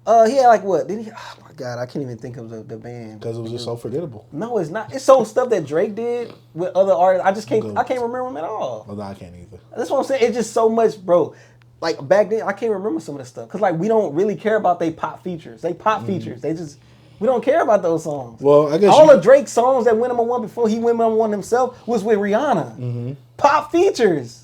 He had like what? Did he? Oh my god, I can't even think of the band because it was just so forgettable. No, it's not. It's so stuff that Drake did with other artists. I can't remember them at all. Well, no, I can't either. That's what I'm saying. It's just so much, bro. Like back then, I can't remember some of the stuff because like we don't really care about they pop features. We don't care about those songs. Well, I guess all the Drake songs that went number one before he went number one himself was with Rihanna. Mm-hmm. Pop features.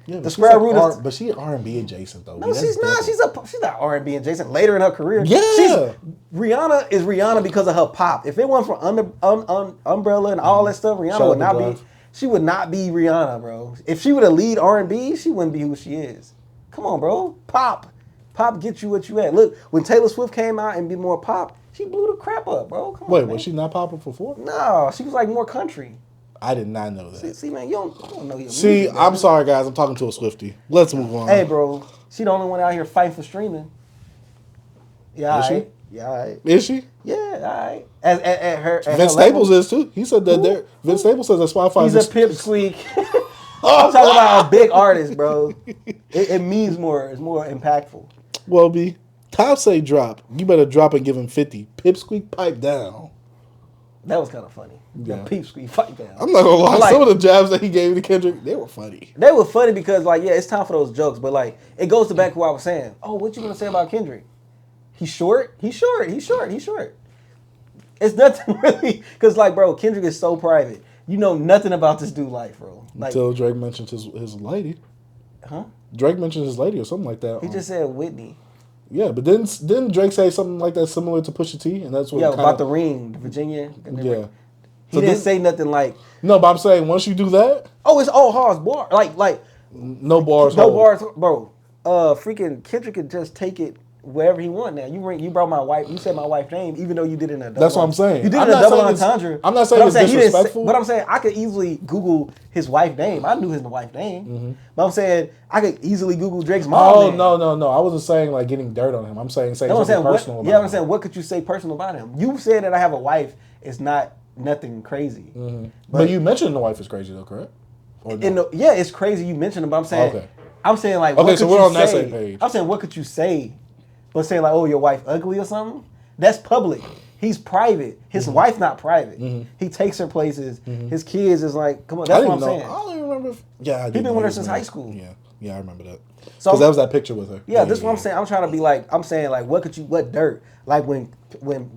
Yeah, the square root of, but she's R&B adjacent though. No, she's not. She's not R&B adjacent. Later in her career, Rihanna is Rihanna because of her pop. If it wasn't for Umbrella and all that stuff, Rihanna would not be. She would not be Rihanna, bro. If she would have lead R&B, she wouldn't be who she is. Come on, bro. Pop gets you what you at. Look, when Taylor Swift came out and be more pop, she blew the crap up, bro. Come on, was she not popping before? No, she was like more country. I did not know that. See, man, you don't know your See, music, I'm sorry, guys. I'm talking to a Swiftie. Let's move on. Hey, bro. She the only one out here fighting for streaming. Yeah, Is she? she? Yeah, all right. Is she? Yeah, all right. At her Vince Staples is too. He said that there. Vince Staples says that Spotify. He's a pipsqueak. I'm talking about a big artist, bro. It means more. It's more impactful. Well, B, Top say drop. You better drop and give him 50. Pipsqueak, pipe down. That was kind of funny. Yeah. Pipsqueak, pipe down. I'm not gonna lie. Like, some of the jabs that he gave to Kendrick, they were funny. They were funny because, like, yeah, it's time for those jokes, but like, it goes to back to what I was saying. Oh, what you gonna say about Kendrick? He's short. He's short. He's short. He's short. It's nothing really, because like, bro, Kendrick is so private. You know nothing about this dude's life, bro. Like, until Drake mentioned his lady. Huh? Drake mentioned his lady or something like that. He just said Whitney. Yeah, but didn't Drake say something like that similar to Pusha T? And that's what. Yeah, about the ring, Virginia. Yeah. He didn't say nothing like. No, but I'm saying once you do that. Oh, it's all hard bar. Like. No bars. No bars, bro. Freaking Kendrick could just take it wherever he want now. You brought my wife. You said my wife's name, even though you did it in a double. That's what I'm saying. You did it in a double entendre. I'm not saying it's disrespectful. But I'm saying I could easily Google his wife's name. I knew his wife's name. Mm-hmm. But I'm saying I could easily Google Drake's mom. Oh, no. I wasn't saying like getting dirt on him. I'm saying something personal about him. I'm saying what could you say personal about him? You said that I have a wife. It's not nothing crazy. Mm-hmm. But you mentioned the wife is crazy though, correct? No? It's crazy you mentioned it, but I'm saying okay. I'm saying like okay, so we're on that same page. I'm saying what could you say? But saying like, oh, your wife ugly or something? That's public. He's private. His wife not private. Mm-hmm. He takes her places. Mm-hmm. His kids is like, come on, that's what I'm saying. I don't even remember. Yeah, I He's been with her since high school. Yeah, I remember that. Because that was that picture with her. Yeah, this is what I'm saying. I'm trying to be like, I'm saying like, what dirt? Like when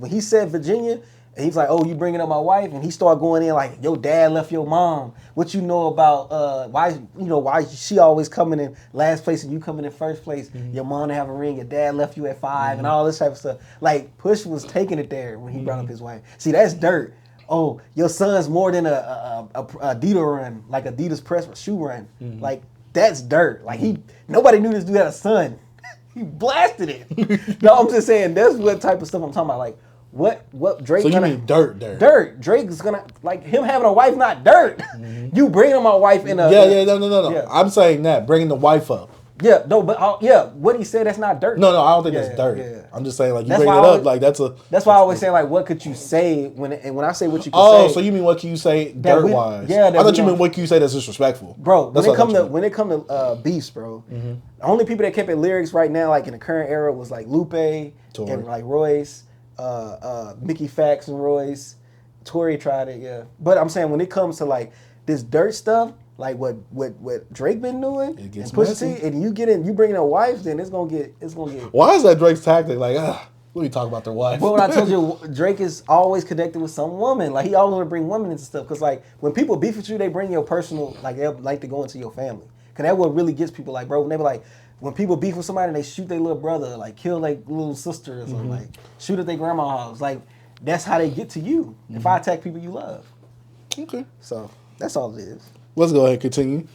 he said Virginia, and he's like, oh, you bringing up my wife? And he started going in like, your dad left your mom. What you know about why she always coming in last place and you coming in first place? Mm-hmm. Your mom didn't have a ring. Your dad left you at 5 mm-hmm. and all this type of stuff. Like Push was taking it there when he brought up his wife. See, that's dirt. Oh, your son's more than a Adidas run, like Adidas press shoe run. Mm-hmm. Like that's dirt. Like nobody knew this dude had a son. He blasted it. No, I'm just saying that's what type of stuff I'm talking about. Like. What Drake? So you mean dirt? Dirt. Drake is gonna like him having a wife, not dirt. Mm-hmm. You bringing my wife in a no. Yeah. I'm saying that bringing the wife up. Yeah, no, but what he said that's not dirt. No, I don't think that's dirt. Yeah. I'm just saying like you bring it up like that's a. That's why I always say like what could you say when I say what you can say. Oh, so you mean what can you say dirt wise? Yeah, I thought you meant what can you say that's disrespectful, bro. When it come to beefs, bro. Mm-hmm. The only people that kept it lyrics right now, like in the current era, was like Lupe and like Royce. Mickey Fax and Royce, Tory tried it, yeah. But I'm saying when it comes to like this dirt stuff, like what Drake been doing, it gets and Pusha T, and you bringing a wife, then it's gonna get. Why is that Drake's tactic? Like, let me talk about their wife. But when I told you, Drake is always connected with some woman. Like he always want to bring women into stuff, cause like when people beef with you, they bring your personal, like they like to go into your family, cause that what really gets people like, bro. When they be like. When people beef with somebody and they shoot their little brother, like kill their little sister or something, like shoot at their grandma's house, like that's how they get to you. If I attack people you love. Okay. So that's all it is. Let's go ahead and continue.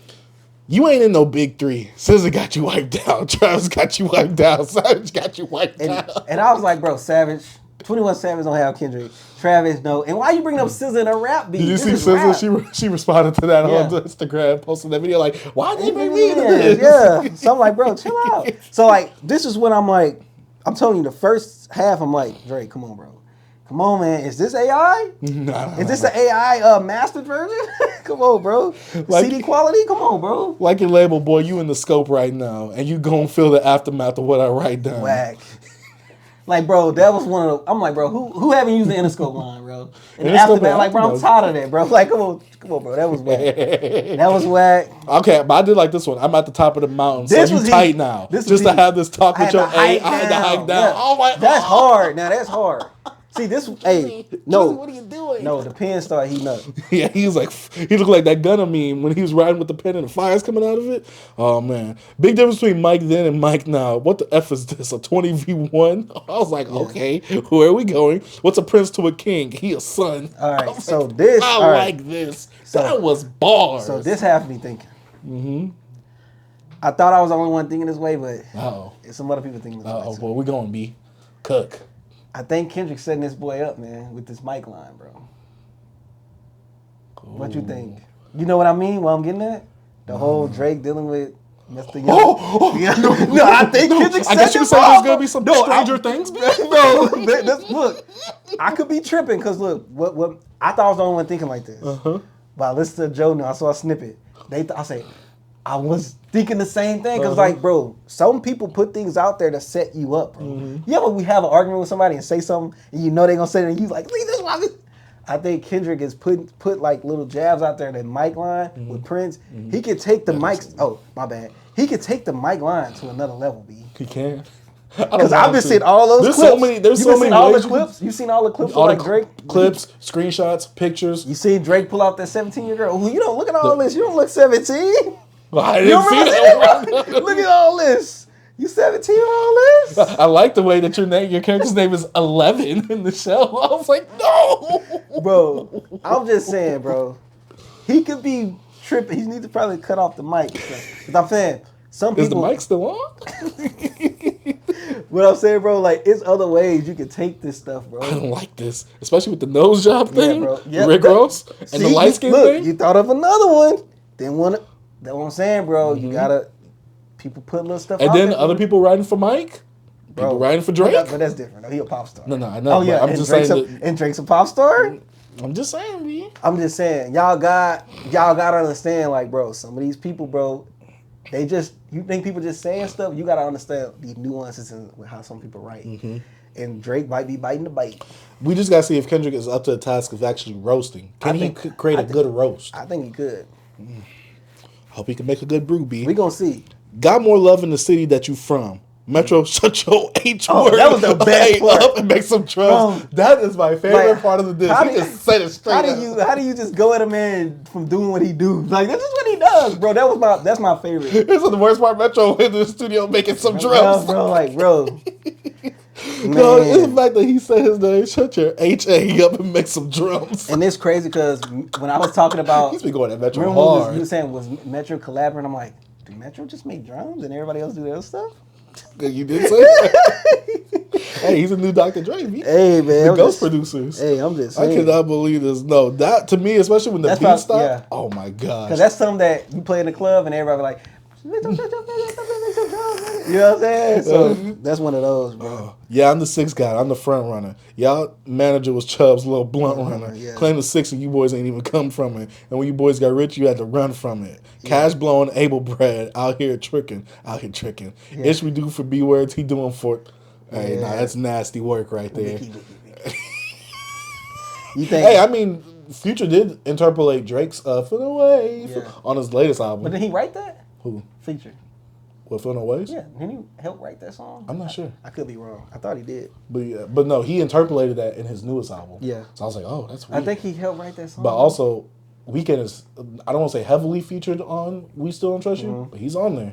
You ain't in no big three. SZA got you wiped out. Travis got you wiped out. Savage got you wiped out. And I was like, bro, Savage, 21 Savage don't have Kendrick. Travis, no. And why you bringing up SZA in a rap beat? Did you see SZA? She responded to that on Instagram, posting that video like, why did they bring me into this? Yeah. So I'm like, bro, chill out. So like, this is when I'm like, I'm telling you, the first half, I'm like, Drake, come on, bro. Come on, man. Is this AI? No. Is this the AI mastered version? Come on, bro. Like, CD quality? Come on, bro. Like your label, boy, you in the scope right now, and you gonna feel the aftermath of what I write down. Whack. Like, bro, that was one of the. I'm like, bro, who haven't used the Interscope line, bro? And after that, like, bro, I'm tired of that, bro. Like, come on, bro, that was whack. That was whack. Okay, but I did like this one. I'm at the top of the mountain, so you tight now. Just to have this talk with your A, I had to hike down. Yeah. Oh my! That's hard. Now that's hard. See this? Hey, no. What are you doing? No, the pen started heating up. Yeah, he looked like that Gunna meme when he was riding with the pen and the fire's coming out of it. Oh man, big difference between Myke then and Myke now. What the F is this? A 20v1? I was like, okay, where are we going? What's a prince to a king? He a son. All right, so like, this. I like this. So, that was bars. So this has me thinking. Mm-hmm. I thought I was the only one thinking this way, but some other people thinking this way. Oh, boy, we going B. Cook. I think Kendrick's setting this boy up, man, with this Myke line, bro. What you think? You know what I mean? What I'm getting at? The whole Drake dealing with Mr. Young. Yeah. No, I think Kendrick said I guess you said there's gonna be some Stranger Things. No, look, I could be tripping because look, what I thought I was the only one thinking like this. But I listened to Joe now, I saw a snippet. I was thinking the same thing because, like, bro, some people put things out there to set you up, bro. You ever we have an argument with somebody and say something and you know they're gonna say it and you like, leave this one. I think Kendrick is put like little jabs out there. That Myke line with Prince, he could take the Myke. Oh, my bad. He could take the Myke line to another level, B. He can. Because I've been seeing all those clips. There's so many all the clips. You seen all the clips all of like Drake? Clips, screenshots, pictures. You seen Drake pull out that 17-year girl? You don't look at all this. You don't look 17. I didn't see that. Look at all this. You 17 on all this? I like the way that your character's name is 11 in the show. I was like, no. Bro, I'm just saying, bro. He could be tripping. He needs to probably cut off the mic. Because I'm saying, some people... Is the mic still on? What I'm saying, bro, like, it's other ways you can take this stuff, bro. I don't like this. Especially with the nose job thing. Yeah, bro. Yep. Rick Ross. And the light skin thing. You thought of another one. Didn't want to... That's what I'm saying, bro. You gotta... People put little stuff out there. And then there, other people writing for Myke. People writing for Drake. But that's different. He a pop star. No, I know. Oh, yeah. I'm just saying and Drake's a pop star? I'm just saying, B. I'm just saying. Y'all gotta understand, like, bro, some of these people, bro, they just... You think people just saying stuff? You gotta understand the nuances in how some people write. And Drake might be biting the bite. We just gotta see if Kendrick is up to the task of actually roasting. Can he create a good roast? I think he could. Hope he can make a good brew, B. We gonna see. Got more love in the city that you from. Metro, shut your H word. That was the best part. Up and make some drums. That is my favorite part of the disc. He just said it straight up. How do you just go at a man from doing what he do? Like, that's just what he does, bro. That's my favorite. This is the worst part. Metro in the studio making some drums. Bro. No, it's the fact that he said his name. Shut your H-A up and make some drums. And it's crazy because when I was talking about... He's been going at Metro hard. You were saying, was Metro collaborating? I'm like, did Metro just make drums and everybody else do their other stuff? You did say that. Hey, he's a new Dr. Dre. Hey, man. The Ghost producers. Hey, I'm just saying. I cannot believe this. No, that to me, especially when the beat stopped. Yeah. Oh, my gosh. Because that's something that you play in the club and everybody like... You know what I'm saying? So that's one of those, bro. Yeah, I'm the sixth guy. I'm the front runner. Y'all manager was Chubb's little blunt runner. Yeah. Claim the six and you boys ain't even come from it. And when you boys got rich, you had to run from it. Yeah. Cash blowing, able bread, out here tricking. Yeah. Ish we do for B words, he doing for... Hey, nah, that's nasty work right there. You think? Hey, I mean, Future did interpolate Drake's "Feelin' Away" on his latest album. But did he write that? Who? Future. What, "Feelin' Away"? Yeah, didn't he help write that song? I'm not sure. I could be wrong. I thought he did. But no, he interpolated that in his newest album. Yeah. So I was like, oh, that's weird. I think he helped write that song. But also, Weeknd is, I don't want to say heavily featured on "We Still Don't Trust You," but he's on there.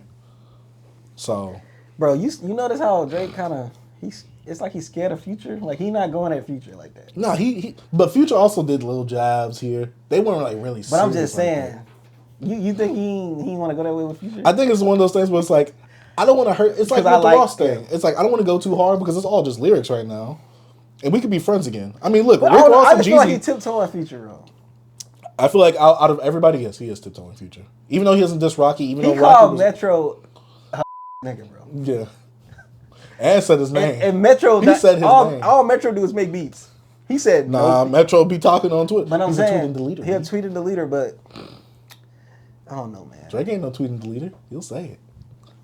So. Bro, you notice how Drake kind of, it's like he's scared of Future. Like, he not going at Future like that. No, but Future also did little jabs here. They weren't like really serious. But I'm just saying, you think he want to go that way with Future? I think it's one of those things where it's like, I don't want to hurt. It's like with the Ross thing. It's like, I don't want to go too hard because it's all just lyrics right now. And we could be friends again. I mean, look, Rick Ross and Jeezy. I feel like he tiptoeing Future, bro. I feel like out of everybody, yes, he is tiptoeing Future. Even though he doesn't diss Rocky, even though Rocky called Metro nigga, bro. Yeah. And said his name. And Metro, he said his name. All Metro do is make beats. He said nah, no. Metro be talking on Twitter. But I'm saying, he'll tweet and delete her, but I don't know, man. Drake ain't no tweet and delete her. He'll say it.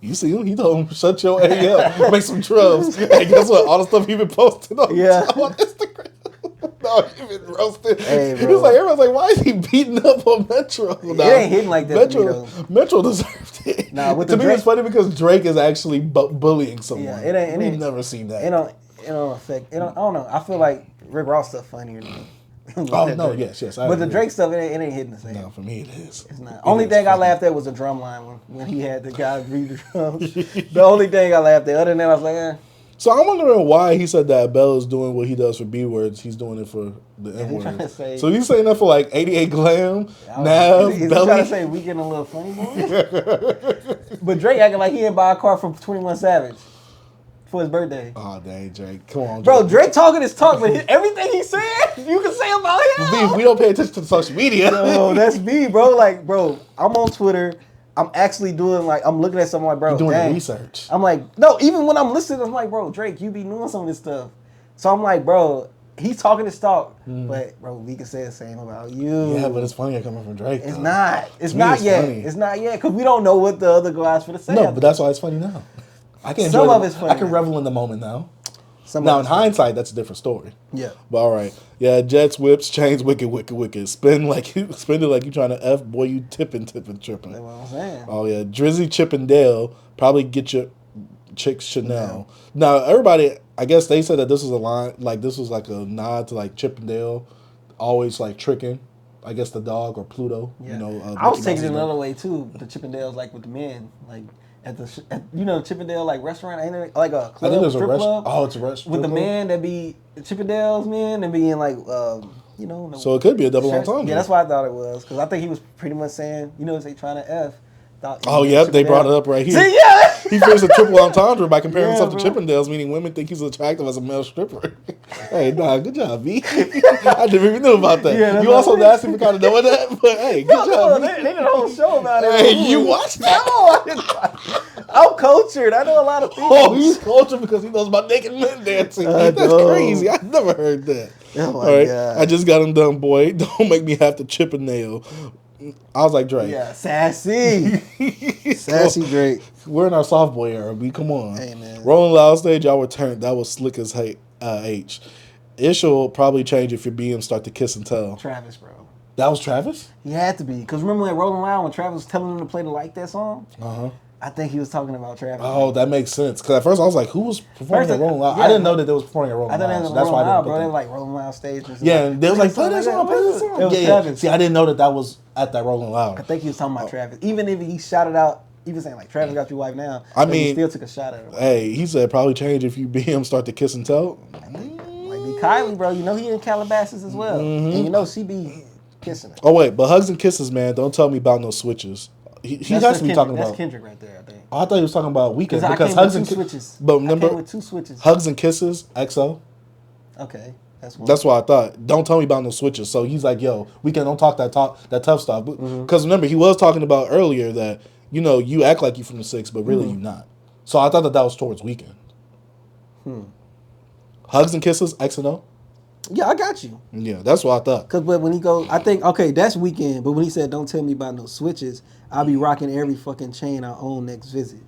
You see him? He told him, shut your A up, make some drums. Hey, guess what? All the stuff he been posting on Instagram. No, he been roasted. Hey, he was like, everyone's like, why is he beating up on Metro? It ain't hitting like that. Metro deserved it. Nah, to me, it's funny because Drake is actually bullying someone. Yeah, it ain't. We've never seen that. It don't affect. I don't know. I feel like Rick Ross stuff funnier than me. Oh no, yes. But the Drake stuff, it ain't hitting the same. No, for me it is. It's not. Only thing I laughed at was the drum line when he had the guy read the drums. The only thing I laughed at. Other than that, I was like, eh. So I'm wondering why he said that Bell is doing what he does for B words. He's doing it for the N words. So he's saying that for like 88 Glam, Nav, He's Belly. trying to say we getting a little funny, boy. But Drake acting like he didn't buy a car from 21 Savage. for his birthday. Oh, dang, Drake. Come on, Drake. Bro, Drake talking his talk, but everything he said, you can say about him. We don't pay attention to the social media. No, that's me, bro. Like, bro, I'm on Twitter. I'm actually doing, like, I'm looking at something like, bro, you're doing dang. research. I'm like, no, even when I'm listening, I'm like, bro, Drake, you be doing some of this stuff. So I'm like, bro, he's talking his talk, but, bro, we can say the same about you. Yeah, but it's funny coming from Drake. It's though. not. It's not yet. Funny. It's not yet, because we don't know what the other guys for the say. No, but that's why it's funny now. I can Some of it's funny. I can revel in the moment now. Some now, in hindsight, that's a different story. Yeah. But all right. Yeah, jets, whips, chains, wicked. Spin it like you trying to F, boy, you tipping. That's what I'm saying. Oh, yeah. Drizzy, Chip, and Dale probably get your chick Chanel. Yeah. Now, everybody, I guess they said that this was a line, like, this was like a nod to, like, Chip and Dale always, like, tricking, I guess, the dog or Pluto. Yeah. You know, I was taking it another way, too. The Chip and Dale's, like, with the men, like, at the Chippendale like restaurant, ain't it like a club? I think there's a restaurant. Oh, it's a restaurant with the man that be Chippendale's man and being like, So it could be a double entendre. Yeah, that's why I thought it was because I think he was pretty much saying, they trying to F. Oh, yep, they brought it up right here. See, yeah. He faced a triple entendre by comparing himself to Chippendales, meaning women think he's attractive as a male stripper. Hey, nah, good job, B. I never even knew about that. Yeah, you also nasty for kind of knowing that, but hey, good job. They did a whole show about it. Hey, you watched that? No, I'm cultured. I know a lot of things. Oh, he's cultured because he knows about naked men dancing. That's crazy. I've never heard that. Oh, my God. I just got him done, boy. Don't make me have to chip a nail. I was like, Drake. Yeah, sassy. Sassy Drake. We're in our soft boy era, B. Come on. Hey, man. Rolling Loud stage, y'all were turned. That was slick as H. It'll probably change if your BM start to kiss and tell. Travis, bro. That was Travis? He had to be. Because remember when Rolling Loud, when Travis was telling him to play the Like That song? Uh-huh. I think he was talking about Travis. Oh, that makes sense. Because at first I was like, who was performing at Rolling Loud? Yeah, I didn't know that they was performing at Rolling Loud. I thought it was That's why I didn't bro. They were like Rolling Loud stage. Yeah, and they was like, play that song, play that song. Yeah. See, I didn't know that was at that Rolling Loud. I think he was talking about Travis. Even if he shouted out, even saying like, Travis got your wife now. I mean, he still took a shot at her. Hey, he said probably change if you BM start to kiss and tell. Might be Kylie, bro. You know he in Calabasas as well. Mm-hmm. And you know she be kissing her. Oh, wait, but hugs and kisses, man. Don't tell me about no switches. He has to be talking about. That's Kendrick right there, I think. Oh, I thought he was talking about Weekend because hugs and switches. But remember, I came with 2 switches. Hugs and kisses, XO. Okay, that's one. That's what I thought. Don't tell me about no switches. So he's like, yo, Weekend, don't talk that tough stuff. Because remember, he was talking about earlier that you act like you from the 6, but really you not. So I thought that was towards Weekend. Hugs and kisses, XO. Yeah, I got you. Yeah, that's what I thought. But when he goes, I think, okay, that's Weekend. But when he said, don't tell me about no switches, I'll be rocking every fucking chain I own next visit.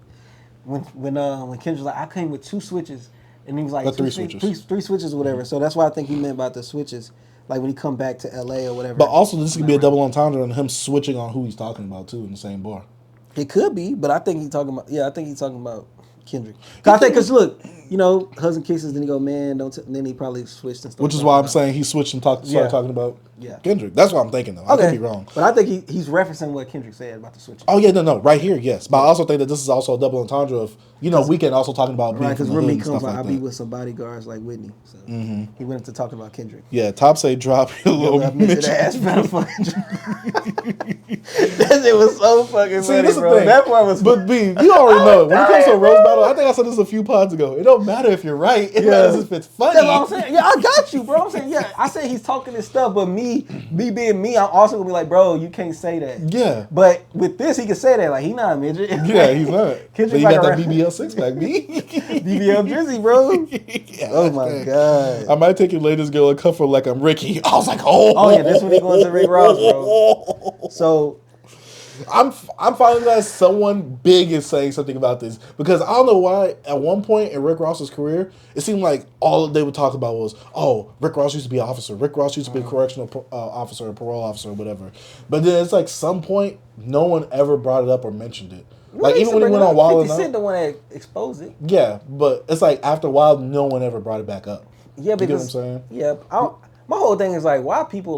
When Kendrick was like, I came with 2 switches. And he was like, 3 switches. 3 switches or whatever. So that's why I think he meant about the switches. Like when he come back to LA or whatever. But also, this could be a double entendre on him switching on who he's talking about, too, in the same bar. It could be, but I think he's talking about Kendrick. Because look, hugs and kisses, then he go, man, then he probably switched and stuff. Which is why I'm saying he switched and started talking about Kendrick. That's what I'm thinking, though. I could be wrong. But I think he's referencing what Kendrick said about the switch. Oh, yeah, no. Right here, yes. But I also think that this is also a double entendre of, Weekend also talking about being from the hood and stuff like that. I'll be with some bodyguards like Whitney. So he went into talking about Kendrick. Yeah, Top say drop your little Mitch. Ass motherfucker. That shit was so fucking funny, bro. That part was. But B, you already know. When it comes to a roast battle, I think I said this a few pods ago. It don't matter if you're right. It matters if it's funny. That's what I'm saying. Yeah, I got you, bro. I'm saying, I said he's talking this stuff, but me being me, I'm also gonna be like, bro, you can't say that. Yeah. But with this, he can say that. Like, he not a midget. Yeah, he's not. But you got that BBL 6-pack, B. BBL Drizzy, bro. Yeah, oh my God. I might take your latest girl and cuff her like I'm Ricky. I was like, oh yeah, this when he going to Rick Ross, bro. So I'm finding that someone big is saying something about this because I don't know why at one point in Rick Ross's career it seemed like all they would talk about was, oh, Rick Ross used to be an officer, Rick Ross used to be a correctional officer or parole officer or whatever, but then it's like some point no one ever brought it up or mentioned it. Like even when he went on Wild 50 Cent the one that exposed it. Yeah, but it's like after a while no one ever brought it back up. Yeah, because you get what I'm saying? Yeah, my whole thing is like, why people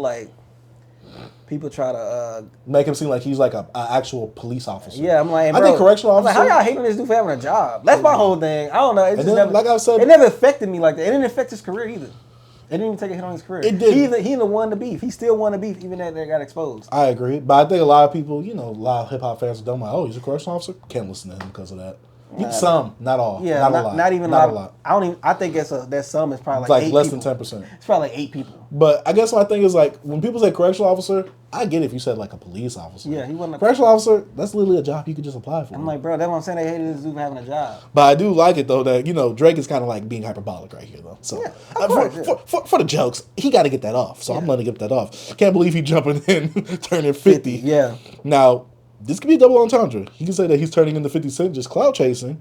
try to make him seem like he's like an actual police officer. Yeah, I'm like, bro, I think correctional officer. Like, how y'all hating this dude for having a job? That's my whole thing. I don't know. It just never, like I said, it never affected me like that. It didn't affect his career either. It didn't even take a hit on his career. It did. He didn't won the beef. He still won the beef even after they got exposed. I agree, but I think a lot of people, a lot of hip hop fans are dumb. Like, oh, he's a correctional officer. Can't listen to him because of that. Some, not all. Yeah, not a lot. Not even not a lot. I think that sum is probably like 8 less people. than 10%. It's probably like 8 people. But I guess my thing is like when people say correctional officer, I get it if you said like a police officer. Yeah, he wasn't. Correctional officer, that's literally a job you could just apply for. I'm like, bro, that's what I'm saying. They hated this dude having a job. But I do like it though that Drake is kind of like being hyperbolic right here though. So for the jokes, he got to get that off. So I'm gonna get that off. Can't believe he jumping in, turning 50. Yeah. Now this could be a double entendre. He can say that he's turning into 50 Cent just clout chasing,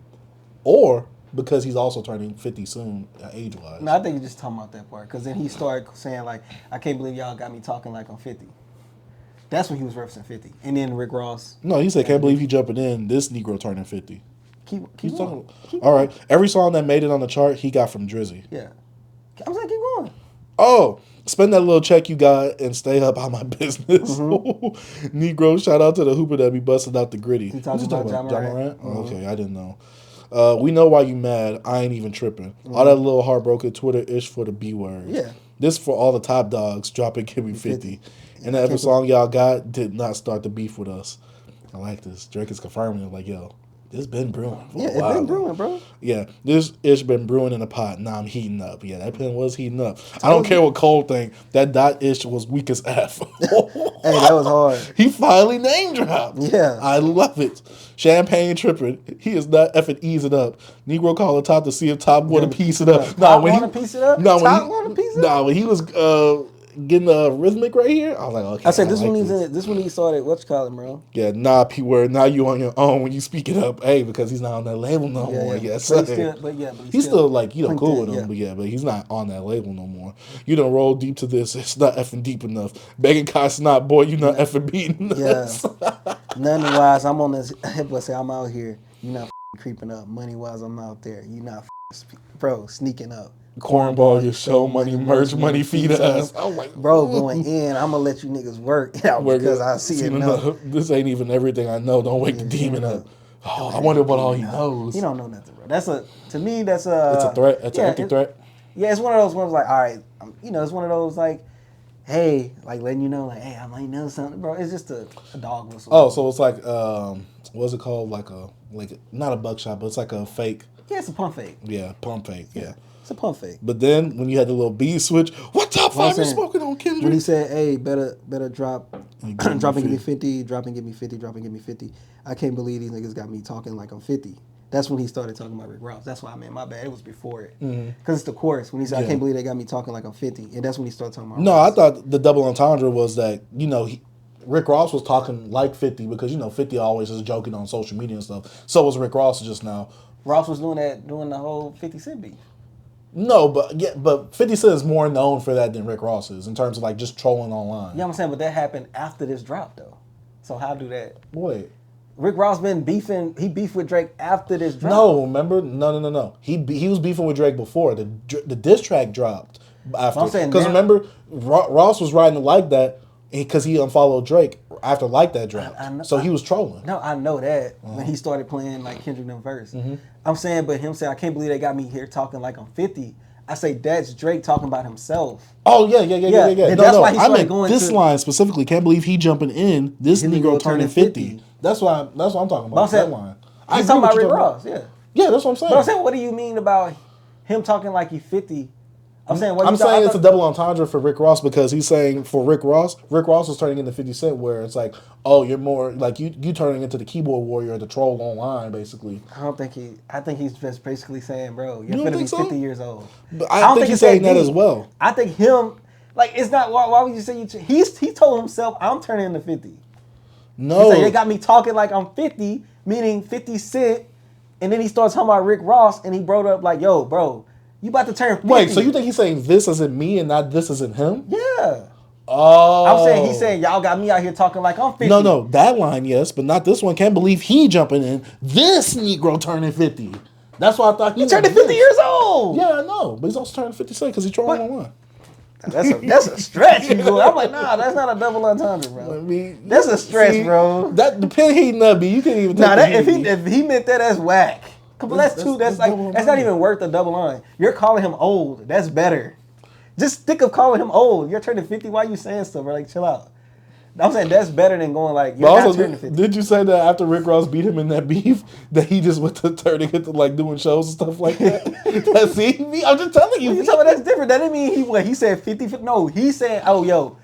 or because he's also turning 50 soon, age-wise. No, I think he's just talking about that part. Because then he started saying, like, I can't believe y'all got me talking like I'm 50. That's when he was referencing 50. And then Rick Ross. No, he said, can't believe he jumping in, this Negro turning 50. Keep talking. All right. Every song that made it on the chart, he got from Drizzy. Yeah. I'm saying, keep going. Oh, spend that little check you got and stay up on my business. Mm-hmm. Negro, shout out to the hooper that be busting out the gritty. He talking about John Morant? Oh, okay, I didn't know. We know why you mad. I ain't even tripping. All that little heartbroken Twitter-ish for the B words. Yeah. This for all the top dogs. Drop it, give me 50. And that every song y'all got did not start the beef with us. I like this. Drake is confirming it like, yo, this been brewing. Yeah, it's been brewing, bro. Yeah, this ish been brewing in the pot. Now I'm heating up. Yeah, that pen was heating up. I don't care what Cole think. That dot ish was weak as F. Hey, that was hard. He finally name dropped. Yeah. I love it. Champagne tripping. He is not effing easing up. Negro calling Top to see if Top want to piece it up. Top want to piece it up? Top want to piece it up? No, when he was getting rhythmic right here, I was like, okay. I said this when he started, what you call him, bro? Yeah, nah, P-word, now you on your own when you speak it up. Hey, because he's not on that label no more. Yeah. Yes, but he's still like, cool with him, but he's not on that label no more. You done roll deep to this, it's not effing deep enough. Begging Kai Snot, boy, you not effing beating us. Yeah. Money-wise, I'm on this, but say I'm out here, you not creeping up. Money-wise, I'm out there, you not bro, sneaking up. Cornball, your show money, merch money, feed us. I'm like, bro, going in. I'm gonna let you niggas work out because I see it enough. This ain't even everything I know. Don't wake the demon up. Oh, I wonder what all he knows. He don't know nothing, bro. It's a It's a threat. It's an empty threat. Yeah, it's one of those ones like, all right, it's one of those like, hey, like letting you know, like, hey, I might know something, bro. It's just a dog whistle. Oh, so it's like, what's it called? Like not a buckshot, but it's like a fake. Yeah, it's a pump fake. Yeah, pump fake. Yeah. It's a pump fake. But then when you had the little B switch, what top 5 you smoking on, Kendrick? When he said, hey, better drop and give me 50, drop and give me 50, drop and give me 50. I can't believe these niggas got me talking like I'm 50. That's when he started talking about Rick Ross. That's why I meant my bad. It was before it. Because it's the chorus. When he said, I can't believe they got me talking like I'm 50. And that's when he started talking about No, Ross. I thought the double entendre was that, Rick Ross was talking like 50 because, 50 always is joking on social media and stuff. So was Rick Ross just now. Ross was doing the whole 50 Cent beef. No, but 50 Cent is more known for that than Rick Ross is in terms of like just trolling online. Yeah, I'm saying, but that happened after this drop though. So how do that? Wait. Rick Ross been beefing. He beefed with Drake after this drop. No, remember? No. He was beefing with Drake before the diss track dropped after. Because remember, Ross was riding like that because he unfollowed Drake after like that dropped. So he was trolling. No, I know that when he started playing like Kendrick them verse. I'm saying, but him saying, I can't believe they got me here talking like I'm 50. I say that's Drake talking about himself. Oh yeah. And that's why he started going this line specifically. Can't believe he jumping in. This Negro turning 50. That's what I'm talking about. But I'm saying, that line. He's talking about Rick Ross. Yeah, that's what I'm saying. But I'm saying, what do you mean about him talking like he's 50? I'm saying it's a double entendre for Rick Ross because he's saying for Rick Ross is turning into 50 Cent where it's like, oh, you're more like you turning into the keyboard warrior, the troll online, basically. I think he's just basically saying, bro, you're gonna be 50 years old. But I think he's saying that as well. I think him, like, it's not, why would you say he told himself, I'm turning into 50. No. They got me talking like I'm 50, meaning 50 Cent, and then he starts talking about Rick Ross, and he brought up like, yo, bro, you about to turn 50. Wait, so you think he's saying this isn't me and not this isn't him? Yeah. Oh. I'm saying he's saying y'all got me out here talking like I'm 50. No, that line, yes, but not this one. Can't believe he jumping in. This Negro turning 50. That's why I thought he turned 50 years old. Yeah, I know, but he's also turning 50 Cent because he's trolling online. That's a stretch. I'm like, nah, that's not a double entendre, bro. That's a stretch, bro. That the pen heating up, you can't even. If he meant that's whack. That's not even worth a double line. You're calling him old. That's better. Just think of calling him old. You're turning 50. Why are you saying stuff? Bro? Like, chill out. I'm saying that's better than going like. You're but also, did you say that after Rick Ross beat him in that beef, that he just went to turning into like doing shows and stuff like that? That's me. I'm just telling you. You talking about that's different. That didn't mean he said 50. No, he said, oh yo,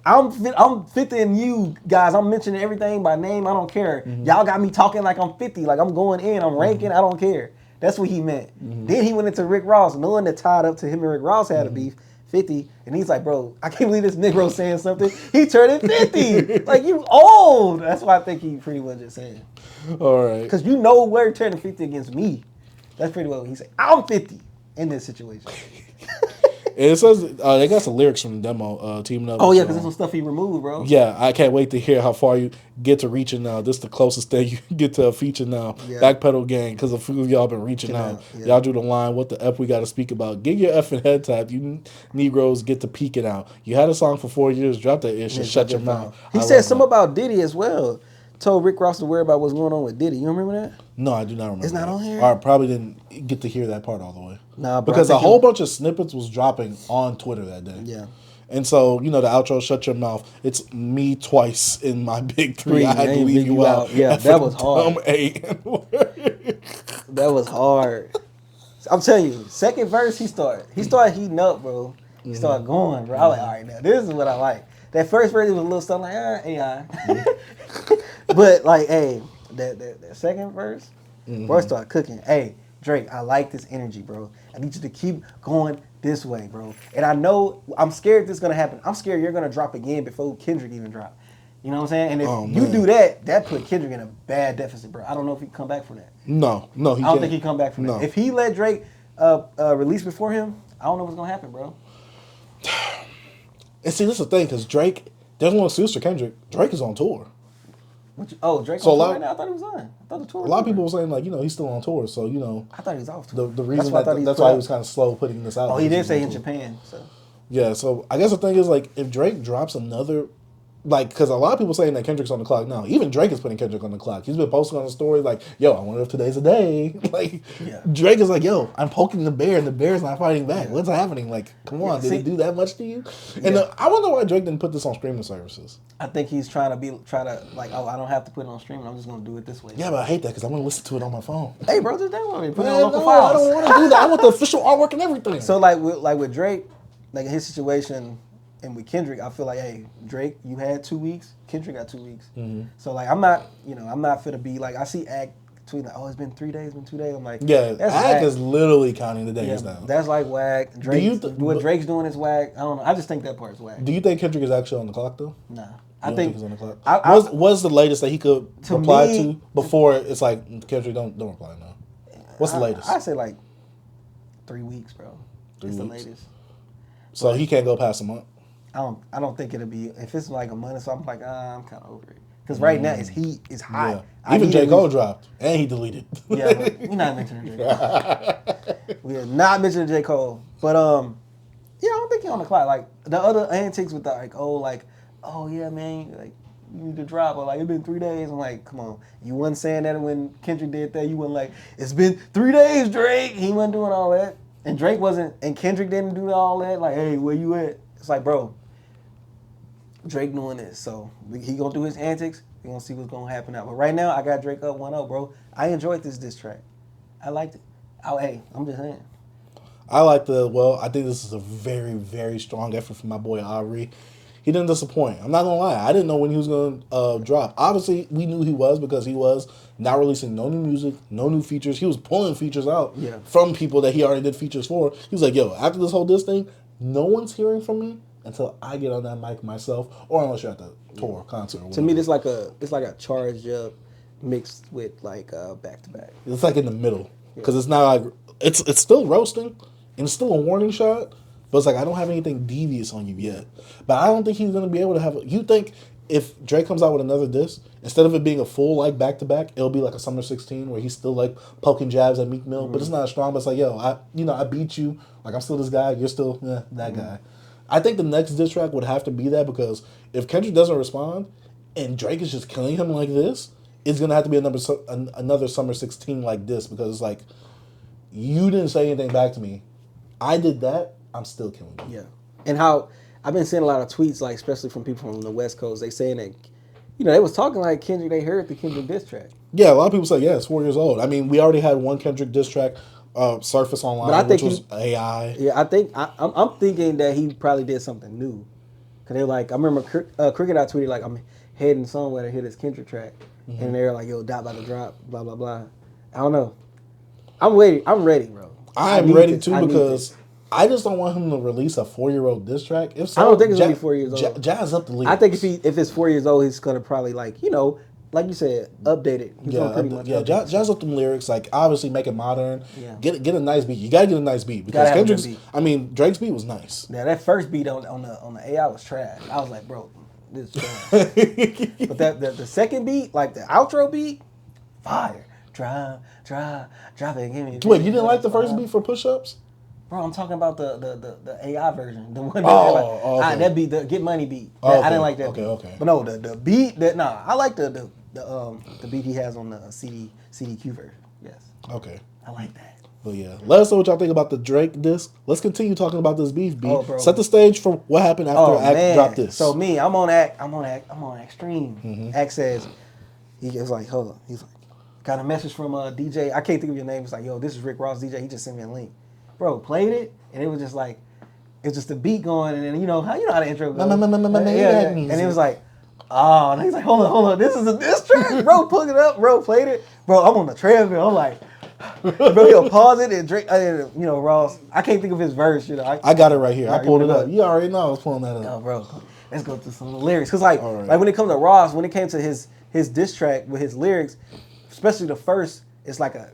I'm 50 and you guys. I'm mentioning everything by name. I don't care. Mm-hmm. Y'all got me talking like I'm 50. Like I'm going in. I'm ranking. I don't care. That's what he meant. Mm-hmm. Then he went into Rick Ross, knowing that tied up to him and Rick Ross had a beef. 50, and he's like, bro, I can't believe this Negro saying something. He turning 50. Like, you old. That's why I think he pretty much just saying. All right. Because you know we're turning 50 against me. That's pretty well what he said. I'm 50 in this situation. It says they got some lyrics from the demo teaming up. Oh yeah, because there's some stuff he removed, bro. Yeah, I can't wait to hear how far you get to reaching now. This is the closest thing you get to a feature now. Yeah. Backpedal gang, because a few of y'all been reaching out. Yeah. Y'all drew the line. What the F we got to speak about? Get your effing head tapped. You Negroes get to peeking out. You had a song for 4 years. Drop that issue. Shut your mouth. He said something about Diddy as well. Told Rick Ross to worry about what's going on with Diddy. You remember that? No, I do not remember. It's not on here? I probably didn't get to hear that part all the way. Nah, bro, because a whole bunch of snippets was dropping on Twitter that day. Yeah. And so, the outro, shut your mouth. It's me twice in my big three. I had to leave you out. Yeah, that was hard. That was hard. I'm telling you, second verse, he started heating up, bro. He started going, bro. I was like, all right, now, this is what I like. That first verse was a little stuff like, AI. But, like, hey, that second verse, bro, started cooking. Hey, Drake, I like this energy, bro. I need you to keep going this way, bro. And I know, I'm scared this is going to happen. I'm scared you're going to drop again before Kendrick even drop. You know what I'm saying? And if you do that put Kendrick in a bad deficit, bro. I don't know if he can come back from that. No, he can't. I don't think he can come back from that. If he let Drake release before him, I don't know what's going to happen, bro. And see, this is the thing, because Drake, there's no excuse for Kendrick. Drake is on tour. Drake's on tour right now? I thought he was on. I thought the tour was a lot of people were saying, like, he's still on tour, so, I thought he was off tour. The reason that's why he was kind of slow putting this out. Oh, he did say in Japan, so. Yeah, so I guess the thing is, like, if Drake drops another, like, because a lot of people saying that Kendrick's on the clock now. Even Drake is putting Kendrick on the clock. He's been posting on the story, like, yo, I wonder if today's a day. Like, Drake is like, yo, I'm poking the bear, and the bear's not fighting back. What's happening? Like, come on, did he do that much to you? And I wonder why Drake didn't put this on streaming services. I think he's trying to like, oh, I don't have to put it on streaming. I'm just going to do it this way. Yeah, but I hate that because I want to listen to it on my phone. Hey, bro, just download it. Put it on local files. I don't want to do that. I want the official artwork and everything. So, like with Drake, like in his situation, and with Kendrick, I feel like, hey, Drake, you had 2 weeks. Kendrick got 2 weeks. Mm-hmm. So, like, I'm not finna be like, I see Ag tweeting, like, oh, it's been 3 days, I'm like, yeah, Ag is literally counting the days now. That's like whack. What Drake's doing is whack. I don't know. I just think that part's whack. Do you think Kendrick is actually on the clock, though? Nah. I think he's on the clock. What's the latest that he could reply to before it's like, Kendrick, don't reply now? What's the latest? I say, like, 3 weeks, bro. It's the latest. So he can't go past a month? I don't think it'll be, if it's like a month or so, I'm like, I'm kind of over it. Because right now, it's hot. Yeah. Even J. Cole dropped, and he deleted. Yeah, but we're not mentioning J. Cole. We are not mentioning J. Cole. But, I don't think he's on the clock. Like, the other antics with the, oh, yeah, man, like, you need to drop. Or, like, it's been 3 days. I'm like, come on. You wasn't saying that when Kendrick did that. You wasn't like, it's been 3 days, Drake. He wasn't doing all that. And Drake wasn't, and Kendrick didn't do all that. Like, hey, where you at? It's like, bro, Drake doing this. So he gonna do his antics. We gonna see what's gonna happen now. But right now, I got Drake up 1-0, bro. I enjoyed this diss track. I liked it. Hey, I'm just saying. I think this is a very, very strong effort from my boy Aubrey. He didn't disappoint. I'm not gonna lie. I didn't know when he was gonna drop. Obviously, we knew he was because he was not releasing no new music, no new features. He was pulling features out from people that he already did features for. He was like, yo, after this whole diss thing, no one's hearing from me until I get on that mic myself, or unless you're at the tour concert. Or to me, it's like a charged up mixed with like back to back. It's like in the middle because it's not like it's still roasting and it's still a warning shot, but it's like I don't have anything devious on you yet. But I don't think he's gonna be able to have. You think if Drake comes out with another diss, instead of it being a full like back to back, it'll be like a Summer 16 where he's still like poking jabs at Meek Mill, but it's not as strong. But it's like, yo, I beat you. Like I'm still this guy. You're still that guy. I think the next diss track would have to be that because if Kendrick doesn't respond and Drake is just killing him like this, it's going to have to be another Summer 16 like this because it's like, you didn't say anything back to me. I did that. I'm still killing you. Yeah. And how I've been seeing a lot of tweets, like especially from people from the West Coast. They saying that, they was talking like Kendrick. They heard the Kendrick diss track. Yeah, a lot of people say, it's 4 years old. I mean, we already had one Kendrick diss track surface online, but which was AI. Yeah, I think I'm thinking that he probably did something new. Cause they were like, I remember Cricket tweeted like, I'm heading somewhere to hear this Kendrick track, and they're like, yo, Dot about to drop, blah blah blah. I don't know. I'm ready, bro. I'm ready too because I just don't want him to release a 4-year-old diss track. If so, I don't think it's gonna be 4 years old. Jazz up the lyrics. I think if it's 4 years old, he's gonna probably like you said, update it. He's gonna pretty much jazz up them lyrics. Like obviously make it modern. Yeah. Get a nice beat. You gotta get a nice beat because Kendrick's. Drake's beat was nice. Yeah, that first beat on the AI was trash. I was like, bro, this is trash. But the second beat, like the outro beat, fire. Drop it, give me. Wait, you didn't like the first beat for Push Ups? Bro, I'm talking about the AI version, the one okay. That beat, the Get Money beat. Okay. I didn't like that. Okay. But no, the beat I like the beat he has on the CDQ version. Yes. Okay. I like that. But yeah, let us know what y'all think about the Drake disc. Let's continue talking about this beef beat. Bro. Set the stage for what happened after Act dropped this. So me, I'm on Extreme. Act says he was like, hold on. He's like, got a message from DJ. I can't think of your name. It's like, yo, this is Rick Ross DJ. He just sent me a link. Bro, played it, and it was just like, it's just the beat going, and then you know how the intro goes. And it was like, oh, and he's like, hold on, this is a diss track, bro. Plug it up, bro. Played it, bro. I'm on the treadmill. I'm like, bro, he'll pause it and Drake, Ross. I can't think of his verse. I got it right here. I pulled it up. You already know I was pulling that up. Oh, bro, let's go through some of the lyrics, cause like when it comes to Ross, when it came to his diss track with his lyrics, especially the first, it's like a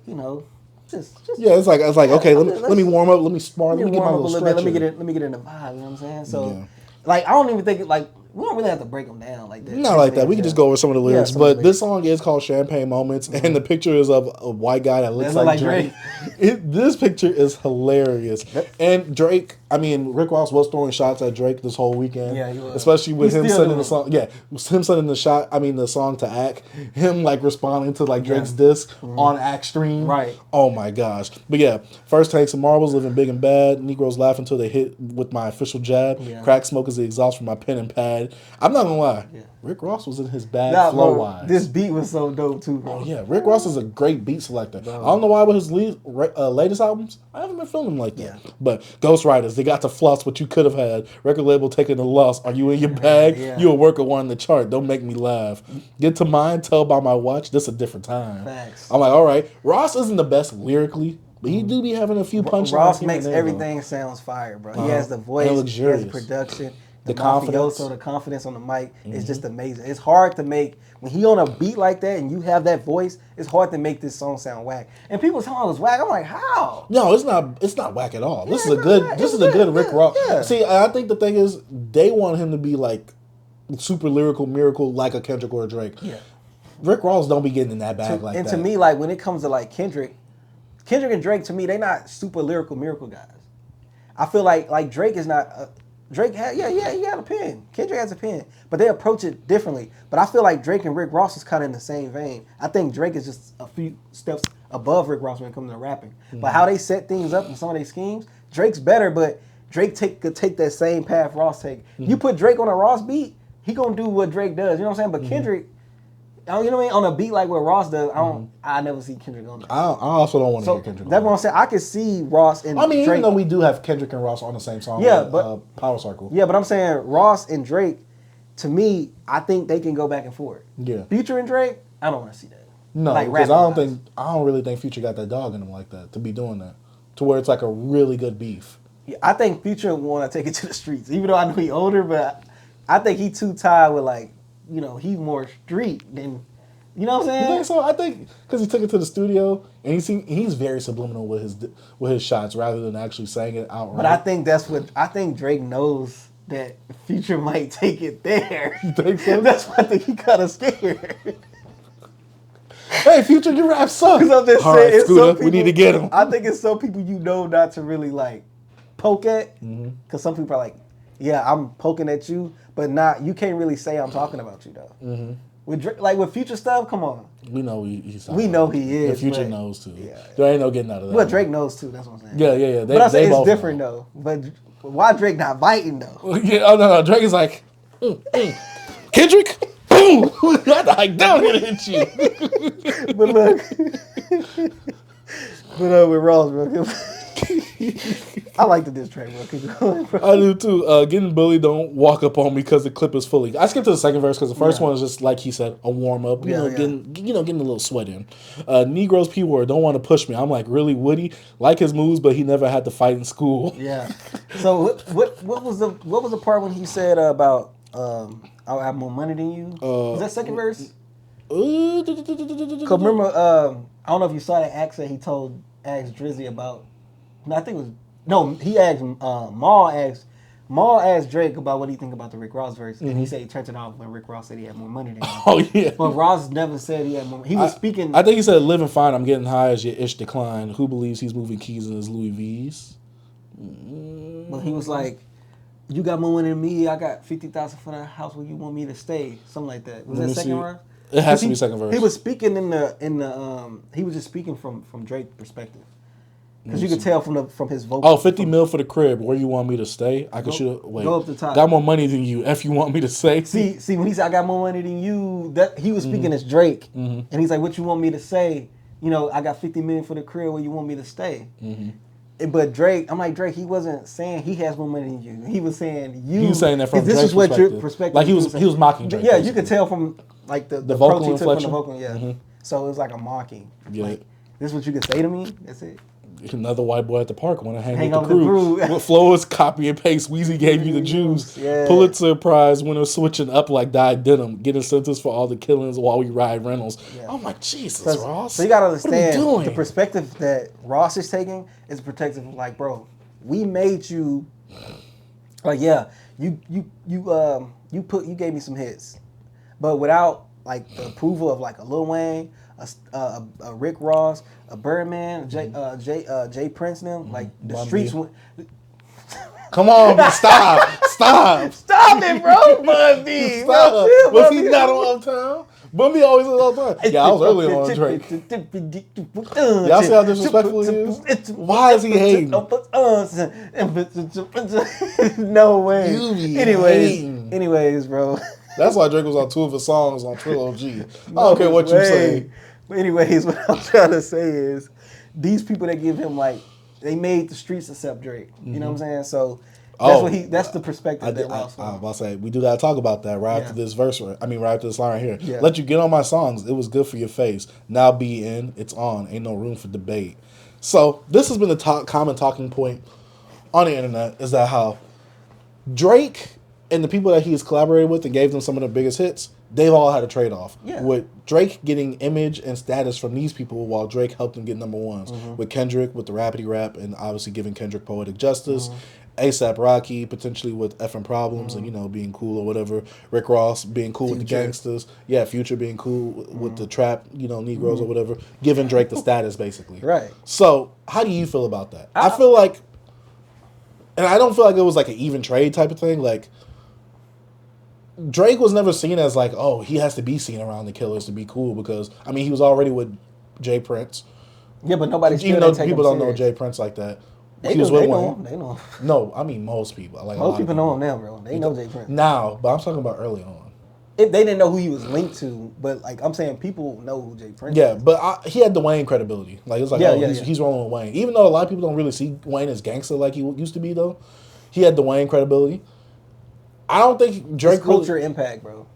it's like okay, let me warm up, let me spar, let me get my little stretch. Let me get in the vibe. You know what I'm saying? So, like, I don't even think we don't really have to break them down like that. Not like that. We can just go over some of the lyrics. But this song is called Champagne Moments, and the picture is of a white guy that looks like Drake. This picture is hilarious. And Drake, Rick Ross was throwing shots at Drake this whole weekend. Yeah, he was. Especially with him sending the song. Yeah, him sending the song to Act. Him responding to Drake's diss on Act stream. Right. Oh my gosh. But yeah, first take some marbles, living big and bad. Negroes laugh until they hit with my official jab. Yeah. Crack smoke is the exhaust from my pen and pad. I'm not gonna lie. Yeah. Rick Ross was in his bag flow-wise. This beat was so dope too, bro. Oh yeah, Rick Ross is a great beat selector. Bro. I don't know why with his latest albums, I haven't been feeling him like that. Yeah. But Ghostwriters, they got to floss what you could have had. Record label taking the loss. Are you in your bag? Yeah. You a worker one the chart. Don't make me laugh. Get to mine. Tell by my watch. This a different time. Thanks. I'm like, all right. Ross isn't the best lyrically. But he do be having a few punchlines. Ross makes everything sounds fire, bro. He has the voice, he has the production. The confidence on the mic is just amazing. It's hard to make, when he on a beat like that and you have that voice, it's hard to make this song sound whack. And people telling me it was whack. I'm like, how? No, it's not whack at all. This is a good Rick Ross. Yeah. See, I think the thing is they want him to be like super lyrical miracle like a Kendrick or a Drake. Yeah. Rick Ross don't be getting in that bag like that. And to me, like when it comes to like Kendrick and Drake, to me, they not super lyrical miracle guys. I feel like Drake is not Drake had, he had a pen. Kendrick has a pen, but they approach it differently. But I feel like Drake and Rick Ross is kind of in the same vein. I think Drake is just a few steps above Rick Ross when it comes to rapping. Mm-hmm. But how they set things up in some of their schemes, Drake's better, but Drake could take that same path Ross take. Mm-hmm. You put Drake on a Ross beat, he gonna do what Drake does. You know what I'm saying? But Kendrick, you know what I mean? On a beat like what Ross does, I never see Kendrick on that. I also don't want to hear Kendrick. That's what I'm saying. I can see Ross and Drake. Even though we do have Kendrick and Ross on the same song, but Power Circle. Yeah, but I'm saying Ross and Drake, to me, I think they can go back and forth. Yeah. Future and Drake, I don't want to see that. No, because I don't really think Future got that dog in him like that to be doing that, to where it's like a really good beef. Yeah, I think Future want to take it to the streets, even though I know he older, but I think he too tied with he's more street than. You know what I'm saying? You think so? I think because he took it to the studio and he's very subliminal with his shots rather than actually saying it outright. But I think Drake knows that Future might take it there. You think so? That's why I think he kind of scared. Hey, Future, your rap sucks. Because I'm just saying, right, Scooter, we need to get him. I think it's some people not to really poke at. Because some people are like, yeah, I'm poking at you, but you can't really say I'm talking about you though. With Drake, like with Future stuff, come on. We know he's. We know he is. The Future knows too. Yeah. There ain't no getting out of that. Well, Drake knows too. That's what I'm saying. Yeah. But I say it's different though. But why Drake not biting though? Yeah. Oh no. Drake is like, Kendrick, boom. Like down here to hit you. But look, with Ross, bro. I like the diss track, bro. Keep going, bro. I do too. Getting bullied, don't walk up on me because the clip is fully. I skipped to the second verse because the first one is just like he said, a warm up. Getting a little sweat in. Negroes P word don't want to push me. I'm like really Woody, like his moves, but he never had to fight in school. Yeah. So what was the part when he said about I'll have more money than you? Was that second verse? Cause remember, I don't know if you saw that accent he asked Drizzy about. No, I think it was he asked Maul asked Drake about what he think about the Rick Ross verse, and he said he turned it off when Rick Ross said he had more money than him. Oh yeah, but Ross never said he had more. He was speaking. I think he said, "Living fine, I'm getting high as your ish decline. Who believes he's moving keys in his Louis V's?" But he was like, "You got more money than me. I got 50,000 for the house where you want me to stay." Something like that. Was that second verse? It has to be second verse. He was speaking he was just speaking from Drake's perspective. Because you could tell from his vocal. Oh, 50 mil for the crib. Where you want me to stay? I could shoot. Wait. Go up the top. Got more money than you. If you want me to say. See, when he said I got more money than you, that he was speaking as Drake, and he's like, "What you want me to say? You know, I got 50 million for the crib. Where you want me to stay?" But Drake, I'm like Drake. He wasn't saying he has more money than you. He was saying you. He was saying that from Drake's perspective. Like he was mocking Drake. Yeah, basically. You could tell from like the vocal approach he took inflection. from the vocal. Yeah. So it was like a mocking. Yeah. Like, this is what you can say to me. That's it. Another white boy at the park want to hang with the crew. What flow is copy and paste. Weezy gave you the juice. Yeah. Pulitzer Prize winner switching up like dyed denim. Getting sentenced for all the killings while we ride Reynolds. Yeah. I'm like, Jesus, Ross. So you got to understand the perspective that Ross is taking is protective. Like, bro, we made you. Like, yeah, you gave me some hits, but without like the approval of like a Lil Wayne, a Rick Ross, a Birdman, Jay Prince, and them, like the streets went. Come on, stop it, bro, Bun B. Stop. Was he not on Uptown? Bun B always was all the time. Yeah, I was early on Drake. Y'all see how disrespectful he is? Why is he hating? No way. Anyways, bro. That's why Drake was on 2 of his songs on Trilogy. I don't care what you say. But anyways, what I'm trying to say is these people that give him like, they made the streets accept Drake. You know what I'm saying? So that's the perspective that Ross I was about to say, we do got to talk about that right after this verse. Right after this line right here. Yeah. Let you get on my songs. It was good for your face. Now be in. It's on. Ain't no room for debate. So this has been the common talking point on the internet is that how Drake and the people that he has collaborated with and gave them some of the biggest hits, they've all had a trade-off. Yeah. With Drake getting image and status from these people while Drake helped them get number ones. With Kendrick, with the Rapidy Rap, and obviously giving Kendrick poetic justice. A$AP Rocky, potentially with effing problems and, you know, being cool or whatever. Rick Ross being cool with the gangsters. Yeah, Future being cool with the trap, you know, Negroes or whatever. Giving Drake the status, basically. Right. So, how do you feel about that? I feel like, and I don't feel like it was like an even trade type of thing. Like, Drake was never seen as like, oh, he has to be seen around the Killers to be cool because, I mean, he was already with Jay Prince. Yeah, but nobody even though people don't know Jay Prince like that. They know him. No, I mean most people. Like most people know him now, bro. They know Jay Prince. Now, but I'm talking about early on. If they didn't know who he was linked to, but like I'm saying, people know who Jay Prince is. Yeah, but he had the Wayne credibility. Like it's like, he's rolling with Wayne. Even though a lot of people don't really see Wayne as gangster like he used to be, though, he had the Wayne credibility. I don't think Drake it's culture impact, bro.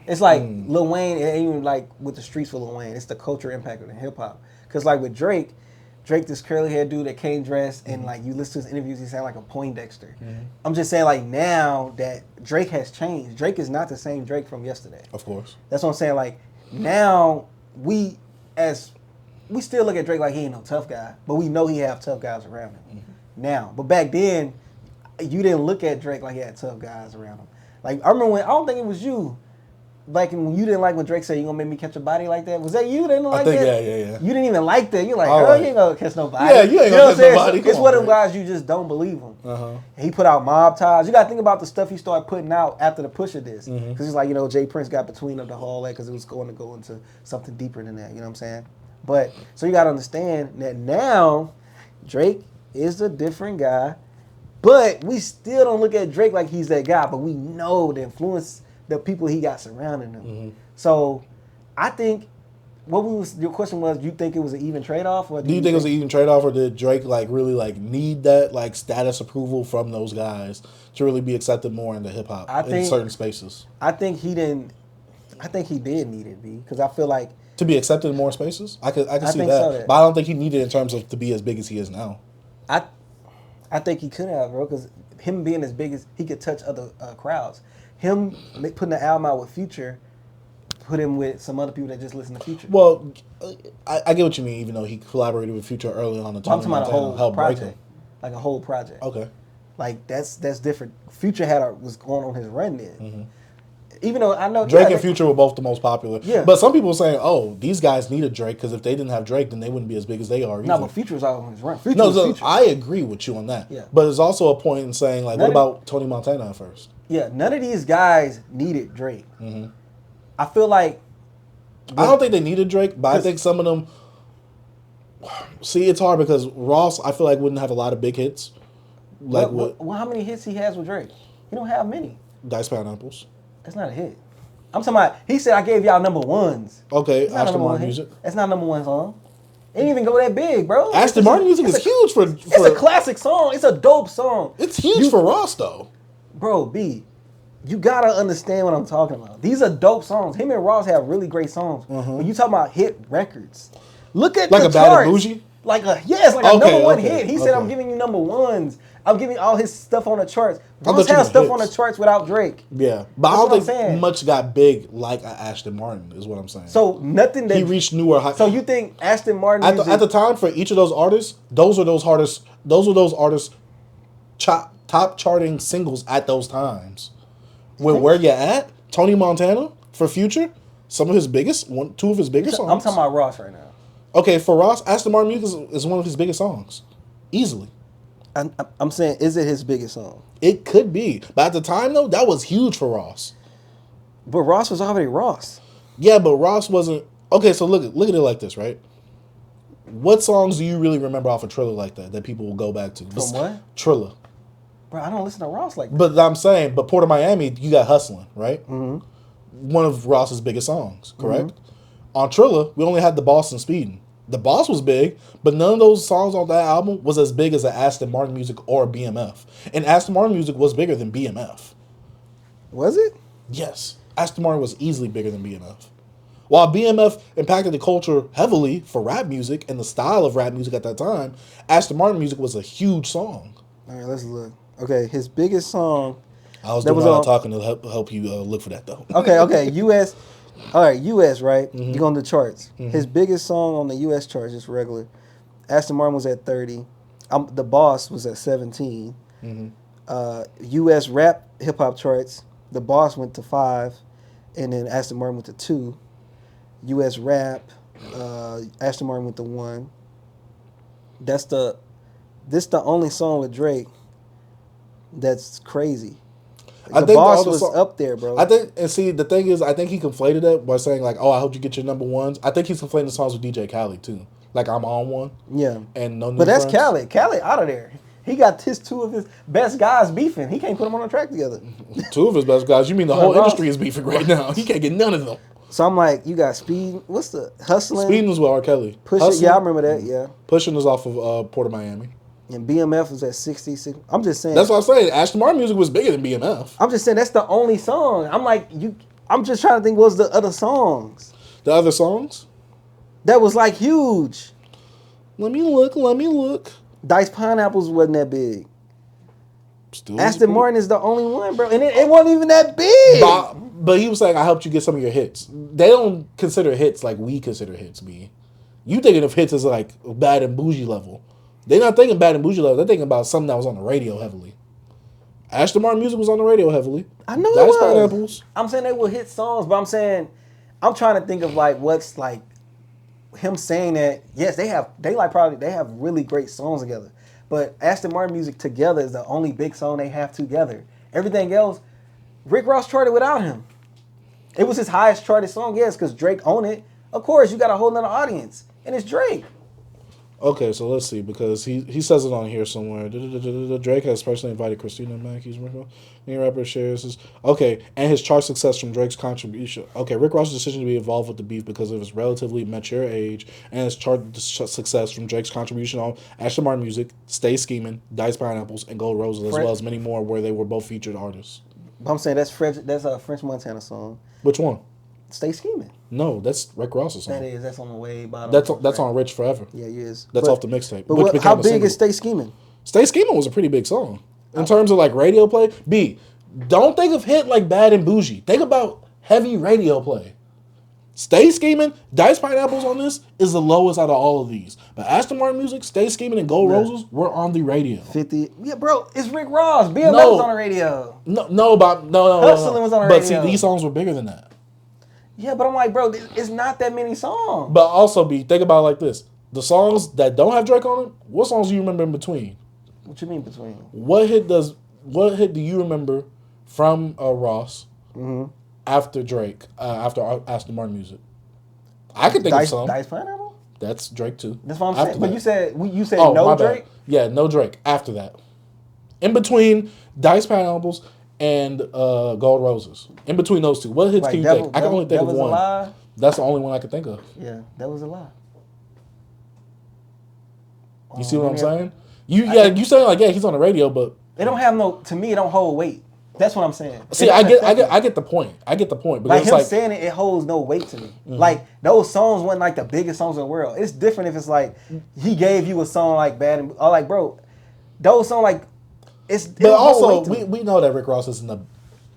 It's like Lil Wayne, it ain't even like with the streets for Lil Wayne. It's the culture impact of the hip hop. Because like with Drake, this curly haired dude that came dressed and like you listen to his interviews, he sound like a Poindexter. I'm just saying like now that Drake has changed, Drake is not the same Drake from yesterday. Of course. That's what I'm saying. Like now we still look at Drake like he ain't no tough guy, but we know he have tough guys around him now. But back then, you didn't look at Drake like he had tough guys around him. Like I remember when I don't think it was you. like when you didn't like when Drake said you gonna make me catch a body like that? Was that you that didn't like that? Yeah. You didn't even like that. You're like, you ain't gonna catch nobody. Yeah, you ain't gonna catch nobody. It's one of them guys you just don't believe him. Uh-huh. He put out Mob Ties. You gotta think about the stuff he started putting out after the push of this. Because he's like, Jay Prince got between them the whole way because it was going to go into something deeper than that. You know what I'm saying? But so you gotta understand that now Drake is a different guy, but we still don't look at Drake like he's that guy. But we know the influence, the people he got surrounding him. So I think your question was, do you think it was an even trade-off? Or do you think it was an even trade-off, or did Drake really need that status approval from those guys to really be accepted more into hip-hop in certain spaces? I think he didn't. I think he did need it, B, because I feel like to be accepted in more spaces. I can see that, but I don't think he needed it in terms of to be as big as he is now. I think he could have, bro, because him being as big as he could touch other crowds. Him putting the album out with Future put him with some other people that just listen to Future. Well, I get what you mean, even though he collaborated with Future early on. I'm talking about a whole project. Like a whole project. Okay. Like, that's different. Future was going on his run then. Even though I know Drake and Future were both the most popular. Yeah. But some people were saying, oh, these guys needed Drake because if they didn't have Drake, then they wouldn't be as big as they are. No, but Future was out on his run. I agree with you on that. Yeah. But there's also a point in saying, like, what about Tony Montana at first? Yeah, none of these guys needed Drake. I feel like... I don't think they needed Drake, but I think some of them... See, it's hard because Ross, I feel like, wouldn't have a lot of big hits. Like how many hits he has with Drake? He don't have many. Diced Pineapples. That's not a hit. I'm talking about, he said I gave y'all number ones. Okay, Aston Martin music. That's not number one song. It didn't even go that big, bro. Aston Martin music is huge for... It's a classic song. It's a dope song. It's huge for Ross, though. Bro, B, you gotta understand what I'm talking about. These are dope songs. Him and Ross have really great songs. When you talking about hit records, look at the charts. Like a Bad and Bougie? Like a number one hit. He said, I'm giving you number ones. I'm giving all his stuff on the charts. Ross has stuff on the charts without Drake. Yeah, but I don't think much got big like Aston Martin is what I'm saying. So nothing that... He reached newer heights. So you think Aston Martin at the time for each of those artists, those were those artists top charting singles at those times. Where you at? Tony Montana for Future, two of his biggest songs. I'm talking about Ross right now. Okay, for Ross, Aston Martin music is one of his biggest songs, easily. I'm saying, is it his biggest song? It could be, but at the time though, that was huge for Ross. But Ross was already Ross. Yeah, but Ross wasn't. Okay, so look at it like this, right? What songs do you really remember off of Triller like that people will go back to? From what? Triller. Bro, I don't listen to Ross like that. But I'm saying, Port of Miami, you got Hustlin', right? One of Ross's biggest songs, correct? On Triller, we only had The Boss and Speedin'. The Boss was big, but none of those songs on that album was as big as the Aston Martin music or BMF. And Aston Martin music was bigger than BMF. Was it? Yes. Aston Martin was easily bigger than BMF. While BMF impacted the culture heavily for rap music and the style of rap music at that time, Aston Martin music was a huge song. All right, let's look. Okay, his biggest song... I was doing a lot of talking to help you look for that, though. Okay, U.S. All right, U.S., right? You go on the charts. His biggest song on the U.S. charts, just regular. Aston Martin was at 30. The Boss was at 17. U.S. rap hip-hop charts, The Boss went to 5, and then Aston Martin went to 2. U.S. rap, Aston Martin went to 1. This the only song with Drake that's crazy. The Boss was up there, bro. I think, and see, the thing is, I think he conflated it by saying, like, oh, I hope you get your number ones. I think he's conflating the songs with DJ Khaled, too. Like, I'm on one. Yeah. And no new But that's friends. Khaled. Khaled out of there. He got two of his best guys beefing. He can't put them on a track together. Two of his best guys? You mean the whole industry is beefing right now? He can't get none of them. So I'm like, you got Speed. What's the Hustling? Speeding was with R. Kelly. Pushing. Yeah, I remember that. Yeah. Pushing is off of Port of Miami. And BMF was at 66. I'm just saying. That's what I'm saying. Aston Martin music was bigger than BMF. I'm just saying that's the only song. I'm like, I'm just trying to think, what was the other songs? The other songs? That was like huge. Let me look. Diced Pineapples wasn't that big. Aston Martin is the only one, bro. And it wasn't even that big. But he was saying, I helped you get some of your hits. They don't consider hits like we consider hits, B. You thinking of hits as like Bad and Bougie level. They're not thinking Bad and Bougie level. They're thinking about something that was on the radio heavily. Ashton Martin music was on the radio heavily. I know it was. Pineapples. I'm saying they were hit songs, but I'm trying to think of like what's like him saying that. Yes, they have really great songs together. But Ashton Martin music together is the only big song they have together. Everything else, Rick Ross charted without him. It was his highest charted song, yes, because Drake owned it. Of course, you got a whole nother audience, and it's Drake. Okay, so let's see, because he says it on here somewhere. Drake has personally invited Christina Mackey's new rapper shares his... Okay, and his chart success from Drake's contribution. Okay, Rick Ross's decision to be involved with the beef because of his relatively mature age and his chart success from Drake's contribution on Ashton Martin music, Stay Scheming, Diced Pineapples, and Gold Roses, as well as many more where they were both featured artists. I'm saying that's a French Montana song. Which one? Stay Scheming. No, that's Rick Ross's song. That's on the way bottom. That's on Rich Forever. Yeah, it is. That's off the mixtape. But how big is Stay Scheming? Stay Scheming was a pretty big song. In terms of like radio play, don't think of hit like Bad and Bougie. Think about heavy radio play. Stay Scheming, Diced Pineapples on this is the lowest out of all of these. But Ashton Martin music, Stay Scheming, and Gold Roses were on the radio. 50. Yeah, bro, it's Rick Ross. BMF was on the radio. No. Hustling was on the radio. But see, these songs were bigger than that. Yeah, but I'm like, bro, it's not that many songs. But also, think about it like this. The songs that don't have Drake on them, what songs do you remember in between? What you mean between? What hit do you remember from Ross after Drake, after Ashton Martin music? I could think of some. Diced Pineapple? That's Drake too. That's what I'm saying. But you said no Drake? Yeah, no Drake. After that. In between Diced Pineapples and Gold Roses. In between those two. What hits can you think? I can only think of one. Lie? That's the only one I could think of. Yeah, that was a lie. You see what I'm saying? You saying like, yeah, he's on the radio, but it don't have to me, it don't hold weight. That's what I'm saying. See, I get the point. I get the point. Because like him saying it holds no weight to me. Mm-hmm. Like those songs weren't like the biggest songs in the world. It's different if it's like he gave you a song like Bad and or like, bro, those songs like but also we know that Rick Ross isn't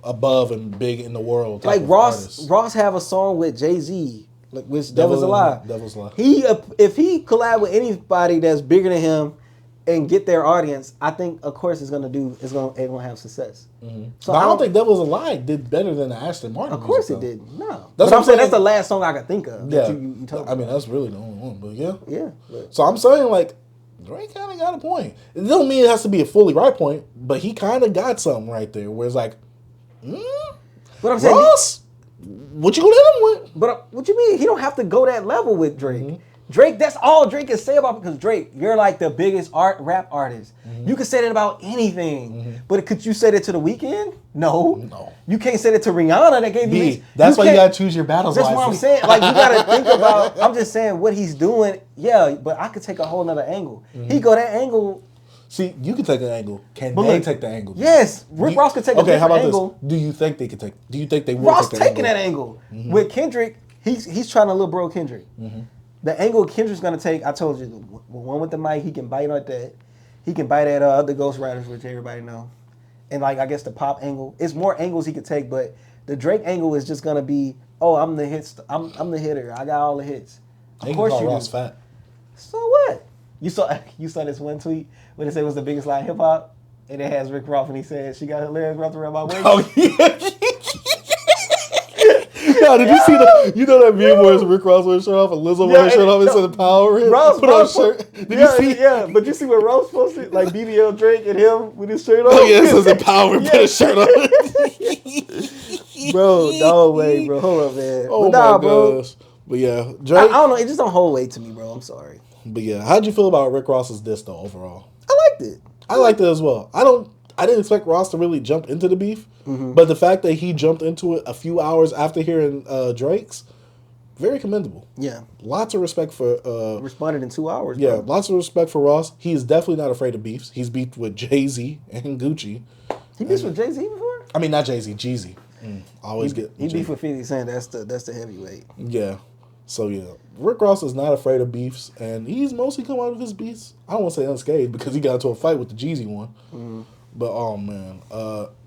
above and big in the world. Like Ross have a song with Jay-Z, like which Devil's a Lie. Devil's a Lie. If he collab with anybody that's bigger than him and get their audience, I think of course it's gonna have success. Mm-hmm. So I don't think Devil's a Lie did better than the Ashton Martin. Of course it did. No, that's what I'm saying. That's the last song I could think of. Yeah, I mean that's really the only one. But yeah. So I'm saying like. Drake kind of got a point. It don't mean it has to be a fully right point, but he kind of got something right there where it's like, But I'm saying, Ross, what you gonna hit him with? But what you mean? He don't have to go that level with Drake. Mm-hmm. Drake, that's all Drake can say about because Drake, you're like the biggest rap artist. Mm-hmm. You can say that about anything. Mm-hmm. But could you say that to The Weeknd? No. You can't say that to Rihanna that gave you. That's why you gotta choose your battles. That's what I'm saying. Like you gotta think about. I'm just saying what he's doing. Yeah, but I could take a whole nother angle. Mm-hmm. He go that angle. See, you can take an angle. Can they take the angle? Yes, Rick Ross could take a different angle. This? Do you think they could take? Do you think they will? Ross take taking that angle with Kendrick. He's trying to little bro Kendrick. Mm-hmm. The angle Kendrick's gonna take, I told you, one with the mic, he can bite like that. He can bite at other Ghost Riders, which everybody know. And like I guess the pop angle, it's more angles he could take, but the Drake angle is just gonna be, I'm the hits, I'm the hitter. I got all the hits. Of course you Ross fat. So what? You saw this one tweet when it said it was the biggest lie in hip hop, and it has Rick Ross and he said she got her legs wrapped around my waist. Oh yeah. Yeah, did you see that meme where it's Rick Ross with his shirt off and Lizzo with her shirt off instead of Power? Ross put on a shirt. Did you see? Yeah, but you see what Ross posted? Like BBL Drake and him with his shirt on? Oh yeah, it says Empower, put his shirt on. Bro, no way, bro. Hold up, man. Oh my gosh. But yeah, Drake. I don't know. It just don't hold weight to me, bro. I'm sorry. But yeah, how'd you feel about Rick Ross's diss though overall? I liked it. I liked it as well. I didn't expect Ross to really jump into the beef, but the fact that he jumped into it a few hours after hearing Drake's, very commendable. Yeah. Lots of respect for... responded in 2 hours. Yeah, lots of respect for Ross. He is definitely not afraid of beefs. He's beefed with Jay-Z and Gucci. He beefed with Jay-Z before? I mean, not Jay-Z, Jeezy. He beefed with 50 Cent. That's the heavyweight. Yeah. So, yeah. Rick Ross is not afraid of beefs, and he's mostly come out of his beefs. I don't want to say unscathed because he got into a fight with the Jeezy one. Mm-hmm. But, oh, man.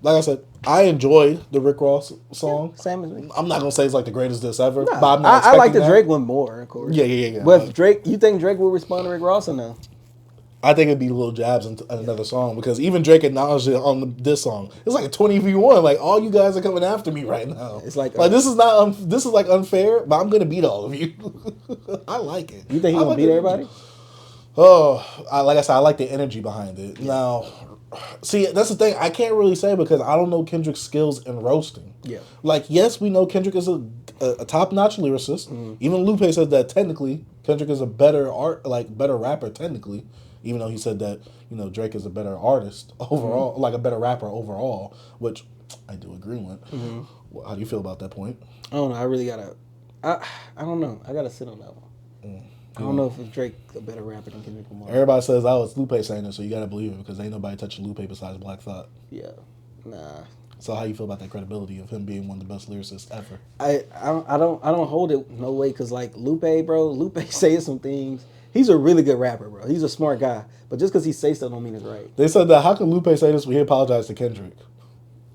Like I said, I enjoyed the Rick Ross song. Yeah, same as me. I'm not going to say it's like the greatest diss ever. Nah, but I'm not I like the Drake one more, of course. Yeah. But Drake, you think Drake will respond to Rick Ross or no? I think it'd be little jabs in another song because even Drake acknowledged it on this song. It's like a 20v1. Like all you guys are coming after me right now. It's like this is not this is like unfair, but I'm gonna beat all of you. I like it. You think he's gonna beat everybody? Oh, like I said, I like the energy behind it. Yeah. Now, see, that's the thing. I can't really say because I don't know Kendrick's skills in roasting. Yeah. Like, yes, we know Kendrick is a top-notch lyricist. Mm-hmm. Even Lupe says that technically Kendrick is a better better rapper technically. Even though he said that, Drake is a better artist overall, like a better rapper overall, which I do agree with. Mm-hmm. How do you feel about that point? I don't know. I really gotta. I don't know. I gotta sit on that one. I don't know if Drake a better rapper than Kendrick Lamar. Everybody says, "Oh, it's Lupe saying it," so you gotta believe it because ain't nobody touching Lupe besides Black Thought. Yeah, nah. So how you feel about that credibility of him being one of the best lyricists ever? I don't hold it no way because like Lupe, bro. Lupe says some things. He's a really good rapper, bro. He's a smart guy. But just because he says stuff don't mean it's right. They said that, how can Lupe say this when he apologized to Kendrick?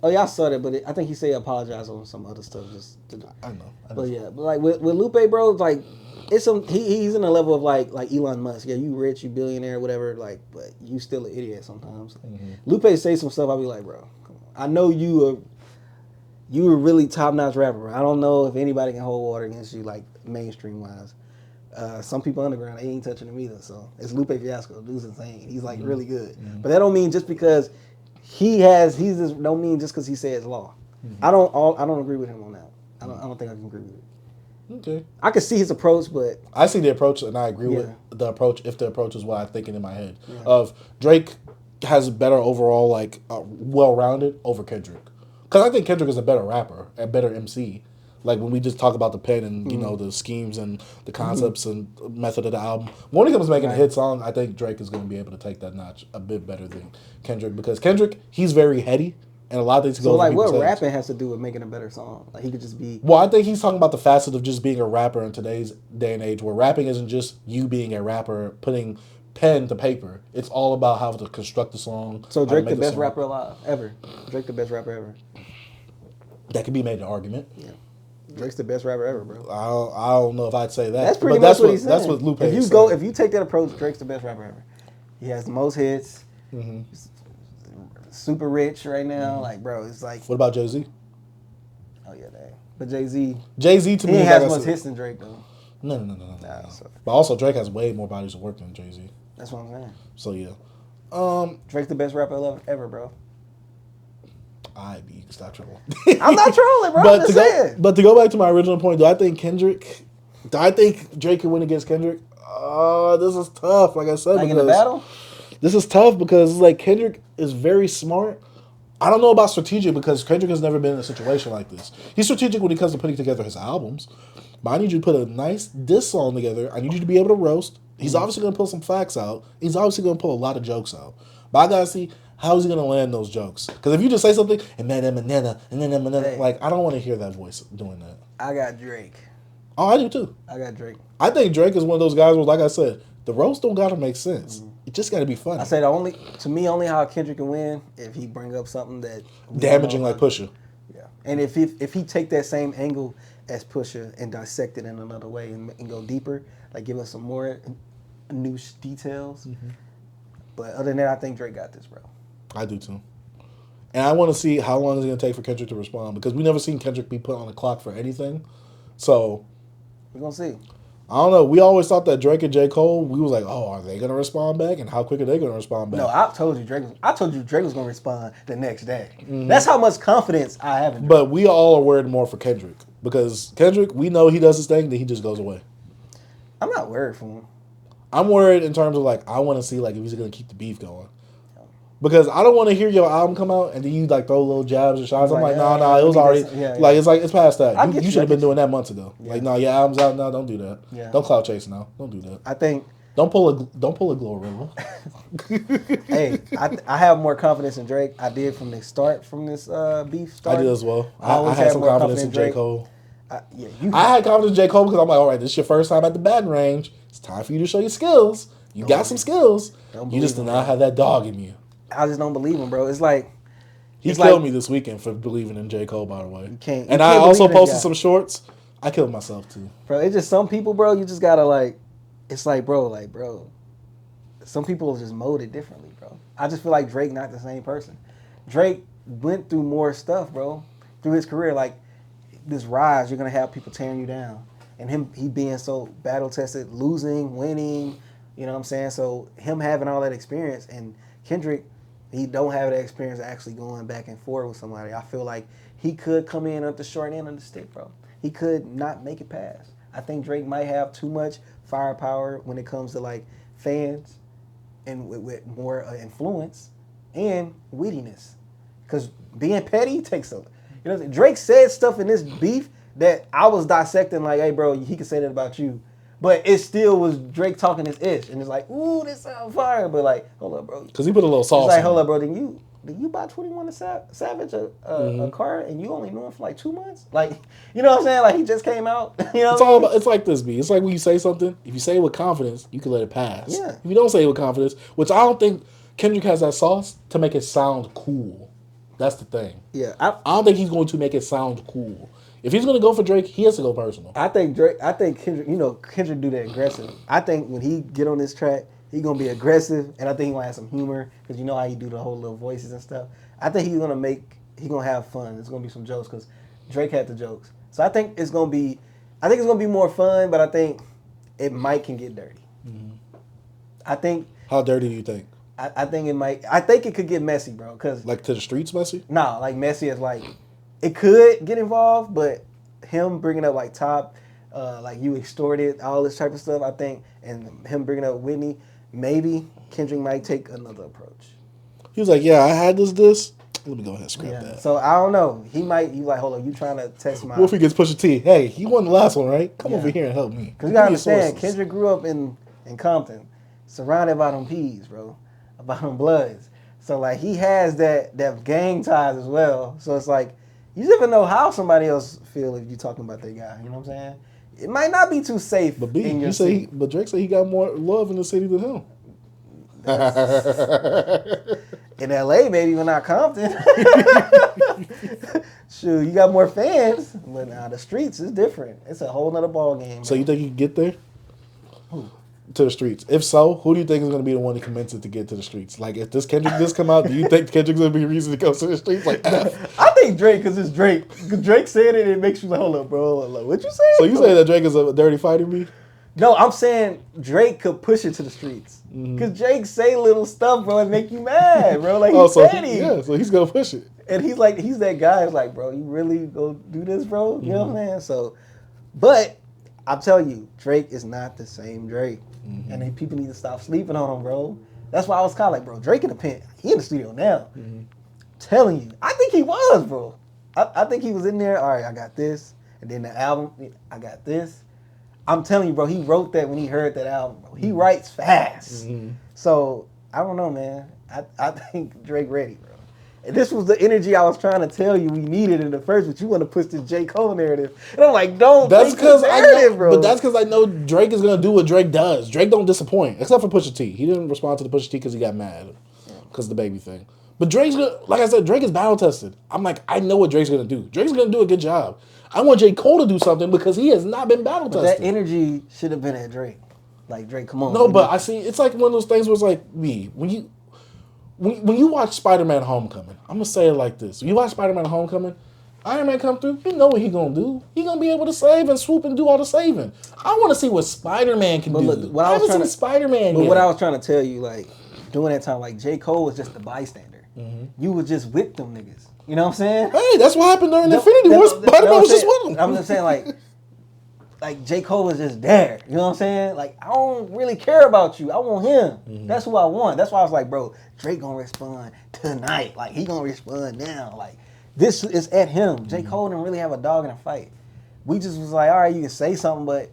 Oh, yeah, I saw that, but I think he said apologize on some other stuff. I know. But yeah, but like with Lupe, bro, like it's he's in a level of like Elon Musk. Yeah, you rich, you billionaire, whatever, like, but you still an idiot sometimes. Mm-hmm. Lupe say some stuff, I'll be like, bro, come on. I know you a really top-notch rapper, bro. I don't know if anybody can hold water against you, like, mainstream-wise. Some people underground, they ain't touching him either. So it's Lupe Fiasco. Dude's insane. He's like really good. Mm-hmm. But that don't mean just because don't mean just because he says law. Mm-hmm. I don't agree with him on that. I don't think I can agree with it. Okay. I can see his approach, but I see the approach and I agree with the approach if the approach is what I'm thinking in my head. Yeah. Of Drake has better overall, like well-rounded over Kendrick. Because I think Kendrick is a better rapper, a better MC. Like when we just talk about the pen and the schemes and the concepts and method of the album. When he comes making a hit song, I think Drake is going to be able to take that notch a bit better than Kendrick because Kendrick, he's very heady and a lot of things go. So like, what rapping has to do with making a better song? Like he could just be. Well, I think he's talking about the facet of just being a rapper in today's day and age, where rapping isn't just you being a rapper putting pen to paper. It's all about how to construct the song. So Drake the best rapper alive ever. Drake the best rapper ever. That could be made an argument. Yeah. Drake's the best rapper ever, bro. I don't know if I'd say that. That's pretty much what he said. That's what Lupe said. If you take that approach, Drake's the best rapper ever. He has the most hits. Mm-hmm. Super rich right now. Mm-hmm. Like, bro, it's like. What about Jay-Z? Oh yeah, that. But Jay-Z to me has much hits than Drake though. No. But also Drake has way more bodies of work than Jay-Z. That's what I'm saying. So yeah. Drake's the best rapper ever, bro. You can stop trolling. I'm not trolling, bro. But to go back to my original point, do I think Drake can win against Kendrick? This is tough. Like I said, like in the battle, this is tough because like Kendrick is very smart. I don't know about strategic because Kendrick has never been in a situation like this. He's strategic when it comes to putting together his albums. But I need you to put a nice diss song together. I need you to be able to roast. He's obviously going to pull some facts out. He's obviously going to pull a lot of jokes out. But I got to see. How is he going to land those jokes? Because if you just say something, like, I don't want to hear that voice doing that. I got Drake. Oh, I do too. I got Drake. I think Drake is one of those guys where, like I said, the roast don't got to make sense. Mm-hmm. It just got to be funny. I say only how Kendrick can win if he bring up something that damaging like Pusha. Yeah, and if he take that same angle as Pusha and dissect it in another way and go deeper, like give us some more new details. Mm-hmm. But other than that, I think Drake got this, bro. I do too. And I want to see how long it's going to take for Kendrick to respond because we never seen Kendrick be put on the clock for anything. So we're going to see. I don't know. We always thought that Drake and J. Cole, we was like, oh, are they going to respond back? And how quick are they going to respond back? No, I told you Drake was going to respond the next day. Mm-hmm. That's how much confidence I have in Drake. But we all are worried more for Kendrick because Kendrick, we know he does his thing, then he just goes away. I'm not worried for him. I'm worried in terms of like, I want to see like if he's going to keep the beef going. Because I don't want to hear your album come out and then you like throw little jabs and shots. I'm like, nah, it was already it's past that. You should have been doing that months ago. Yeah. Like, no, your album's out now. Don't do that. Yeah. Don't clout chase now. Don't do that. I think don't pull a Glorilla. Hey, I have more confidence in Drake. I did from the start from this beef start. I did as well. I had some confidence in J. Cole. I had confidence in J. Cole because I'm like, all right, this is your first time at the batting range. It's time for you to show your skills. You got some skills. You just do not have that dog in you. I just don't believe him, bro. It's like he killed me this weekend for believing in J. Cole, by the way. And I also posted some shorts. I killed myself too, bro. It's just some people, bro. You just gotta like. It's like, bro. some people are just molded differently, bro. I just feel like Drake not the same person. Drake went through more stuff, bro, through his career. Like this rise, you're gonna have people tearing you down, and he being so battle tested, losing, winning. You know what I'm saying? So him having all that experience, and Kendrick, he don't have that experience of actually going back and forth with somebody. I feel like he could come in at the short end of the stick, bro. He could not make it past. I think Drake might have too much firepower when it comes to like fans and with more influence and wittiness. Because being petty takes a... You know, Drake said stuff in this beef that I was dissecting like, hey, bro, he could say that about you. But it still was Drake talking his ish. And it's like, ooh, this sound fire. But like, hold up, bro. Because he put a little sauce It's like, in hold it. up, bro, did you buy 21 Savage a car and you only knew him for like 2 months? Like, you know what I'm saying? Like, he just came out. You know It's all about, it's like this, B. It's like when you say something, if you say it with confidence, you can let it pass. Yeah. If you don't say it with confidence, which I don't think Kendrick has that sauce to make it sound cool. That's the thing. Yeah. I don't think he's going to make it sound cool. If he's going to go for Drake, he has to go personal. I think Kendrick, you know, Kendrick do that aggressive. I think when he get on this track, he going to be aggressive, and I think he going to have some humor, because you know how he do the whole little voices and stuff. I think he's going to have fun. There's going to be some jokes, because Drake had the jokes. So I think it's going to be more fun, but I think it might can get dirty. Mm-hmm. I think. How dirty do you think? I think it might. I think it could get messy, bro. Cause like to the streets messy? No, like messy as like it could get involved, but him bringing up like Top, like you extorted, all this type of stuff. I think, and him bringing up Whitney, maybe Kendrick might take another approach. He was like, "Yeah, I had this. Let me go ahead and scrap that." So I don't know. He might. You like, hold on, you trying to test my? What if he gets Pusha T? Hey, he won the last one, right? Come over here and help me. Because you gotta understand, Kendrick grew up in Compton, surrounded by them P's, bro. About them Bloods. So like he has that gang ties as well. So it's like you never know how somebody else feel if you talking about that guy. You know what I'm saying? It might not be too safe. But but Drake said he got more love in the city than him. In LA, maybe, but not Compton. Shoot, you got more fans, but now the streets is different. It's a whole nother ball game. So you think you can get there? Who? To the streets. If so, who do you think is going to be the one to convince it to get to the streets? Like, if this Kendrick just come out, do you think Kendrick's going to be a reason to go to the streets? Like, I think Drake, because it's Drake. Because Drake said it, it makes you like, hold up, bro. Hold up. What you saying? So you say that Drake is a dirty fighter, B? No, I'm saying Drake could push it to the streets. Because Drake say little stuff, bro, and make you mad, bro. Like, he's petty. So he's going to push it. And he's that guy who's like, bro, you really go do this, bro? You know what I'm saying? So, but I'm telling you, Drake is not the same Drake. Mm-hmm. And people need to stop sleeping on him, bro. That's why I was kind of like, bro, Drake in the pen. He in the studio now. Mm-hmm. Telling you. I think he was, bro. I think he was in there. All right, I got this. And then the album, I got this. I'm telling you, bro, he wrote that when he heard that album, bro. He writes fast. Mm-hmm. So, I don't know, man. I think Drake ready, bro. And this was the energy I was trying to tell you we needed in the first, but you want to push this J. Cole narrative. And I'm like, don't. That's because bro. But that's because I know Drake is gonna do what Drake does. Drake don't disappoint, except for Pusha T. He didn't respond to the Pusha T because he got mad because of the baby thing. But Drake's gonna, like I said, Drake is battle tested. I'm like, I know what Drake's gonna do. Drake's gonna do a good job. I want J. Cole to do something because he has not been battle tested. That energy should have been at Drake. Like, Drake, come on. No, but I see. It's like one of those things where it's like me when you watch Spider-Man Homecoming, I'm going to say it like this. When you watch Spider-Man Homecoming, Iron Man come through, you know what he going to do. He going to be able to save and swoop and do all the saving. I want to see what Spider-Man can do. Look, I haven't seen Spider-Man yet. But what I was trying to tell you, like, during that time, like, J. Cole was just the bystander. Mm-hmm. You was just with them niggas. You know what I'm saying? Hey, that's what happened during Infinity War. Spider-Man was just with them. I'm just saying, like J. Cole was just there. You know what I'm saying? Like, I don't really care about you. I want him. Mm-hmm. That's who I want. That's why I was like, bro, Drake gonna respond tonight. Like, he gonna respond now. Like, this is at him. Mm-hmm. J. Cole didn't really have a dog in a fight. We just was like, all right, you can say something, but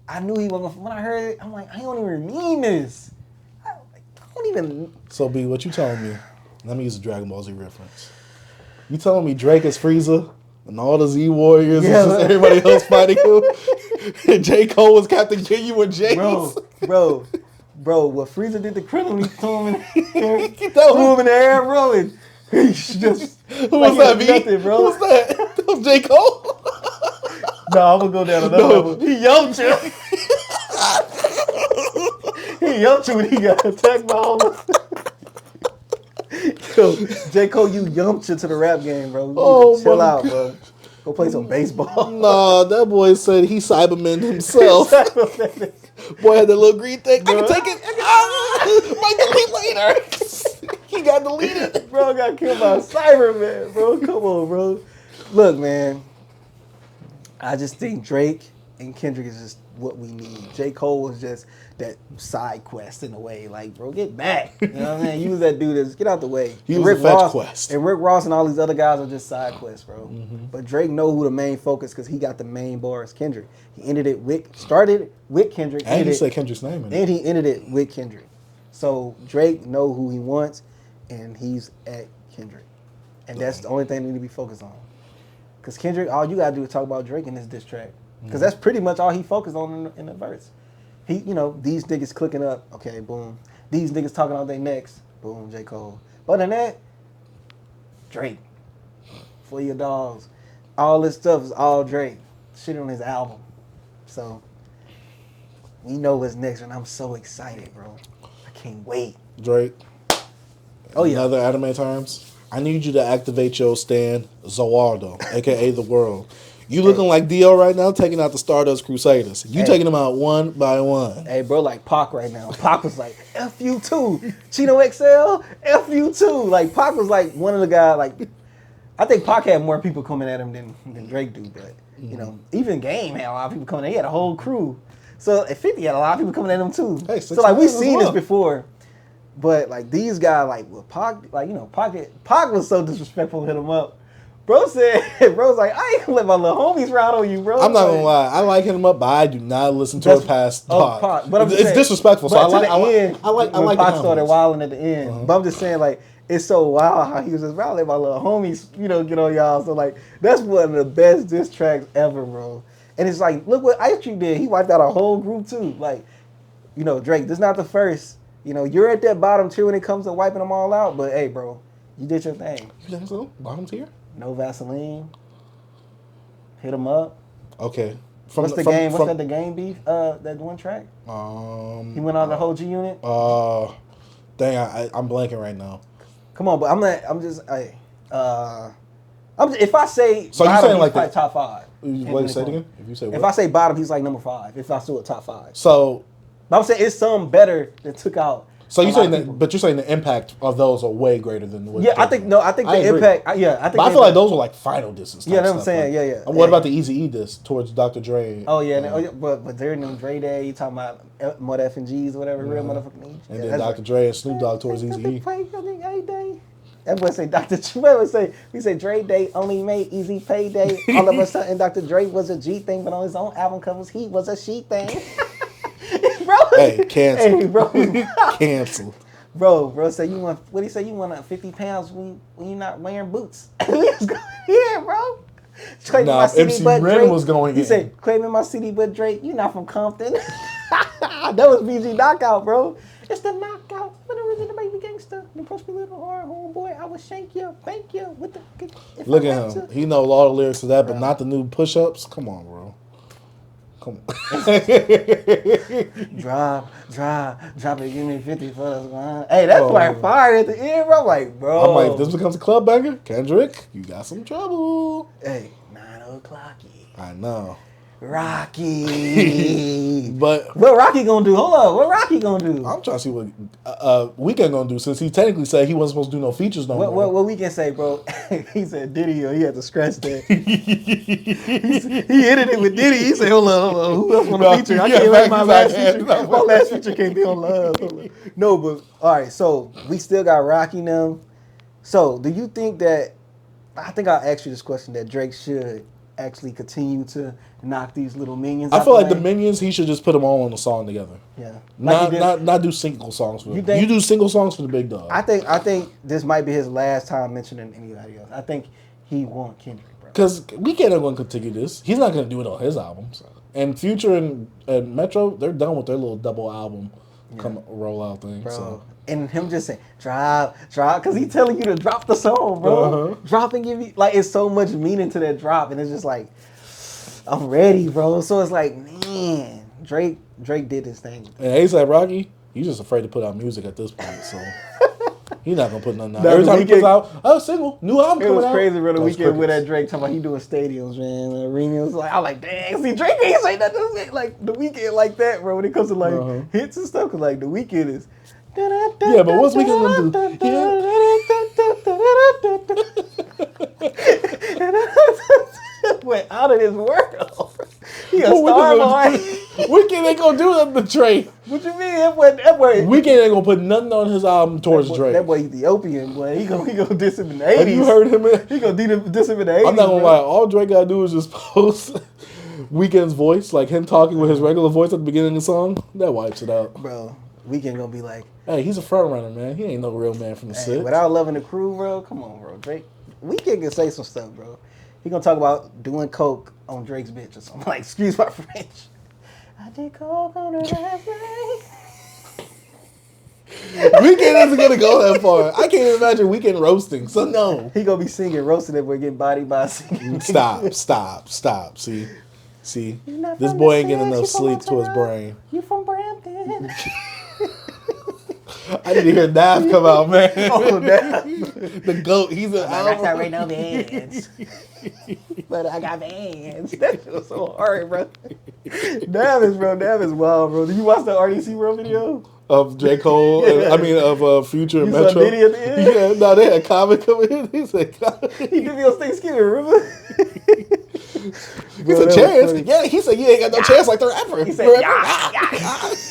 I knew he wasn't. When I heard it, I'm like, I don't even mean this. I don't even. So, B, what you telling me? Let me use a Dragon Ball Z reference. You telling me Drake is Frieza? And all the Z Warriors and just everybody else fighting him. And J. Cole was Captain Ginyu with James. Bro, what Frieza did to Krillin, he threw him in the air, bro. And he just... Who was that, B? Nothing, bro. Who was that? That was J. Cole? No, I'm going to go down another level. He yoked you. He yumped you when he got attacked by all of Yo, J. Cole, you yumped you to the rap game, bro. Chill out, bro. Go play some baseball. Nah, that boy said he Cyberman himself. Boy had that little green thing. Bro. I can take it. Might delete later. He got deleted. Bro got killed by a Cyberman, bro. Come on, bro. Look, man. I just think Drake and Kendrick is just what we need. J. Cole was just that side quest in a way. Like, bro, get back. You know what I'm saying? You was that dude that's get out the way. He was a fetch quest. And Rick Ross and all these other guys are just side quests, bro. Mm-hmm. But Drake know who the main focus because he got the main bars. Kendrick. He started with Kendrick. And he said Kendrick's name in it. And he ended it with Kendrick. So Drake know who he wants, and he's at Kendrick. And that's the only thing they need to be focused on. Because Kendrick, all you got to do is talk about Drake in this diss track. Because that's pretty much all he focused on in the verse. He, these niggas clicking up, okay, boom. These niggas talking out their necks, boom, J. Cole. But than that, Drake. For your dogs. All this stuff is all Drake. Shit on his album. So, we know what's next, and I'm so excited, bro. I can't wait. Drake. Oh, yeah. Another anime terms. I need you to activate your stand, Zoardo, a.k.a. The World. You looking like Dio right now, taking out the Stardust Crusaders. You taking them out one by one. Hey, bro, like Pac right now. Pac was like, F you too. Chino XL, F you too. Like, Pac was like one of the guys, like, I think Pac had more people coming at him than Drake do, but, even Game had a lot of people coming at him. He had a whole crew. So, 50 had a lot of people coming at him too. Hey, so, like, we've seen this before. But, like, these guys, like, with Pac, like, Pac was so disrespectful to hit him up. Bro's like, I ain't gonna let my little homies ride on you, bro. I'm not gonna lie. I like hitting him up, but I do not listen to it past Pac. But it's disrespectful. So I like Pac started wilding at the end. Uh-huh. But I'm just saying, like, it's so wild how he was just let my little homies, get on y'all. So, like, that's one of the best diss tracks ever, bro. And it's like, look what Ice Cube did. He wiped out a whole group, too. Like, Drake, this is not the first. You're at that bottom tier when it comes to wiping them all out. But, hey, bro, you did your thing. You think so? Bottom tier? No Vaseline. Hit him up. Okay. What's the game beef? That one track? He went on the whole G Unit? Dang, I'm blanking right now. Come on, but if I say so bottom, you're saying like the top 5. Wait, say it again? If I say bottom, he's like number 5. If I still a top 5. So but I'm saying it's some better that took out. So you're saying but you're saying the impact of those are way greater than what? Yeah, I think the impact. I think. But I feel like those were like final disses. Yeah, that's what I'm saying. Like, yeah. What about the Eazy-E diss towards Dr. Dre? Oh yeah, but during them Dre Day, you talking about Mud F and G's or whatever, real motherfucking E's. And then Dr. Dre and Snoop Dogg towards Eazy-E. That boy say Dr. Dre we say Dre Day only made easy payday. All of a sudden, Dr. Dre was a G thing, but on his own album covers he was a she thing. Bro, hey, cancel. Hey, bro, cancel. Bro, say you want, what he say, you want 50 pounds when you're not wearing boots. Yeah, bro. MC Ren was going in. He said, claiming my city, but Drake, you not from Compton. That was BG Knockout, bro. It's the knockout. When I was in the baby gangster, you approach me a little hard, homeboy, I would shank you, thank you. Look at him. He knows all the lyrics to that, but not the new push-ups. Come on, bro. Come on. drop it, give me 50 for this one. Hey, that's like fire at the end, bro. I'm like, bro. I'm like, if this becomes a club banger, Kendrick, you got some trouble. Hey, 9 o'clock. I know. Rocky. But what Rocky gonna do? Hold up. What Rocky gonna do? I'm trying to see what Weeknd gonna do, since he technically said he wasn't supposed to do no features no more. What Weeknd say, bro? He said Diddy, he had to scratch that. he ended it with Diddy. He said, hold on. Who else want to feature? I can't let my last feature. My last feature can't be on Love. No, but all right. So we still got Rocky now. So do you think that? I think I'll ask you this question: that Drake should actually continue to knock these little minions out. I feel like the minions, he should just put them all on a song together. Yeah. Not do single songs for them. You do single songs for the big dog. I think this might be his last time mentioning anybody else. I think he want Kendrick, bro. Because Weeknd ain't going to continue this. He's not going to do it on his albums. And Future and Metro, they're done with their little double album roll out thing. Bro. So. And him just saying, drop, because he telling you to drop the song, bro. Uh-huh. Drop and give me, like, it's so much meaning to that drop. And it's just like, I'm ready, bro. So it's like, man, Drake did his thing. And A$AP Rocky, He's just afraid to put out music at this point, so he's not gonna put nothing out. Every time he puts out a single, new album coming out. It was crazy, bro. The weekend with that Drake talking about he doing stadiums, man. The arenas, like I was like, dang. See, Drake ain't say nothing like the weekend like that, bro. When it comes to like hits and stuff, cause like the weekend is. Yeah, but what's Weeknd gonna do? Went out of this world. He a star boy. Weeknd ain't gonna do nothing to Drake. What you mean? That boy. Weeknd ain't gonna put nothing on his album towards Drake. That boy Ethiopian, boy. He gonna diss him in the 80s. Have you heard him? He gonna diss him in the 80s. I'm not gonna lie. All Drake gotta do is just post Weeknd's voice, like him talking with his regular voice at the beginning of the song. That wipes it out. Bro, Weeknd gonna be like, hey, he's a front runner, man. He ain't no real man from the six. Without loving the crew, bro. Come on, bro. Drake, Weeknd can say some stuff, bro. He gonna talk about doing coke on Drake's bitch or something. Like, excuse my French. I did coke on her last night. Weeknd isn't gonna go that far. I can't imagine Weeknd roasting. So no, he gonna be singing, roasting that boy, getting bodied by a singing. Stop. See, this boy ain't getting enough sleep to his brain. You from Brampton? I need to hear Nav come out, man. Oh, Nav. The GOAT. He's an album. I got right now bands. But I got bands. That shit was so hard, bro. Nav is wild, bro. Did you watch the RDC World video? Of J. Cole, yeah. of Future and Metro. Saw Diddy at the end? Yeah, no, they had Common coming in. He said, he did me on Thanksgiving, remember? He said, chance? Yeah, he said, you ain't got no chance like the rapper. He said,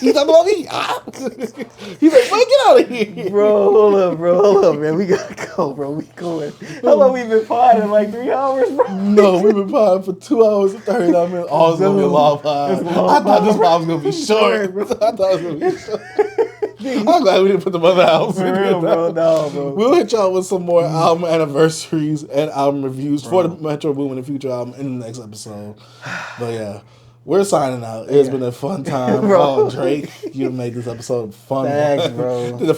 He talking about me. He's like, boy, get out of here. Bro, hold up, man. We gotta go, bro. We going. How long we been potting? Like 3 hours, bro? No, we've been potting for 2 hours and 39 minutes. Oh, it's gonna be a long pod. I thought this pod was gonna be short. I thought it was gonna be short. I'm glad we didn't put the other albums in real, bro. No, bro. We'll hit y'all with some more album anniversaries and album reviews for the Metro Boomin and Future album in the next episode. But yeah, we're signing out. It's been a fun time. Oh, Drake, you made this episode fun. Thanks, bro. The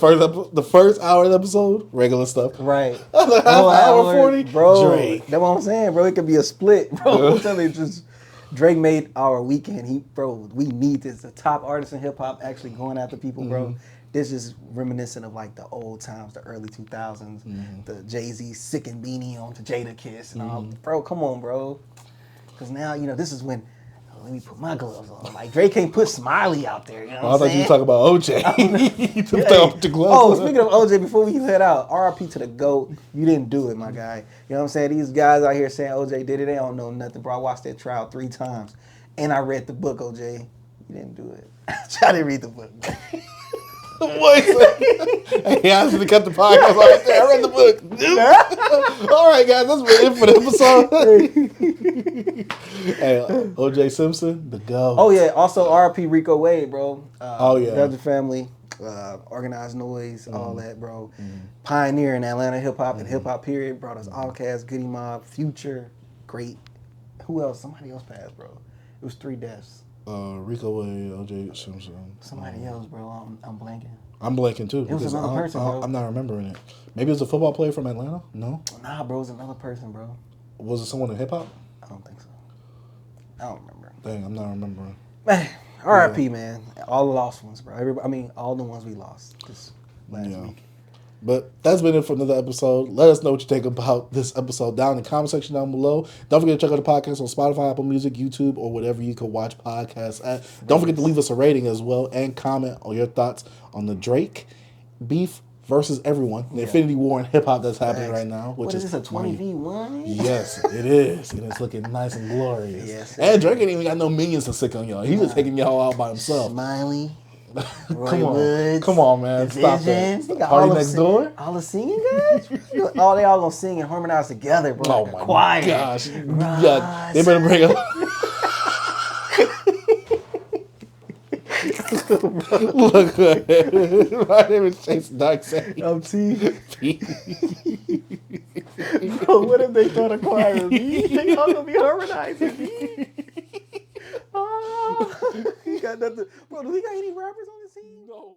first hour of the episode, regular stuff. Right. The hour 40, bro. Drake. That's what I'm saying, bro. It could be a split, bro. I'm telling you, just Drake made our weekend. We need this. The top artists in hip hop actually going after people, bro. This is reminiscent of like the old times, the early 2000s, the Jay-Z Sick and Beanie on to Jada Kiss and all. Bro, come on, bro. Because now, this is when, let me put my gloves on. Like, Drake can't put Smiley out there, you know what I'm saying? I thought you were talking about OJ. You took off the gloves. Oh, speaking of OJ, before we head out, RIP to the GOAT. You didn't do it, my guy. You know what I'm saying? These guys out here saying OJ did it, they don't know nothing, bro. I watched that trial 3 times. And I read the book, OJ. You didn't do it. I didn't read the book. He asked me to cut the podcast off there. I read the book. All right, guys, that's been it for the episode. Hey, OJ Simpson, the GOAT. Oh yeah, also RIP Rico Wade, bro. The other family, Organized Noise, all that, bro. Pioneer in Atlanta hip hop and hip hop period. Brought us Outkast, Goody Mob, Future, great. Who else? Somebody else passed, bro. It was 3 deaths. Rico Wade, OJ Simpson. Somebody else, bro. I'm blanking. I'm blanking too. It was another person, bro. I'm not remembering it. Maybe it was a football player from Atlanta? No? Nah, bro. It was another person, bro. Was it someone in hip hop? I don't think so. I don't remember. Dang, I'm not remembering. Man, RIP, man. All the lost ones, bro. All the ones we lost this last week. But that's been it for another episode. Let us know what you think about this episode down in the comment section down below. Don't forget to check out the podcast on Spotify, Apple Music, YouTube, or whatever you can watch podcasts at. Don't forget to leave us a rating as well and comment on your thoughts on the Drake beef versus everyone. The Infinity War in hip-hop that's happening right now. Which is this, a 20v1? Yes, it is. And it's looking nice and glorious. Yes, and Drake ain't even got no minions to sick on y'all. He's just taking y'all out by himself. Smiley. Come on, man. Stop that. Party Next Door? All the singing guys? They all gonna sing and harmonize together, bro. Oh my gosh. Yeah, they better bring up. Look, my name is Chase Darkseid. I'm T. Bro, what if they start acquiring me? They all gonna be harmonizing me. Oh, he got nothing. Bro, do we got any rappers on the scene? No.